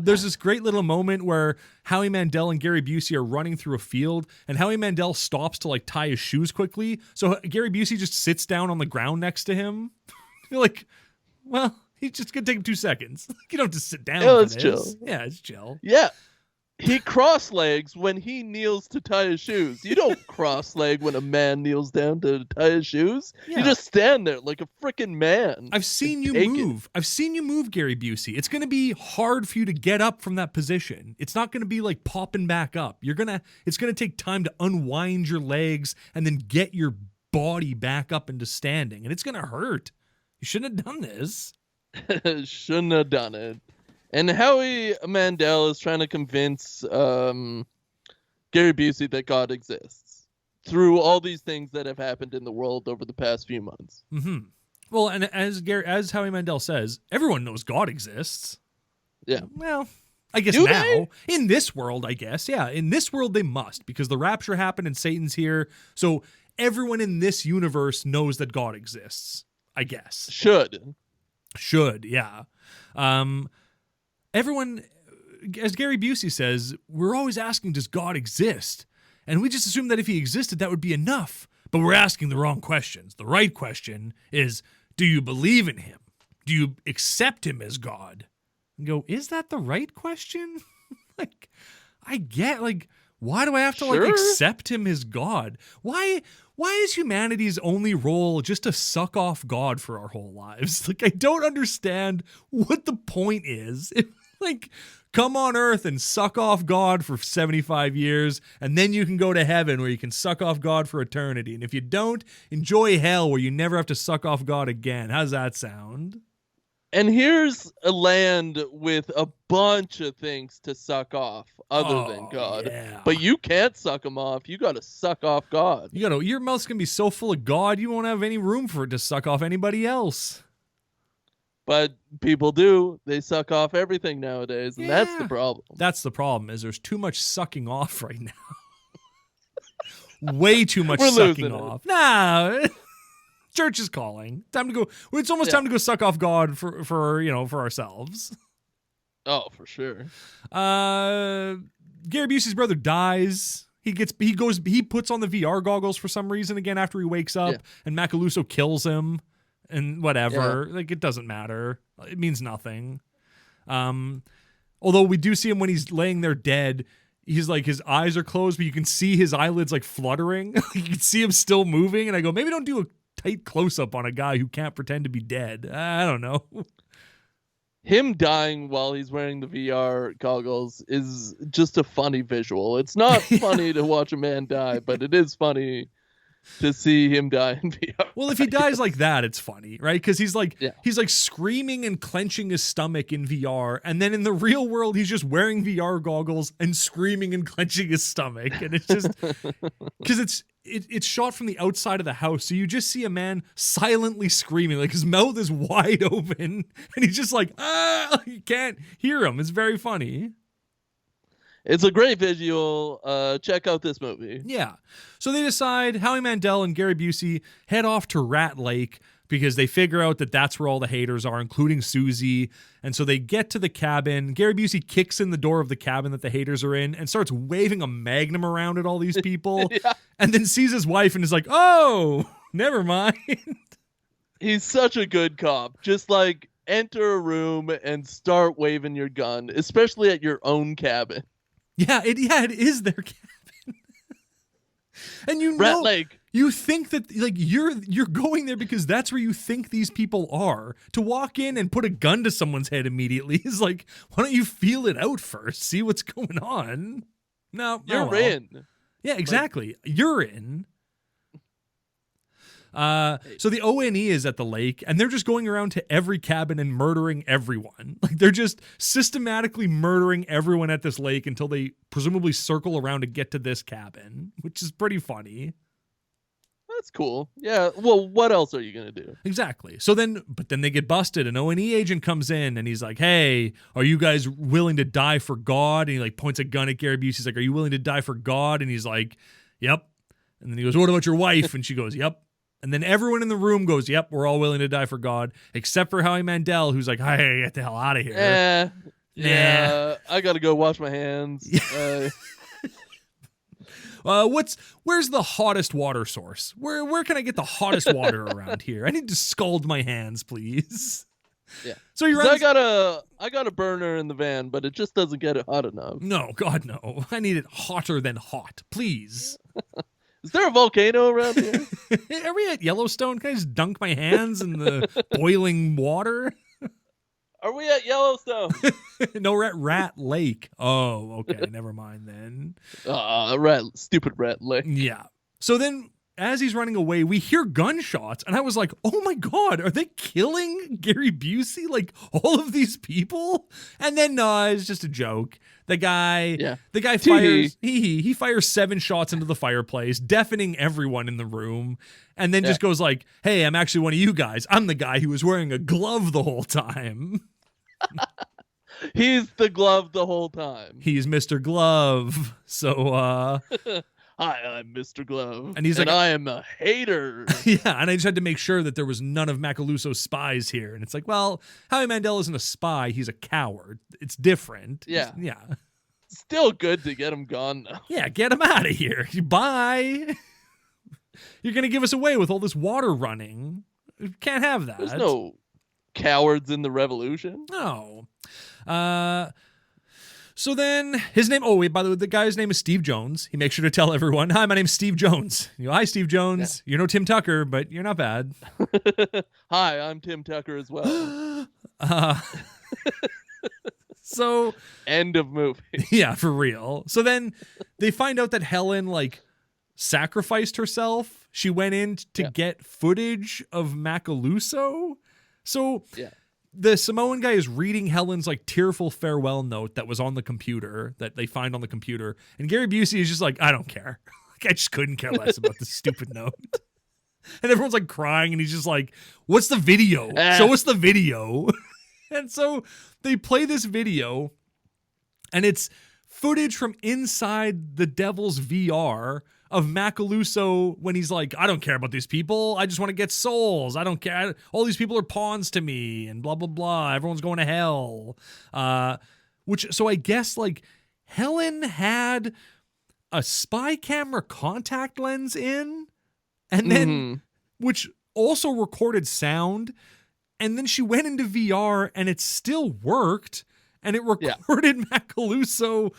Speaker 1: There's this great little moment where Howie Mandel and Gary Busey are running through a field, and Howie Mandel stops to tie his shoes quickly. So Gary Busey just sits down on the ground next to him. You're like, well, he's just gonna take him 2 seconds. You don't just sit down.
Speaker 2: Yeah, it's chill.
Speaker 1: Yeah, it's chill.
Speaker 2: Yeah. He cross legs when he kneels to tie his shoes. You don't cross leg when a man kneels down to tie his shoes. Yeah. You just stand there like a freaking man.
Speaker 1: I've seen you move. I've seen you move, Gary Busey. It's going to be hard for you to get up from that position. It's not going to be like popping back up. It's going to take time to unwind your legs and then get your body back up into standing. And it's going to hurt. You shouldn't have done this.
Speaker 2: Shouldn't have done it. And Howie Mandel is trying to convince Gary Busey that God exists through all these things that have happened in the world over the past few months.
Speaker 1: Mm-hmm. Well, and as Howie Mandel says, everyone knows God exists.
Speaker 2: Yeah.
Speaker 1: Well, I guess in this world, I guess. Yeah, in this world they must, because the rapture happened and Satan's here. So everyone in this universe knows that God exists, I guess. Should, yeah. Everyone, as Gary Busey says, we're always asking, does God exist? And we just assume that if he existed, that would be enough. But we're asking the wrong questions. The right question is, do you believe in him? Do you accept him as God? And go, is that the right question? Why do I have to accept him as God? Why is humanity's only role just to suck off God for our whole lives? I don't understand what the point is. Come on Earth and suck off God for 75 years, and then you can go to heaven where you can suck off God for eternity. And if you don't, enjoy hell where you never have to suck off God again. How's that sound?
Speaker 2: And here's a land with a bunch of things to suck off other than God.
Speaker 1: Yeah.
Speaker 2: But you can't suck them off. You got to suck off God.
Speaker 1: Your mouth's going to be so full of God, you won't have any room for it to suck off anybody else.
Speaker 2: But people do. They suck off everything nowadays, and that's the problem.
Speaker 1: That's the problem, is there's too much sucking off right now. Way too much sucking off. Nah. Church is calling. Time to go. It's almost time to go suck off God for ourselves.
Speaker 2: Oh, for sure.
Speaker 1: Gary Busey's brother dies. He puts on the VR goggles for some reason again after he wakes up, and Macaluso kills him, and whatever.
Speaker 2: Yeah.
Speaker 1: It doesn't matter. It means nothing. Although we do see him when he's laying there dead. He's his eyes are closed, but you can see his eyelids fluttering. You can see him still moving, and I go, maybe don't do a tight close-up on a guy who can't pretend to be dead. I don't know.
Speaker 2: Him dying while he's wearing the VR goggles is just a funny visual. It's not funny to watch a man die, but it is funny to see him die in VR.
Speaker 1: Well, if he dies like that, it's funny, right? Because he's like
Speaker 2: Yeah.
Speaker 1: he's like screaming and clenching his stomach in VR, and then in the real world, he's just wearing VR goggles and screaming and clenching his stomach, and it's just because it's shot from the outside of the house, so you just see a man silently screaming, like his mouth is wide open, and he's just like, you can't hear him. It's very funny.
Speaker 2: It's a great visual. Check out this movie.
Speaker 1: Yeah. So they decide, Howie Mandel and Gary Busey head off to Rat Lake because they figure out that that's where all the haters are, including Susie. And so they get to the cabin. Gary Busey kicks in the door of the cabin that the haters are in and starts waving a magnum around at all these people.
Speaker 2: Yeah.
Speaker 1: And then sees his wife and is like, oh, never mind.
Speaker 2: He's such a good cop. Just like enter a room and start waving your gun, especially at your own cabin.
Speaker 1: Yeah, it is their cabin. And you
Speaker 2: Rat
Speaker 1: know,
Speaker 2: Lake.
Speaker 1: you think that like you're going there because that's where you think these people are. To walk in and put a gun to someone's head immediately is like, why don't you feel it out first? See what's going on. No,
Speaker 2: You're in.
Speaker 1: Yeah, exactly. You're in. So the ONE is at the lake, and they're just going around to every cabin and murdering everyone. Like they're just systematically murdering everyone at this lake until they presumably circle around to get to this cabin, which is pretty funny.
Speaker 2: That's cool. Yeah. Well, what else are you gonna do?
Speaker 1: Exactly. So then they get busted. An ONE agent comes in and he's like, "Hey, are you guys willing to die for God?" And he like points a gun at Gary Busey. He's like, "Are you willing to die for God?" And he's like, "Yep." And then he goes, "What about your wife?" And she goes, "Yep." And then everyone in the room goes, "Yep, we're all willing to die for God," except for Howie Mandel, who's like, "Hey, get the hell out of here."
Speaker 2: Yeah. I gotta go wash my hands.
Speaker 1: Where's the hottest water source? Where can I get the hottest water around here? I need to scald my hands, please.
Speaker 2: Yeah.
Speaker 1: So he
Speaker 2: 'Cause
Speaker 1: runs.
Speaker 2: I got a burner in the van, but it just doesn't get it hot enough.
Speaker 1: No, God, no. I need it hotter than hot, please.
Speaker 2: Is there a volcano around here?
Speaker 1: Are we at Yellowstone? Can I just dunk my hands in the boiling water?
Speaker 2: Are we at Yellowstone?
Speaker 1: No, we're at Rat Lake. Oh, okay. Never mind then.
Speaker 2: Stupid Rat Lake.
Speaker 1: Yeah. So then, as he's running away, we hear gunshots, and I was like, "Oh my God, are they killing Gary Busey? Like all of these people?" And then, no, it's just a joke. The guy fires. He fires 7 shots into the fireplace, deafening everyone in the room, and then just goes like, "Hey, I'm actually one of you guys. I'm the guy who was wearing a glove the whole time."
Speaker 2: He's the glove the whole time.
Speaker 1: He's Mr. Glove. So,
Speaker 2: Hi, I'm Mr. Glove.
Speaker 1: And he's like,
Speaker 2: I am a hater.
Speaker 1: yeah, and I just had to make sure that there was none of Macaluso's spies here. And it's like, well, Howie Mandel isn't a spy. He's a coward. It's different.
Speaker 2: Yeah.
Speaker 1: Yeah.
Speaker 2: Still good to get him gone, though.
Speaker 1: Yeah, get him out of here. Bye. You're going to give us away with all this water running. Can't have that.
Speaker 2: There's no cowards in the revolution.
Speaker 1: No. So then his name, oh wait, by the way, the guy's name is Steve Jones. He makes sure to tell everyone, "Hi, my name's Steve Jones." You go, "Hi, Steve Jones. You're no Tim Tucker, but you're not bad."
Speaker 2: Hi, I'm Tim Tucker as well.
Speaker 1: So
Speaker 2: end of movie.
Speaker 1: Yeah, for real. So then they find out that Helen like sacrificed herself. She went in to get footage of Macaluso. So the Samoan guy is reading Helen's like tearful farewell note that was on the computer that they find on the computer. And Gary Busey is just like, "I don't care. Like, I just couldn't care less about this stupid note." And everyone's like crying and he's just like, "What's the video? Show us the video." And so they play this video and it's footage from inside the Devil's VR of Macaluso when he's like, "I don't care about these people. I just want to get souls. I don't care. All these people are pawns to me and blah, blah, blah. Everyone's going to hell." So I guess like Helen had a spy camera contact lens in and then, which also recorded sound. And then she went into VR and it still worked. And it recorded Macaluso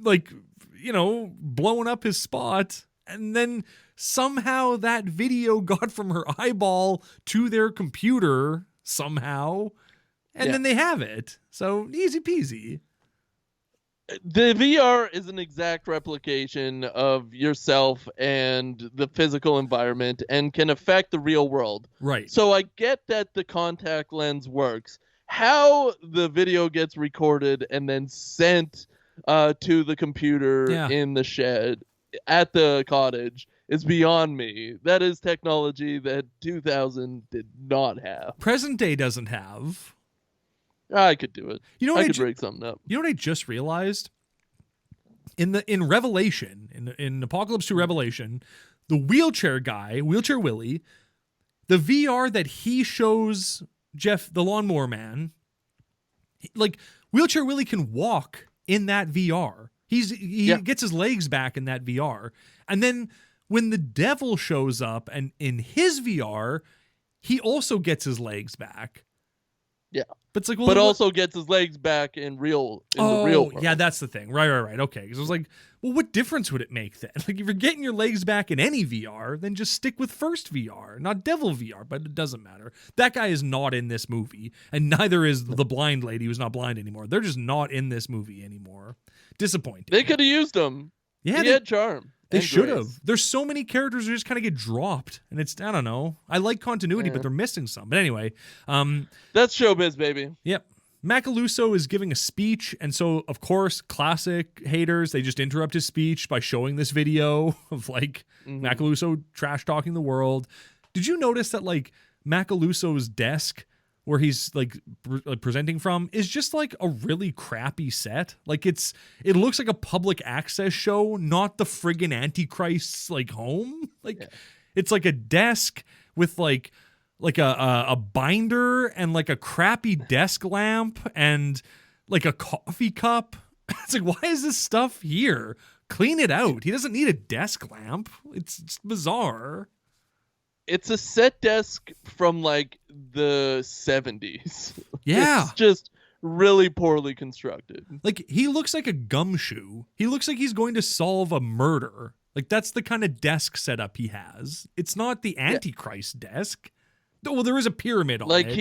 Speaker 1: like, blowing up his spot. And then somehow that video got from her eyeball to their computer somehow. And then they have it. So easy peasy.
Speaker 2: The VR is an exact replication of yourself and the physical environment and can affect the real world.
Speaker 1: Right.
Speaker 2: So I get that the contact lens works. How the video gets recorded and then sent to the computer
Speaker 1: Yeah.
Speaker 2: in the shed at the cottage is beyond me. That is technology that 2000 did not have.
Speaker 1: Present day doesn't have.
Speaker 2: I could do it.
Speaker 1: You know what
Speaker 2: I could break something up.
Speaker 1: You know what I just realized? In Revelation, in Apocalypse 2 Revelation, the wheelchair guy, Wheelchair Willie, the VR that he shows Jeff, the lawnmower man, like Wheelchair Willie can walk in that VR. He gets his legs back in that VR. And then when the devil shows up and in his VR, he also gets his legs back.
Speaker 2: Yeah.
Speaker 1: But it's like, well,
Speaker 2: but also gets his legs back in the real world.
Speaker 1: Yeah, that's the thing. Right. Okay. Because I was like, well, what difference would it make then? Like, if you're getting your legs back in any VR, then just stick with first VR, not devil VR. But it doesn't matter. That guy is not in this movie, and neither is the blind lady who's not blind anymore. They're just not in this movie anymore. Disappointing.
Speaker 2: They could have used him.
Speaker 1: Yeah,
Speaker 2: he had charm.
Speaker 1: They should have. There's so many characters who just kind of get dropped, and it's, I don't know. I like continuity, but they're missing some. But anyway,
Speaker 2: that's showbiz, baby.
Speaker 1: Yep. Macaluso is giving a speech, and so of course, classic haters, they just interrupt his speech by showing this video of like Macaluso trash talking the world. Did you notice that like Macaluso's desk, where he's like presenting from, is just like a really crappy set? Like it looks like a public access show, not the friggin' Antichrist's like home. Like it's like a desk with like a binder and like a crappy desk lamp and like a coffee cup. It's like, why is this stuff here? Clean it out. He doesn't need a desk lamp. It's bizarre.
Speaker 2: It's a set desk from like the 70s.
Speaker 1: Yeah.
Speaker 2: It's just really poorly constructed.
Speaker 1: Like, he looks like a gumshoe. He looks like he's going to solve a murder. Like, that's the kind of desk setup he has. It's not the Antichrist desk. Well, there is a pyramid on
Speaker 2: like
Speaker 1: it.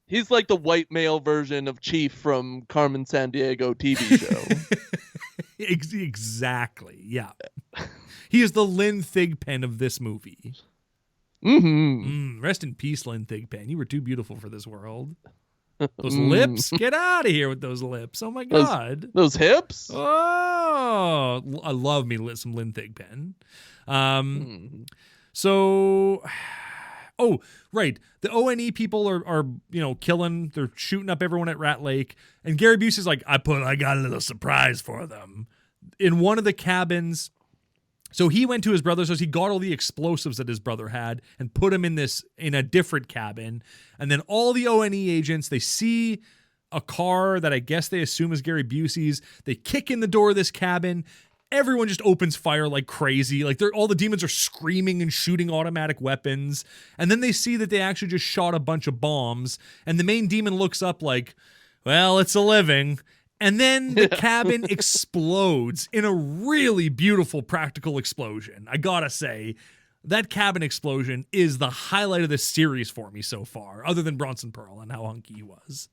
Speaker 2: He's like the white male version of Chief from Carmen Sandiego TV show.
Speaker 1: Exactly. Yeah. He is the Lynn Thigpen of this movie. Rest in peace, Lynn Thigpen. You were too beautiful for this world. Those lips? Get out of here with those lips. Oh, my God.
Speaker 2: Those hips?
Speaker 1: Oh, I love me some Lynn Thigpen. So... Oh, right. The ONE people are killing. They're shooting up everyone at Rat Lake. And Gary Busey's like, I got a little surprise for them. In one of the cabins... So he went to his brother's house. He got all the explosives that his brother had and put them in a different cabin. And then all the ONE agents, they see a car that I guess they assume is Gary Busey's. They kick in the door of this cabin. Everyone just opens fire like crazy. Like all the demons are screaming and shooting automatic weapons. And then they see that they actually just shot a bunch of bombs. And the main demon looks up like, well, it's a living. And then the cabin explodes in a really beautiful practical explosion. I gotta say, that cabin explosion is the highlight of this series for me so far, other than Bronson Pearl and how hunky he was.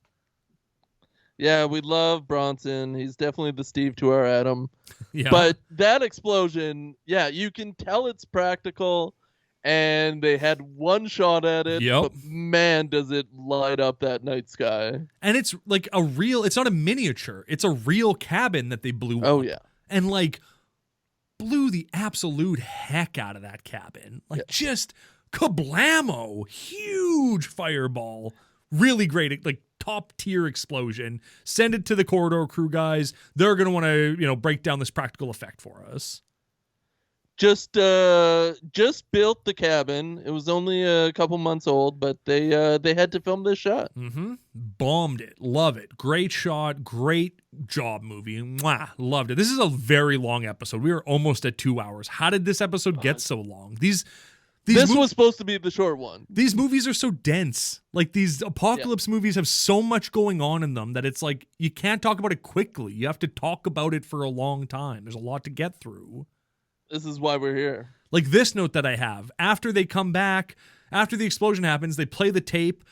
Speaker 2: Yeah, we love Bronson. He's definitely the Steve to our Adam.
Speaker 1: Yeah.
Speaker 2: But that explosion, you can tell it's practical. And they had one shot at it, but man, does it light up that night sky.
Speaker 1: And it's like it's not a miniature. It's a real cabin that they blew up.
Speaker 2: Oh, yeah.
Speaker 1: And like blew the absolute heck out of that cabin. Like just kablamo, huge fireball. Really great, like top tier explosion. Send it to the corridor crew guys. They're going to want to, break down this practical effect for us.
Speaker 2: Just built the cabin. It was only a couple months old, but they had to film this shot.
Speaker 1: Bombed it. Love it. Great shot. Great job, movie. Mwah. Loved it. This is a very long episode. We are almost at 2 hours. How did this episode get so long? This was
Speaker 2: supposed to be the short one.
Speaker 1: These movies are so dense. Like, these apocalypse movies have so much going on in them that it's like you can't talk about it quickly. You have to talk about it for a long time. There's a lot to get through.
Speaker 2: This is why we're here.
Speaker 1: Like this note that I have. After they come back, after the explosion happens, they play the tape.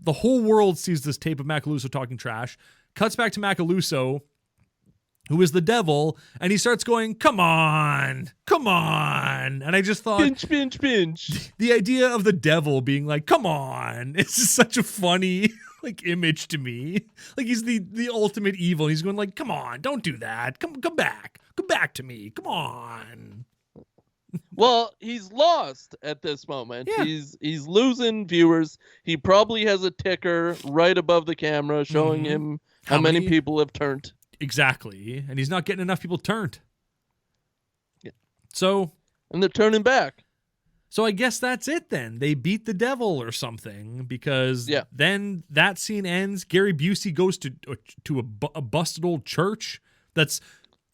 Speaker 1: The whole world sees this tape of Macaluso talking trash. Cuts back to Macaluso. who is the devil, and he starts going, come on. And I just thought,
Speaker 2: pinch.
Speaker 1: the idea of the devil being like, come on, it's just such a funny like image to me. Like he's the ultimate evil. He's going like, come on, don't do that. Come back to me. Come on.
Speaker 2: Well, he's lost at this moment.
Speaker 1: Yeah.
Speaker 2: He's losing viewers. He probably has a ticker right above the camera showing him how many people have turned.
Speaker 1: Exactly. And he's not getting enough people turned.
Speaker 2: Yeah.
Speaker 1: And
Speaker 2: they're turning back.
Speaker 1: So I guess that's it then. They beat the devil or something, because then that scene ends. Gary Busey goes to a busted old church that's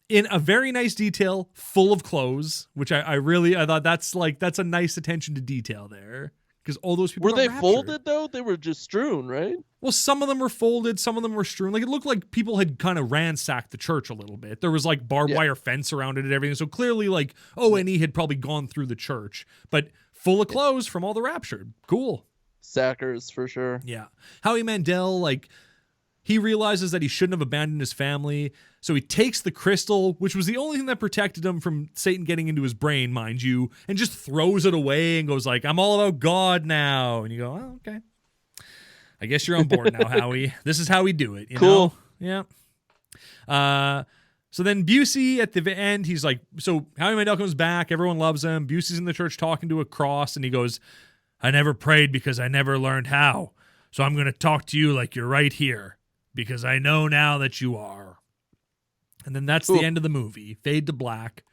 Speaker 1: in a very nice detail, full of clothes, which I thought that's a nice attention to detail there, because all those people
Speaker 2: were they folded though? They were just strewn, right?
Speaker 1: Well, some of them were folded, some of them were strewn. Like it looked like people had kind of ransacked the church a little bit. There was like barbed wire fence around it and everything. So clearly like O&E had probably gone through the church, but full of clothes from all the raptured. Cool.
Speaker 2: Sackers for sure.
Speaker 1: Yeah. Howie Mandel, like, he realizes that he shouldn't have abandoned his family, so he takes the crystal, which was the only thing that protected him from Satan getting into his brain, mind you, and just throws it away and goes like, I'm all about God now. And you go, oh, okay. I guess you're on board now, Howie. This is how we do it. You know? Yeah. So then Busey at the end, he's like, so Howie Mandel comes back. Everyone loves him. Busey's in the church talking to a cross, and he goes, I never prayed because I never learned how. So I'm going to talk to you like you're right here, because I know now that you are. And then that's the end of the movie. Fade to black.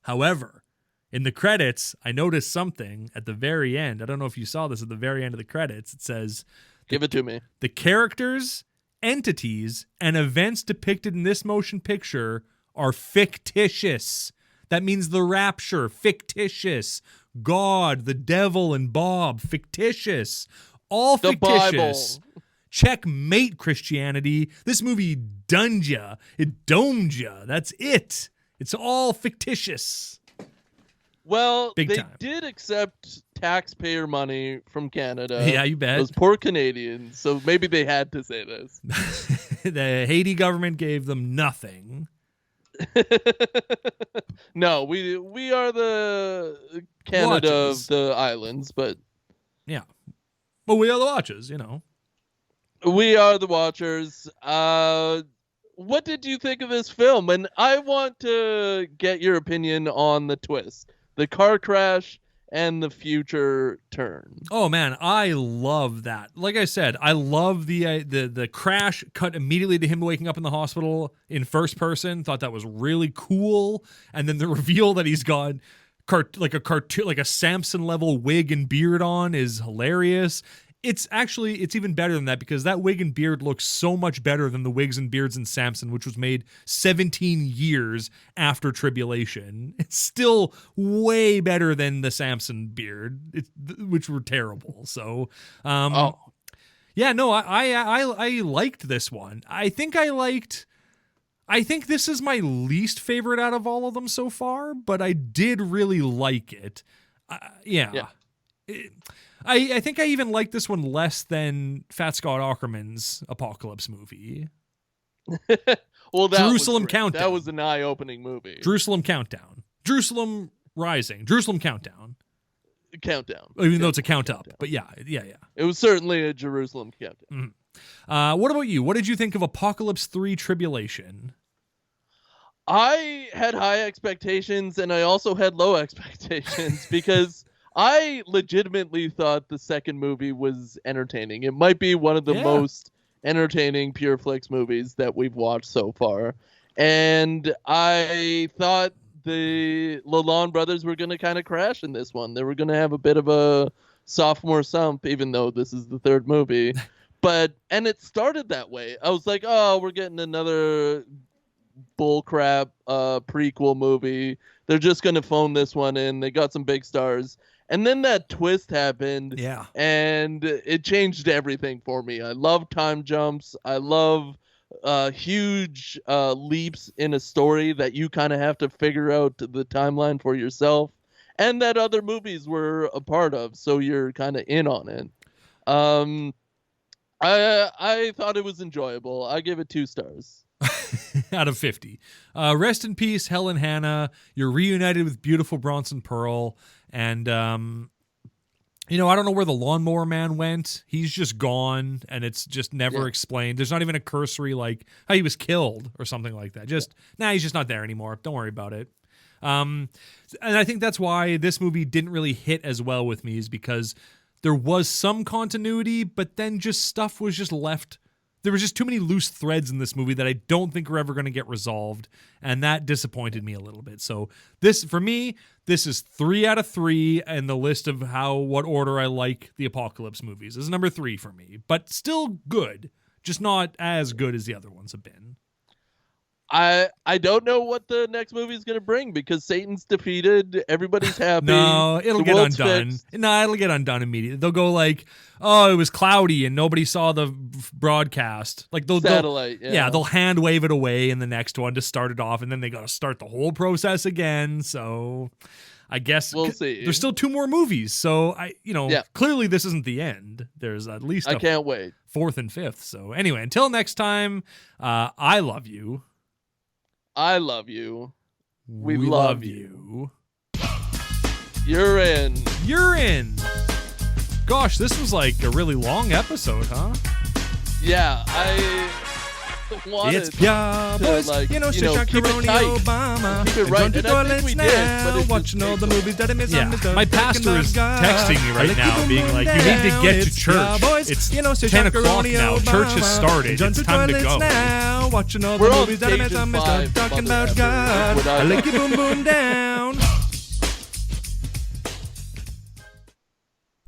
Speaker 1: However, in the credits, I noticed something at the very end. I don't know if you saw this at the very end of the credits. It says,
Speaker 2: give it to me. The
Speaker 1: characters, entities, and events depicted in this motion picture are fictitious. That means the rapture, fictitious. God, the devil, and Bob, fictitious. All fictitious.
Speaker 2: The Bible.
Speaker 1: Checkmate, Christianity. This movie dunned ya. It domed ya. That's it. It's all fictitious.
Speaker 2: Well,
Speaker 1: Big
Speaker 2: they
Speaker 1: time.
Speaker 2: did accept taxpayer money from Canada.
Speaker 1: Yeah, you bet.
Speaker 2: Those poor Canadians. So maybe they had to say this.
Speaker 1: The Haiti government gave them nothing.
Speaker 2: No, we are the Canada
Speaker 1: Watches.
Speaker 2: of the islands, but
Speaker 1: yeah. But we are the watchers, you know.
Speaker 2: We are the watchers. What did you think of this film? And I want to get your opinion on the twist, the car crash, and the future turn.
Speaker 1: Oh man, I love that. Like I said, I love the crash cut immediately to him waking up in the hospital in first person. Thought that was really cool. And then the reveal that he's got like a Samson level wig and beard on is hilarious. It's even better than that, because that wig and beard looks so much better than the wigs and beards in Samson, which was made 17 years after Tribulation. It's still way better than the Samson beard, which were terrible. So, yeah, no, I liked this one. I think this is my least favorite out of all of them so far, but I did really like it. Yeah. I think I even like this one less than Fat Scott Aukerman's Apocalypse movie.
Speaker 2: Well,
Speaker 1: Jerusalem Countdown.
Speaker 2: That was an eye-opening movie.
Speaker 1: Jerusalem Countdown. Jerusalem Rising. Jerusalem Countdown.
Speaker 2: Countdown.
Speaker 1: Even though it's a count up. But yeah.
Speaker 2: It was certainly a Jerusalem Countdown.
Speaker 1: Mm-hmm. What about you? What did you think of Apocalypse 3 Tribulation?
Speaker 2: I had high expectations, and I also had low expectations because I legitimately thought the second movie was entertaining. It might be one of the most entertaining Pure Flix movies that we've watched so far. And I thought the Lalonde brothers were going to kind of crash in this one. They were going to have a bit of a sophomore slump, even though this is the third movie. And it started that way. I was like, oh, we're getting another bullcrap prequel movie. They're just going to phone this one in. They got some big stars. And then that twist happened.
Speaker 1: Yeah.
Speaker 2: And it changed everything for me. I love time jumps. I love huge leaps in a story that you kind of have to figure out the timeline for yourself, and that other movies were a part of, so you're kind of in on it. I thought it was enjoyable. I give it 2 stars.
Speaker 1: out of 50. Rest in peace, Helen Hannah. You're reunited with beautiful Bronson Pearl. And, I don't know where the lawnmower man went. He's just gone, and it's just never explained. There's not even a cursory, like, how he was killed or something like that. He's just not there anymore. Don't worry about it. And I think that's why this movie didn't really hit as well with me, is because there was some continuity, but then just stuff was just left. There was just too many loose threads in this movie that I don't think are ever going to get resolved, and that disappointed me a little bit. So for me, this is 3 out of 3 in the list of what order I like the Apocalypse movies. This is number 3 for me, but still good, just not as good as the other ones have been.
Speaker 2: I don't know what the next movie is going to bring, because Satan's defeated. Everybody's happy.
Speaker 1: No, it'll get undone.
Speaker 2: Fixed.
Speaker 1: No, it'll get undone immediately. They'll go like, oh, it was cloudy and nobody saw the broadcast. Like
Speaker 2: Satellite.
Speaker 1: They'll hand wave it away in the next one to start it off, and then they got to start the whole process again. So I guess
Speaker 2: we'll see.
Speaker 1: There's still 2 more movies. So clearly this isn't the end. There's at least
Speaker 2: I can't wait.
Speaker 1: 4th and 5th. So anyway, until next time, I love you.
Speaker 2: I love you. We
Speaker 1: love you.
Speaker 2: You're in.
Speaker 1: Gosh, this was like a really long episode, huh?
Speaker 2: Yeah, I wanted
Speaker 1: it's boys,
Speaker 2: to,
Speaker 1: keep it
Speaker 2: tight.
Speaker 1: Obama.
Speaker 2: Keep it right, and I think we did. But it's
Speaker 1: watching all the movies that I miss. Yeah, my pastor is texting me right now, being like, "You need to get to church. It's 10 o'clock now. Church has started. It's time to go."
Speaker 4: Watching all the movies that I miss. I'm talking about God. I like you boom boom down.